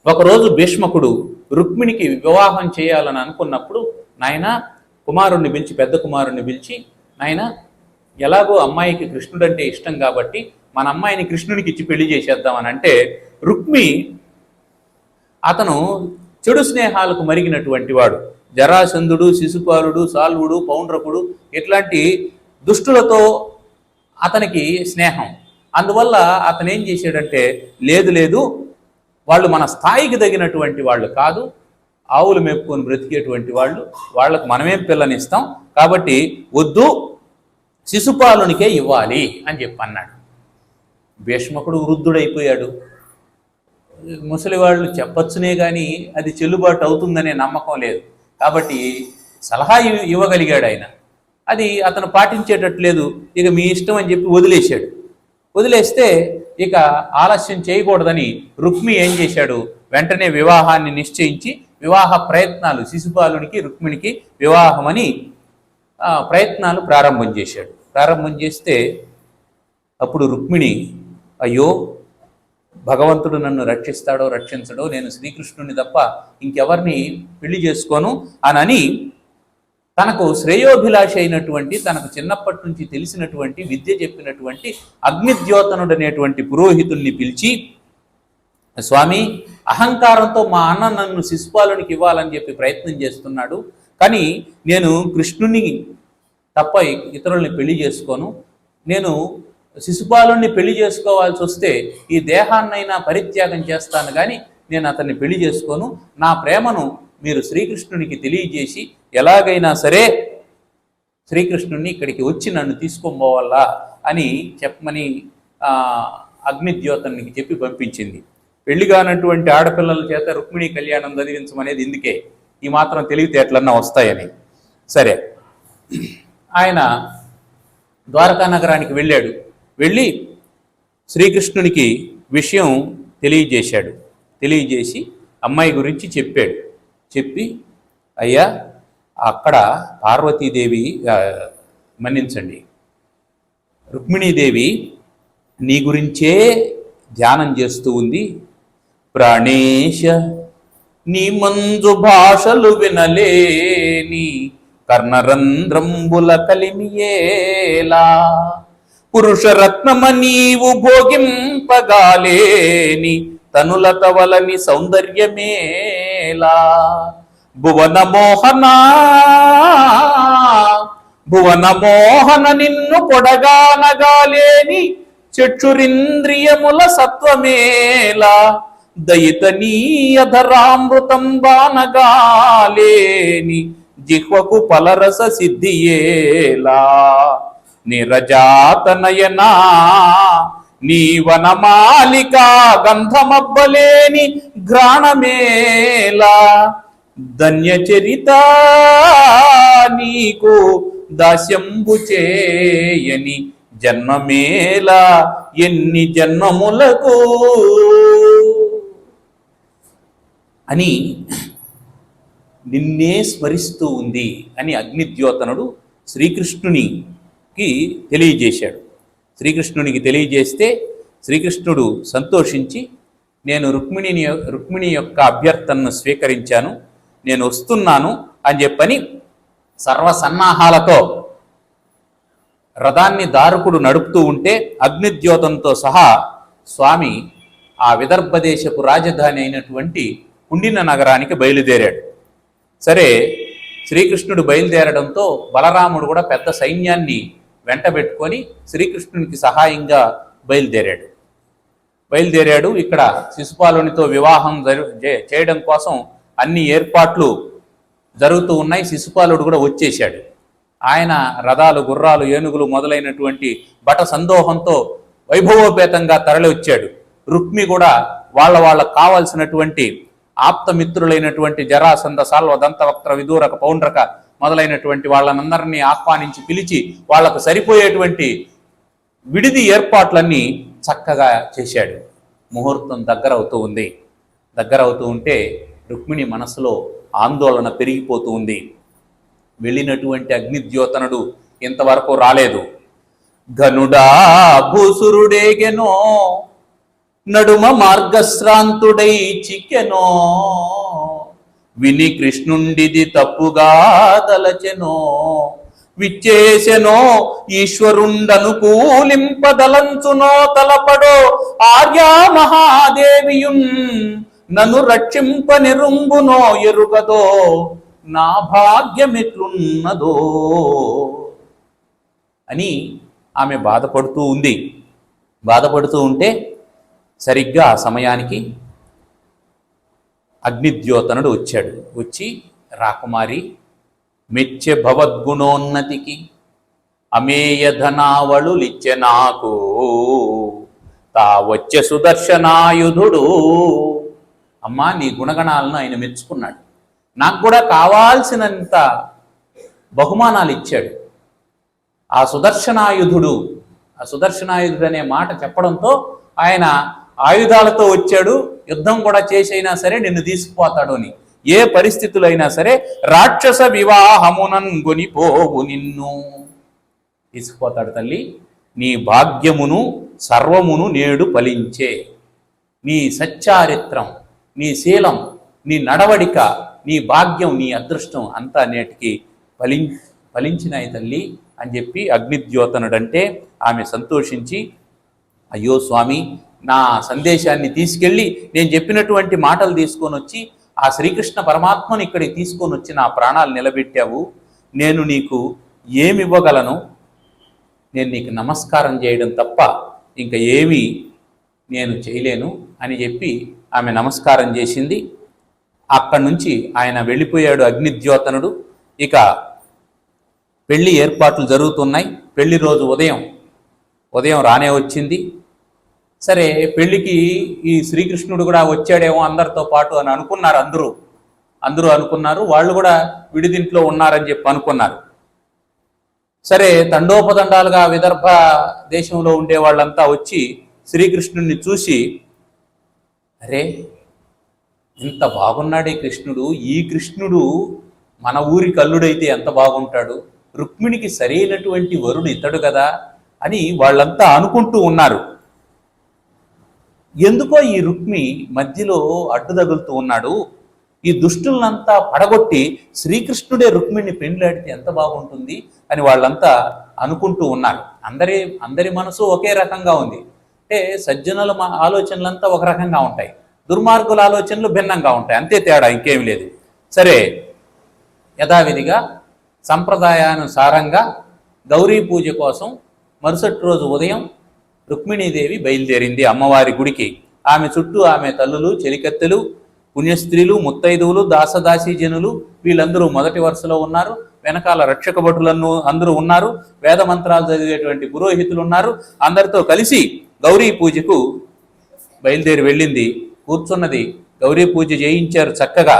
Speaker 1: ఒకరోజు భీష్మకుడు రుక్మిణికి వివాహం చేయాలని అనుకున్నప్పుడు, నాయన కుమారుణ్ణి పిలిచి, పెద్ద కుమారుణ్ణి పిలిచి, నాయన ఎలాగో అమ్మాయికి కృష్ణుడంటే ఇష్టం కాబట్టి మన అమ్మాయిని కృష్ణునికి ఇచ్చి పెళ్లి చేసేద్దామని అంటే, రుక్మి అతను చెడు స్నేహాలకు మరిగినటువంటి వాడు. జరాసంధుడు, శిశుపాలుడు, సాల్వుడు, పౌండ్రకుడు ఇట్లాంటి దుష్టులతో అతనికి స్నేహం. అందువల్ల అతను ఏం చేశాడంటే, లేదు వాళ్ళు మన స్థాయికి తగినటువంటి వాళ్ళు కాదు, ఆవులు మేపుకొని బ్రతికేటువంటి వాళ్ళు, వాళ్ళకు మనమేం పిల్లనిస్తాం, కాబట్టి వద్దు, శిశుపాలునికే ఇవ్వాలి అని చెప్పి అన్నాడు. భీష్మకుడు వృద్ధుడైపోయాడు. ముసలి వాళ్ళు చెప్పచ్చునే కానీ అది చెల్లుబాటు అవుతుందనే నమ్మకం లేదు. కాబట్టి సలహా ఇవ్వగలిగాడు ఆయన. అది అతను పాటించేటట్లేదు. ఇక మీ ఇష్టం అని చెప్పి వదిలేశాడు. వదిలేస్తే ఇక ఆలస్యం చేయకూడదని రుక్మి ఏం చేశాడు, వెంటనే వివాహాన్ని నిశ్చయించి వివాహ ప్రయత్నాలు, శిశుపాలునికి రుక్మిణికి వివాహమని ప్రయత్నాలు ప్రారంభం చేశాడు. ప్రారంభం చేస్తే అప్పుడు రుక్మిణి, అయ్యో భగవంతుడు నన్ను రక్షిస్తాడో రక్షించడో, నేను శ్రీకృష్ణుని తప్ప ఇంకెవరిని పెళ్లి చేసుకోను అని తనకు శ్రేయోభిలాషి అయినటువంటి, తనకు చిన్నప్పటి నుంచి తెలిసినటువంటి విద్య చెప్పినటువంటి అగ్నిద్యోతనుడు అనేటువంటి పురోహితుల్ని పిలిచి, స్వామి, అహంకారంతో మా అన్న నన్ను శిశుపాలునికి ఇవ్వాలని చెప్పి ప్రయత్నం చేస్తున్నాడు, కానీ నేను కృష్ణుని తప్ప ఇతరుల్ని పెళ్లి చేసుకోను. నేను శిశుపాలుని పెళ్లి చేసుకోవాల్సి వస్తే ఈ దేహాన్నైనా పరిత్యాగం చేస్తాను, కానీ నేను అతన్ని పెళ్లి చేసుకోను. నా ప్రేమను మీరు శ్రీకృష్ణునికి తెలియజేసి ఎలాగైనా సరే శ్రీకృష్ణుడిని ఇక్కడికి వచ్చి నన్ను తీసుకోబోవాలా అని చెప్పమని అగ్నిద్యోతనికి చెప్పి పంపించింది. పెళ్లి కానటువంటి ఆడపిల్లల చేత రుక్మిణీ కళ్యాణం చదివించమనేది ఇందుకే, ఈ మాత్రం తెలివితేటలన్నా వస్తాయని. సరే, ఆయన ద్వారకా నగరానికి వెళ్ళాడు. వెళ్ళి శ్రీకృష్ణునికి విషయం తెలియజేసి అమ్మాయి గురించి చెప్పాడు. చెప్పి, అయ్యా అక్కడ పార్వతీదేవి మన్నించండి, రుక్మిణీదేవి నీ గురించే ధ్యానం చేస్తూ ఉంది. ప్రాణేశ నీ మంజు భాషలు వినలేని కర్ణరంధ్రంబుల కలిమియేలా, పురుషరత్నమ నీవు భోగింపగాలేని తనులత వలని సౌందర్యమేలా, భువన మోహన నిన్ను పొడగానగాలేని చక్షురింద్రియముల సత్వమేలా, దయిత నీయధరామృతం బానగాలేని జిహ్వకు ఫలరస సిద్ధియేలా, నిరజాతనయనా నీవనమాలికా గంధమబ్బలేని ఘ్రాణమేలా, ధన్యచరిత నీకు దాస్యంబు చేయని జన్మమేలా ఎన్ని జన్మములకు అని నిన్నే స్మరిస్తూ ఉంది అని అగ్నిద్యోతనుడు శ్రీకృష్ణునికి తెలియజేశాడు. శ్రీకృష్ణునికి తెలియజేస్తే శ్రీకృష్ణుడు సంతోషించి, నేను రుక్మిణి యొక్క అభ్యర్థనను స్వీకరించాను, నేను వస్తున్నాను అని చెప్పని సర్వసన్నాహాలతో రథాన్ని దారుకుడు నడుపుతూ ఉంటే అగ్నిద్యోతంతో సహా స్వామి ఆ విదర్భ దేశపు రాజధాని అయినటువంటి కుండిన నగరానికి బయలుదేరాడు. సరే, శ్రీకృష్ణుడు బయలుదేరడంతో బలరాముడు కూడా పెద్ద సైన్యాన్ని వెంటబెట్టుకొని శ్రీకృష్ణునికి సహాయంగా బయలుదేరాడు. ఇక్కడ శిశుపాలునితో వివాహం చేయడం కోసం అన్ని ఏర్పాట్లు జరుగుతూ ఉన్నాయి. శిశుపాలుడు కూడా వచ్చేశాడు. ఆయన రథాలు, గుర్రాలు, ఏనుగులు మొదలైనటువంటి బట సందోహంతో వైభవోపేతంగా తరలి వచ్చాడు. రుక్మి కూడా వాళ్ళకు కావాల్సినటువంటి ఆప్తమిత్రులైనటువంటి జరాసంధ, సాల్వ, దంతవక్త్ర, విదూరక, పౌండ్రక మొదలైనటువంటి వాళ్ళనందరినీ ఆహ్వానించి పిలిచి వాళ్లకు సరిపోయేటువంటి విడిది ఏర్పాట్లన్నీ చక్కగా చేశాడు. ముహూర్తం దగ్గరవుతూ ఉంటే రుక్మిణి మనసులో ఆందోళన పెరిగిపోతూ ఉంది. వెళ్ళినటువంటి అగ్నిద్యోతనుడు ఇంతవరకు రాలేదు. ఘనుడా భూసురుడేగెనో నడుమ మార్గశ్రాంతుడై చిక్కెనో, విని కృష్ణుండిది తప్పుగా తలచెనో, విచ్చేసెనో ఈశ్వరుండనుకూలింపదలంచునో తలపడో ఆర్యా మహాదేవియున్ నన్ను రక్షింప నిరుంగునో ఎరుగదో నా భాగ్యమెట్లున్నదో అని ఆమె బాధపడుతూ ఉంటే సరిగ్గా ఆ సమయానికి అగ్నిద్యోతనుడు వచ్చి, రాకుమారి మెచ్చె భవద్గుణోన్నతికి అమేయధనావళులిచ్చె నాకు, తా వచ్చే సుదర్శనాయుధుడు. అమ్మా, నీ గుణగణాలను ఆయన మెచ్చుకున్నాడు. నాకు కూడా కావాల్సినంత బహుమానాలు ఇచ్చాడు. ఆ సుదర్శనాయుధుడు అనే మాట చెప్పడంతో ఆయన ఆయుధాలతో వచ్చాడు. యుద్ధం కూడా చేసైనా సరే నిన్ను తీసుకుపోతాడు అని. ఏ పరిస్థితులు అయినా సరే రాక్షస వివాహమునన్ గొనిపోవు నిన్ను తీసుకుపోతాడు. తల్లి, నీ భాగ్యమును సర్వమును నేడు ఫలించే. నీ సచ్చారిత్రం, నీ శీలం, నీ నడవడిక, నీ భాగ్యం, నీ అదృష్టం అంతా నేటికి ఫలించినాయి తల్లి అని చెప్పి అగ్నిద్యోతనుడంటే ఆమె సంతోషించి, అయ్యో స్వామి, నా సందేశాన్ని తీసుకెళ్ళి నేను చెప్పినటువంటి మాటలు తీసుకొని వచ్చి ఆ శ్రీకృష్ణ పరమాత్మను ఇక్కడికి తీసుకొని వచ్చి నా ప్రాణాలు నిలబెట్టావు. నేను నీకు ఏమివ్వగలను? నేను నీకు నమస్కారం చేయడం తప్ప ఇంకా ఏమీ నేను చేయలేను అని చెప్పి ఆమె నమస్కారం చేసింది. అక్కడి నుంచి ఆయన వెళ్ళిపోయాడు అగ్నిద్యోతనుడు. ఇక పెళ్లి ఏర్పాట్లు జరుగుతున్నాయి. పెళ్లి రోజు ఉదయం రానే వచ్చింది. సరే, పెళ్లికి ఈ శ్రీకృష్ణుడు కూడా వచ్చాడేమో అందరితో పాటు అని అనుకున్నారు. అందరూ అనుకున్నారు. వాళ్ళు కూడా విడిదింట్లో ఉన్నారని చెప్పి అనుకున్నారు. సరే, తండోపతండాలుగా విదర్భ దేశంలో ఉండే వాళ్ళంతా వచ్చి శ్రీకృష్ణుడిని చూసి, అరే ఇంత బాగున్నాడే కృష్ణుడు, ఈ కృష్ణుడు మన ఊరి కల్లుడైతే ఎంత బాగుంటాడు, రుక్మిణికి సరైనటువంటి వరుడు ఇతడు కదా అని వాళ్ళంతా అనుకుంటూ ఉన్నారు. ఎందుకో ఈ రుక్మి మధ్యలో అడ్డు తగులుతూ ఉన్నాడు. ఈ దుష్టులనంతా పడగొట్టి శ్రీకృష్ణుడే రుక్మిణిని పెండ్లాడితే ఎంత బాగుంటుంది అని వాళ్ళంతా అనుకుంటూ ఉన్నారు. అందరి మనసు ఒకే రకంగా ఉంది. అంటే సజ్జనుల ఆలోచనలంతా ఒక రకంగా ఉంటాయి, దుర్మార్గుల ఆలోచనలు భిన్నంగా ఉంటాయి, అంతే తేడా, ఇంకేం లేదు. సరే, యథావిధిగా సంప్రదాయానుసారంగా గౌరీ పూజ కోసం మరుసటి రోజు ఉదయం రుక్మిణీదేవి బయలుదేరింది అమ్మవారి గుడికి. ఆమె చుట్టూ ఆమె తల్లులు, చెలికత్తెలు, పుణ్యస్త్రీలు, ముత్తైదువులు, దాసదాసీ జనులు వీళ్ళందరూ మొదటి వరుసలో ఉన్నారు. వెనకాల రక్షక భటులను అందరూ ఉన్నారు. వేద మంత్రాలు చదివేటువంటి పురోహితులు ఉన్నారు. అందరితో కలిసి గౌరీ పూజకు బయలుదేరి వెళ్ళింది. కూర్చున్నది. గౌరీ పూజ చేయించారు చక్కగా.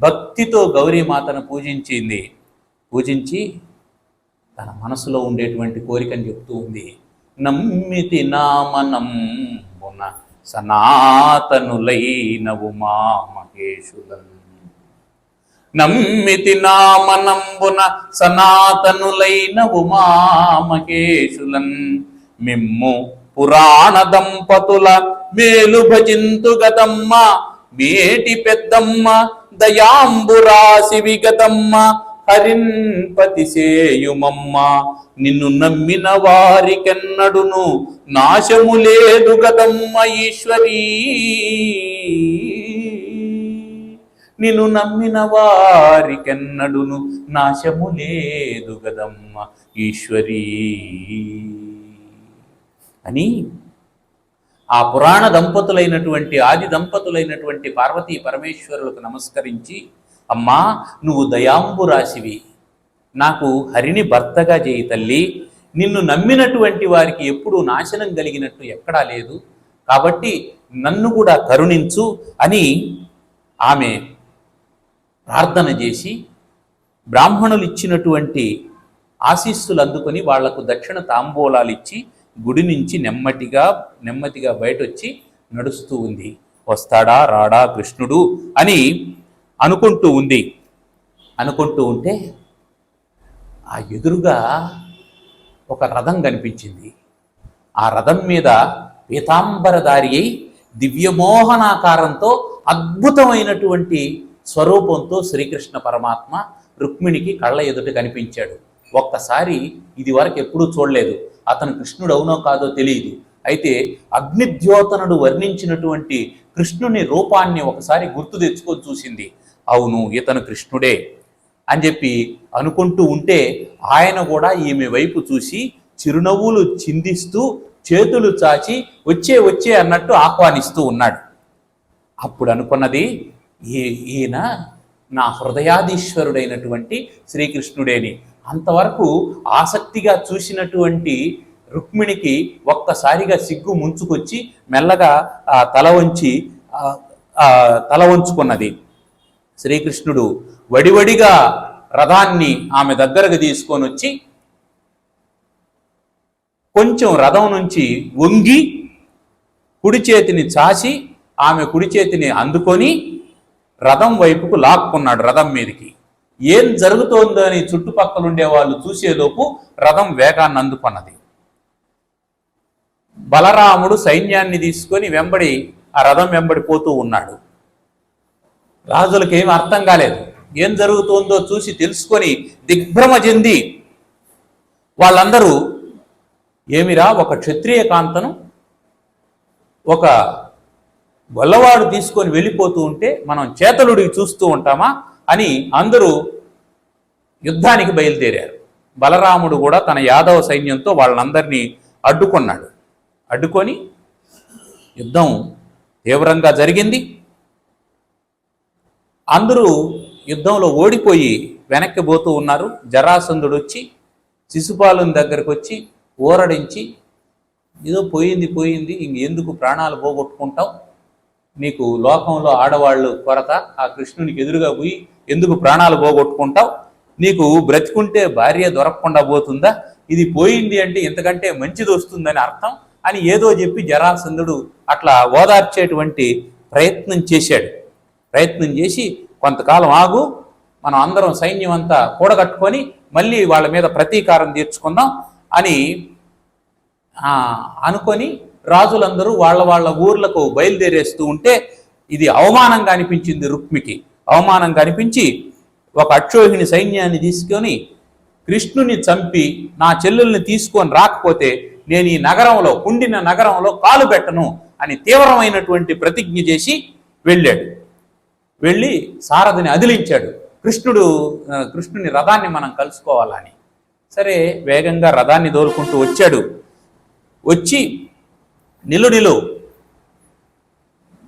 Speaker 1: భక్తితో గౌరీ మాతను పూజించి తన మనసులో ఉండేటువంటి కోరికను చెప్తూ ఉంది. నమ్మితి నామనంబున సనాతనులైన ఉమా మహేశులన్, నమ్మితి నామనంబున సనాతనులైన ఉమా మహేశులన్, మిమ్ము పురాణ దంపతుల మేలు భజింతు గదమ్మ, మేటి పెద్దమ్మ దయాంబురాశి విగతమ్మ, హరిన్పతి సేయుమమ్మ, నిన్ను నమ్మిన వారికెన్నడును నాశము లేదు గదమ్మ ఈశ్వరీ, నిన్ను నమ్మిన వారికెన్నడును నాశము లేదు గదమ్మ ఈశ్వరీ అని ఆ పురాణ దంపతులైనటువంటి ఆది దంపతులైనటువంటి పార్వతీ పరమేశ్వరులకు నమస్కరించి, అమ్మా నువ్వు దయాంబు రాశివి, నాకు హరిని భర్తగా చేయి తల్లి, నిన్ను నమ్మినటువంటి వారికి ఎప్పుడూ నాశనం కలిగినట్టు ఎక్కడా లేదు, కాబట్టి నన్ను కూడా కరుణించు అని ఆమె ప్రార్థన చేసి బ్రాహ్మణులు ఇచ్చినటువంటి ఆశీస్సులు అందుకొని వాళ్లకు దక్షిణ తాంబూలాలు ఇచ్చి గుడి నుంచి నెమ్మదిగా బయటొచ్చి నడుస్తూ ఉంది. వస్తాడా రాడా కృష్ణుడు అని అనుకుంటూ ఉంటే ఆ ఎదురుగా ఒక రథం కనిపించింది. ఆ రథం మీద పీతాంబరధారి అయి దివ్యమోహనాకారంతో అద్భుతమైనటువంటి స్వరూపంతో శ్రీకృష్ణ పరమాత్మ రుక్మిణికి కళ్ళ ఎదుట కనిపించాడు. ఒక్కసారి ఇది వరకు ఎప్పుడూ చూడలేదు. అతను కృష్ణుడు అవునో కాదో తెలియదు. అయితే అగ్నిద్యోతనుడు వర్ణించినటువంటి కృష్ణుని రూపాన్ని ఒకసారి గుర్తు తెచ్చుకొని చూసింది. అవును ఇతను కృష్ణుడే అని చెప్పి అనుకుంటూ ఉంటే ఆయన కూడా ఈమె వైపు చూసి చిరునవ్వులు చిందిస్తూ చేతులు చాచి వచ్చే అన్నట్టు ఆహ్వానిస్తూ ఉన్నాడు. అప్పుడు అనుకున్నది, ఈయన నా హృదయాధీశ్వరుడైనటువంటి శ్రీకృష్ణుడేని. అంతవరకు ఆసక్తిగా చూసినటువంటి రుక్మిణికి ఒక్కసారిగా సిగ్గు ముంచుకొచ్చి మెల్లగా తల వంచుకున్నది. శ్రీకృష్ణుడు వడివడిగా రథాన్ని ఆమె దగ్గరకు తీసుకొని వచ్చి కొంచెం రథం నుంచి వంగి కుడి చేతిని చాచి ఆమె కుడి చేతిని అందుకొని రథం వైపుకు లాక్కున్నాడు. రథం మీదకి ఏం జరుగుతోందో అని చుట్టుపక్కల ఉండే వాళ్ళు చూసేలోపు రథం వేగాన్ని అందుకున్నది. బలరాముడు సైన్యాన్ని తీసుకొని ఆ రథం వెంబడి పోతూ ఉన్నాడు. రాజులకు ఏమి అర్థం కాలేదు. ఏం జరుగుతోందో చూసి తెలుసుకొని దిగ్భ్రమ చెంది వాళ్ళందరూ, ఏమిరా ఒక క్షత్రియ కాంతను ఒక గొల్లవాడు తీసుకొని వెళ్ళిపోతూ ఉంటే మనం చేతలుడికి చూస్తూ ఉంటామా అని అందరూ యుద్ధానికి బయలుదేరారు. బలరాముడు కూడా తన యాదవ సైన్యంతో వాళ్ళందరినీ అడ్డుకొని యుద్ధం తీవ్రంగా జరిగింది. అందరూ యుద్ధంలో ఓడిపోయి వెనక్కి పోతూ ఉన్నారు. జరాసంధుడు వచ్చి శిశుపాలుని దగ్గరకు వచ్చి ఊరడించి, ఏదో పోయింది ఇంకెందుకు ప్రాణాలు పోగొట్టుకుంటావు, నీకు లోకంలో ఆడవాళ్ళు కొరత, ఆ కృష్ణునికి ఎదురుగా పోయి ఎందుకు ప్రాణాలు పోగొట్టుకుంటావు, నీకు బ్రతికుంటే భార్య దొరకకుండా పోతుందా, ఇది పోయింది అంటే ఇంతకంటే మంచిది వస్తుందని అర్థం అని ఏదో చెప్పి జరాసంధుడు అట్లా ఓదార్చేటువంటి ప్రయత్నం చేసి కొంతకాలం ఆగు, మనం అందరం సైన్యం అంతా కూడగట్టుకొని మళ్ళీ వాళ్ళ మీద ప్రతీకారం తీర్చుకుందాం అని అనుకొని రాజులందరూ వాళ్ళ ఊర్లకు బయలుదేరేస్తూ ఉంటే ఇది అవమానంగా అనిపించింది రుక్మికి. అవమానంగా అనిపించి ఒక అక్షోహిణి సైన్యాన్ని తీసుకొని కృష్ణుని చంపి నా చెల్లెల్ని తీసుకొని రాకపోతే నేను ఈ నగరంలో, కుండిన నగరంలో కాలు పెట్టను అని తీవ్రమైనటువంటి ప్రతిజ్ఞ చేసి వెళ్ళి సారథిని అదిలించాడు. కృష్ణుని రథాన్ని మనం కలుసుకోవాలని. సరే, వేగంగా రథాన్ని దోలుకుంటూ వచ్చి నిలు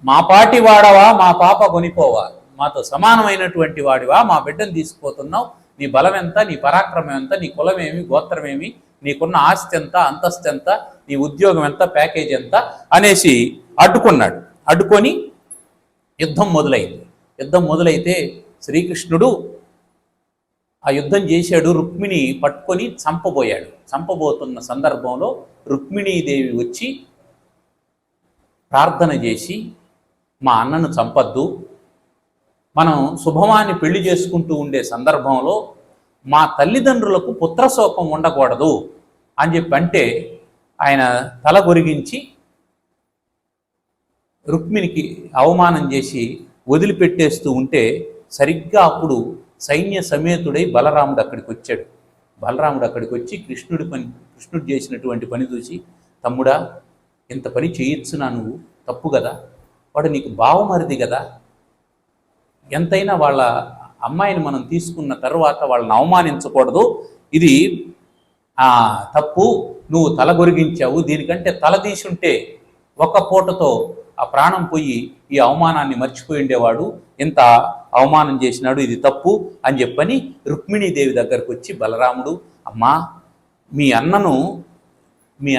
Speaker 1: మా పాటి వాడవా, మా పాప కొనిపోవా, మాతో సమానమైనటువంటి వాడివా, మా బిడ్డను తీసుకుపోతున్నావు, నీ బలం ఎంత, నీ పరాక్రమం ఎంత, నీ కులమేమి, గోత్రమేమి, నీకున్న ఆస్తి ఎంత, అంతస్తు ఎంత, నీ ఉద్యోగం ఎంత, ప్యాకేజ్ ఎంత అనేసి అడ్డుకొని యుద్ధం మొదలైతే శ్రీకృష్ణుడు ఆ యుద్ధం చేశాడు. రుక్మిణి పట్టుకొని చంపబోతున్న సందర్భంలో రుక్మిణీదేవి వచ్చి ప్రార్థన చేసి, మా అన్నను చంపద్దు, మనం శుభమాన్ని పెళ్లి చేసుకుంటూ ఉండే సందర్భంలో మా తల్లిదండ్రులకు పుత్రశోకం ఉండకూడదు అని చెప్పి అంటే ఆయన తల గొరిగించి రుక్మిణికి అవమానం చేసి వదిలిపెట్టేస్తూ ఉంటే సరిగ్గా అప్పుడు సైన్య సమేతుడై బలరాముడు అక్కడికి వచ్చాడు. బలరాముడు అక్కడికి వచ్చి కృష్ణుడు చేసినటువంటి పని చూసి, తమ్ముడా, ఇంత పని చేయొచ్చునా, నువ్వు తప్పు కదా, వాడు నీకు బావమరిది కదా, ఎంతైనా వాళ్ళ అమ్మాయిని మనం తీసుకున్న తర్వాత వాళ్ళని అవమానించకూడదు, ఇది తప్పు, నువ్వు తల గొరిగించావు, దీనికంటే తల తీసుంటే ఒక్క పూటతో ఆ ప్రాణం పోయి ఈ అవమానాన్ని మర్చిపోయి ఉండేవాడు, ఇంత అవమానం చేసినాడు, ఇది తప్పు అని చెప్పని రుక్మిణీదేవి దగ్గరకు వచ్చి బలరాముడు, అమ్మా, మీ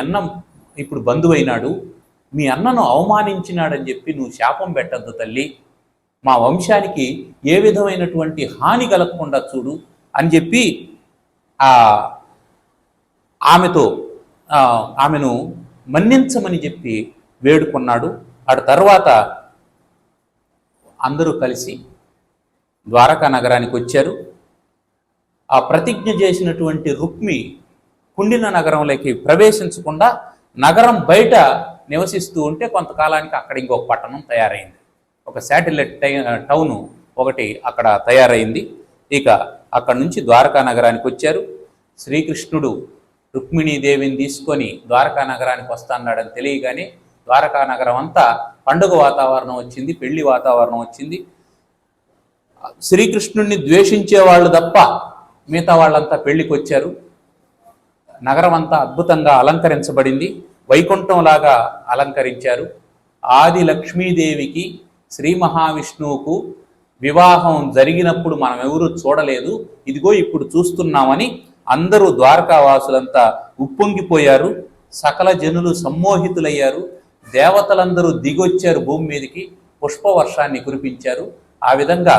Speaker 1: అన్నం ఇప్పుడు బంధువైనాడు, మీ అన్నను అవమానించినాడని చెప్పి నువ్వు శాపం పెట్టద్దు తల్లి, మా వంశానికి ఏ విధమైనటువంటి హాని కలగకుండా చూడు అని చెప్పి ఆమెను మన్నించమని చెప్పి వేడుకున్నాడు. తర్వాత అందరూ కలిసి ద్వారకా నగరానికి వచ్చారు. ఆ ప్రతిజ్ఞ చేసినటువంటి రుక్మి కుండిన నగరంలోకి ప్రవేశించకుండా నగరం బయట నివసిస్తూ ఉంటే కొంతకాలానికి అక్కడ ఇంకొక పట్టణం తయారైంది, ఒక శాటిలైట్ టౌను ఒకటి అక్కడ తయారైంది. ఇక అక్కడ నుంచి ద్వారకా నగరానికి వచ్చారు. శ్రీకృష్ణుడు రుక్మిణీదేవిని తీసుకొని ద్వారకా నగరానికి వస్తాన్నాడని తెలియగానే ద్వారకా నగరం అంతా పండుగ వాతావరణం వచ్చింది, పెళ్లి వాతావరణం వచ్చింది. శ్రీకృష్ణుడిని ద్వేషించే వాళ్ళు తప్ప మిగతా వాళ్ళంతా పెళ్లికి వచ్చారు. నగరం అంతా అద్భుతంగా అలంకరించబడింది, వైకుంఠంలాగా అలంకరించారు. ఆది లక్ష్మీదేవికి శ్రీ మహావిష్ణువుకు వివాహం జరిగినప్పుడు మనం ఎవరూ చూడలేదు, ఇదిగో ఇప్పుడు చూస్తున్నామని అందరూ ద్వారకావాసులంతా ఉప్పొంగిపోయారు. సకల జనులు సమ్మోహితులయ్యారు. దేవతలందరూ దిగొచ్చారు భూమి మీదకి, పుష్పవర్షాన్ని కురిపించారు. ఆ విధంగా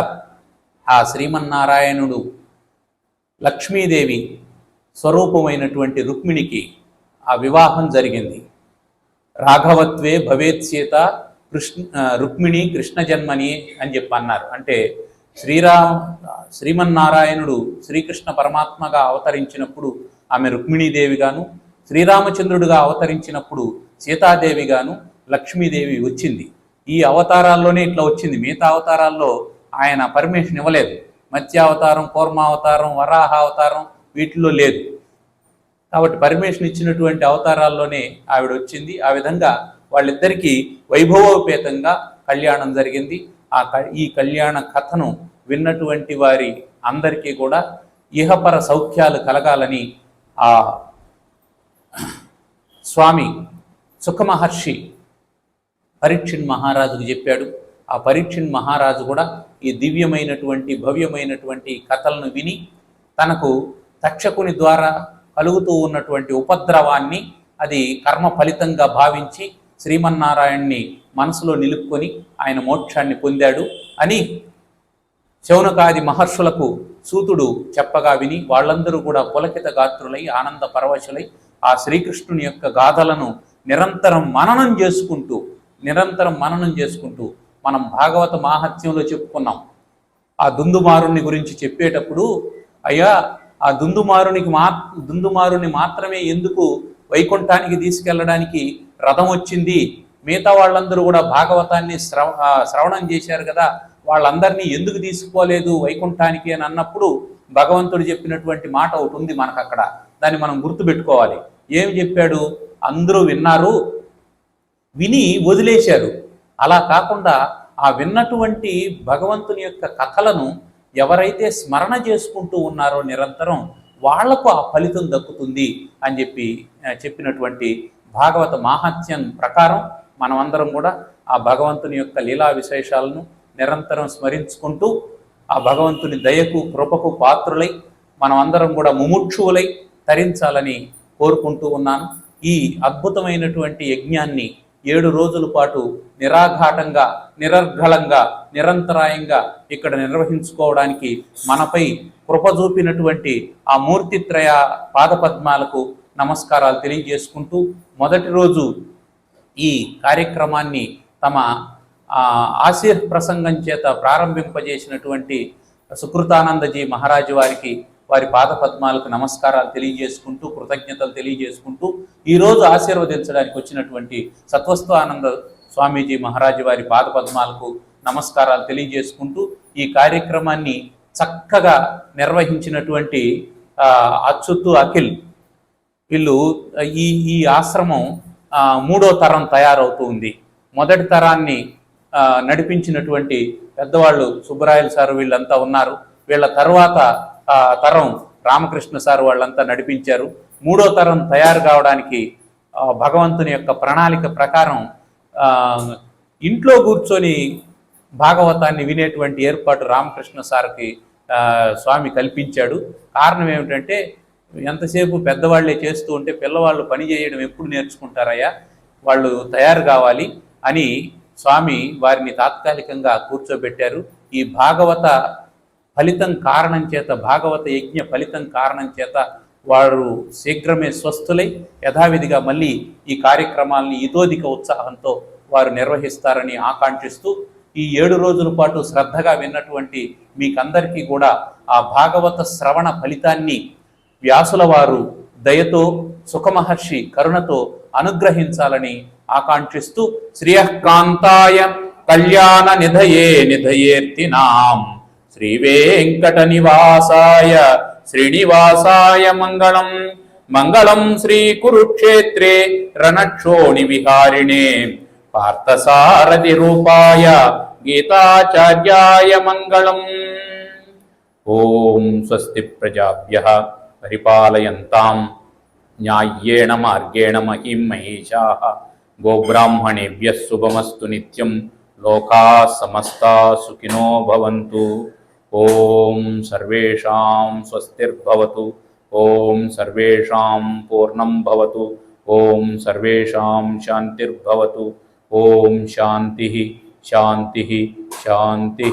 Speaker 1: ఆ శ్రీమన్నారాయణుడు లక్ష్మీదేవి స్వరూపమైనటువంటి రుక్మిణికి ఆ వివాహం జరిగింది. రాఘవత్వే భవేత్ సీత రుక్మిణి కృష్ణ జన్మని అని చెప్పి అన్నారు. అంటే శ్రీమన్నారాయణుడు శ్రీకృష్ణ పరమాత్మగా అవతరించినప్పుడు ఆమె రుక్మిణీదేవిగాను, శ్రీరామచంద్రుడిగా అవతరించినప్పుడు సీతాదేవిగాను లక్ష్మీదేవి వచ్చింది. ఈ అవతారాల్లోనే ఇట్లా వచ్చింది, మిగతా అవతారాల్లో ఆయన పర్మిషన్ ఇవ్వలేదు. మత్స్యావతారం, కూర్మావతారం, వరాహ అవతారం వీటిల్లో లేదు. కాబట్టి పర్మిషన్ ఇచ్చినటువంటి అవతారాల్లోనే ఆవిడ వచ్చింది. ఆ విధంగా వాళ్ళిద్దరికీ వైభవోపేతంగా కళ్యాణం జరిగింది. ఈ కళ్యాణ కథను విన్నటువంటి వారి అందరికీ కూడా ఇహపర సౌఖ్యాలు కలగాలని ఆ స్వామి సుఖమహర్షి పరీక్షిణ్ మహారాజుకు చెప్పాడు. ఆ పరీక్షిణ్ మహారాజు కూడా ఈ దివ్యమైనటువంటి భవ్యమైనటువంటి కథలను విని తనకు తక్షకుని ద్వారా కలుగుతూ ఉన్నటువంటి ఉపద్రవాన్ని అది కర్మ ఫలితంగా భావించి శ్రీమన్నారాయణ్ణి మనసులో నిలుపుకొని ఆయన మోక్షాన్ని పొందాడు అని శౌనకాది మహర్షులకు సూతుడు చెప్పగా విని వాళ్ళందరూ కూడా పులకిత గాత్రులై ఆనంద పరవశులై ఆ శ్రీకృష్ణుని యొక్క గాథలను నిరంతరం మననం చేసుకుంటూ మనం భాగవత మాహాత్మ్యంలో చెప్పుకున్నాం. ఆ దుందుమారుని గురించి చెప్పేటప్పుడు, అయ్యా ఆ దుందుమారుని మాత్రమే ఎందుకు వైకుంఠానికి తీసుకెళ్ళడానికి రథం వచ్చింది, మిగతా వాళ్ళందరూ కూడా భాగవతాన్ని శ్రవణం చేశారు కదా, వాళ్ళందరినీ ఎందుకు తీసుకుపోలేదు వైకుంఠానికి అని అన్నప్పుడు భగవంతుడు చెప్పినటువంటి మాట ఒకటి ఉంది మనకు అక్కడ, దాన్ని మనం గుర్తుపెట్టుకోవాలి. ఏమి చెప్పాడు? అందరూ విన్నారు, విని వదిలేశారు. అలా కాకుండా ఆ విన్నటువంటి భగవంతుని యొక్క కథలను ఎవరైతే స్మరణ చేసుకుంటూ ఉన్నారో నిరంతరం, వాళ్లకు ఆ ఫలితం దక్కుతుంది అని చెప్పినటువంటి భాగవత మాహాత్మ్యం ప్రకారం మనమందరం కూడా ఆ భగవంతుని యొక్క లీలా విశేషాలను నిరంతరం స్మరించుకుంటూ ఆ భగవంతుని దయకు కృపకు పాత్రులై మనమందరం కూడా ముముక్షువులై తరించాలని కోరుకుంటూ ఉన్నాను. ఈ అద్భుతమైనటువంటి యజ్ఞాన్ని 7 రోజుల పాటు నిరాఘాటంగా, నిరర్ఘళంగా, నిరంతరాయంగా ఇక్కడ నిర్వహించుకోవడానికి మనపై కృప చూపినటువంటి ఆ మూర్తిత్రయ పాదపద్మాలకు నమస్కారాలు తెలియజేసుకుంటూ, మొదటి రోజు ఈ కార్యక్రమాన్ని తమ ఆశీర్ ప్రసంగం చేత ప్రారంభింపజేసినటువంటి సుకృతానందజీ మహారాజు వారి పాదపద్మాలకు నమస్కారాలు తెలియజేసుకుంటూ, కృతజ్ఞతలు తెలియజేసుకుంటూ, ఈరోజు ఆశీర్వదించడానికి వచ్చినటువంటి సత్వస్థానంద స్వామీజీ మహారాజు వారి పాదపద్మాలకు నమస్కారాలు తెలియజేసుకుంటూ, ఈ కార్యక్రమాన్ని చక్కగా నిర్వహించినటువంటి అచ్యుత్, అఖిల్, వీళ్ళు ఈ ఆశ్రమం 3వ తరం తయారవుతూ ఉంది. మొదటి తరాన్ని నడిపించినటువంటి పెద్దవాళ్ళు సుబ్బరాయలు సార్ వీళ్ళంతా ఉన్నారు. వీళ్ళ తర్వాత తరం రామకృష్ణ సార్ వాళ్ళంతా నడిపించారు. 3వ తరం తయారు కావడానికి భగవంతుని యొక్క ప్రణాళిక ప్రకారం ఇంట్లో కూర్చొని భాగవతాన్ని వినేటువంటి ఏర్పాటు రామకృష్ణ సార్కి స్వామి కల్పించాడు. కారణం ఏమిటంటే, ఎంతసేపు పెద్దవాళ్లే చేస్తూ ఉంటే పిల్లవాళ్ళు పని చేయడం ఎప్పుడు నేర్చుకుంటారయ్యా, వాళ్ళు తయారు కావాలి అని స్వామి వారిని తాత్కాలికంగా కూర్చోబెట్టారు. ఈ భాగవత ఫలితం కారణం చేత, భాగవత యజ్ఞ ఫలితం కారణం చేత వారు శీఘ్రమే స్వస్థులై యథావిధిగా మళ్ళీ ఈ కార్యక్రమాలని ఇతోధిక ఉత్సాహంతో వారు నిర్వహిస్తారని ఆకాంక్షిస్తూ, ఈ 7 రోజుల పాటు శ్రద్ధగా విన్నటువంటి మీకందరికీ కూడా ఆ భాగవత శ్రవణ ఫలితాన్ని వ్యాసుల వారు దయతో, సుఖమహర్షి కరుణతో అనుగ్రహించాలని ఆకాంక్షిస్తూ, శ్రియకాంతాయ కళ్యాణ నిధయేర్తినాం శ్రీ వెంకట నివాసాయ శ్రీనివాసాయ మంగళం. మంగళం శ్రీ కురుక్షేత్రే రణక్షోణి విహారిణే పార్థసారథి రూపాయ గీతాచార్యాయ మంగళం. ఓం స్వస్తి ప్రజాభ్యః పరిపాలయంతాం న్యాయ్యేన మార్గేణ మహిం మహేశాః. గోబ్రాహ్మణేభ్యః శుభమస్తు నిత్యం. లోకాః సమస్తాః సుఖినో భవంతు. ఓం సర్వేషాం స్వస్తిర్భవతు. ఓం సర్వేషాం పూర్ణం భవతు. ఓం సర్వేషాం శాంతిర్భవతు. ఓం శాంతి శాంతి శాంతి.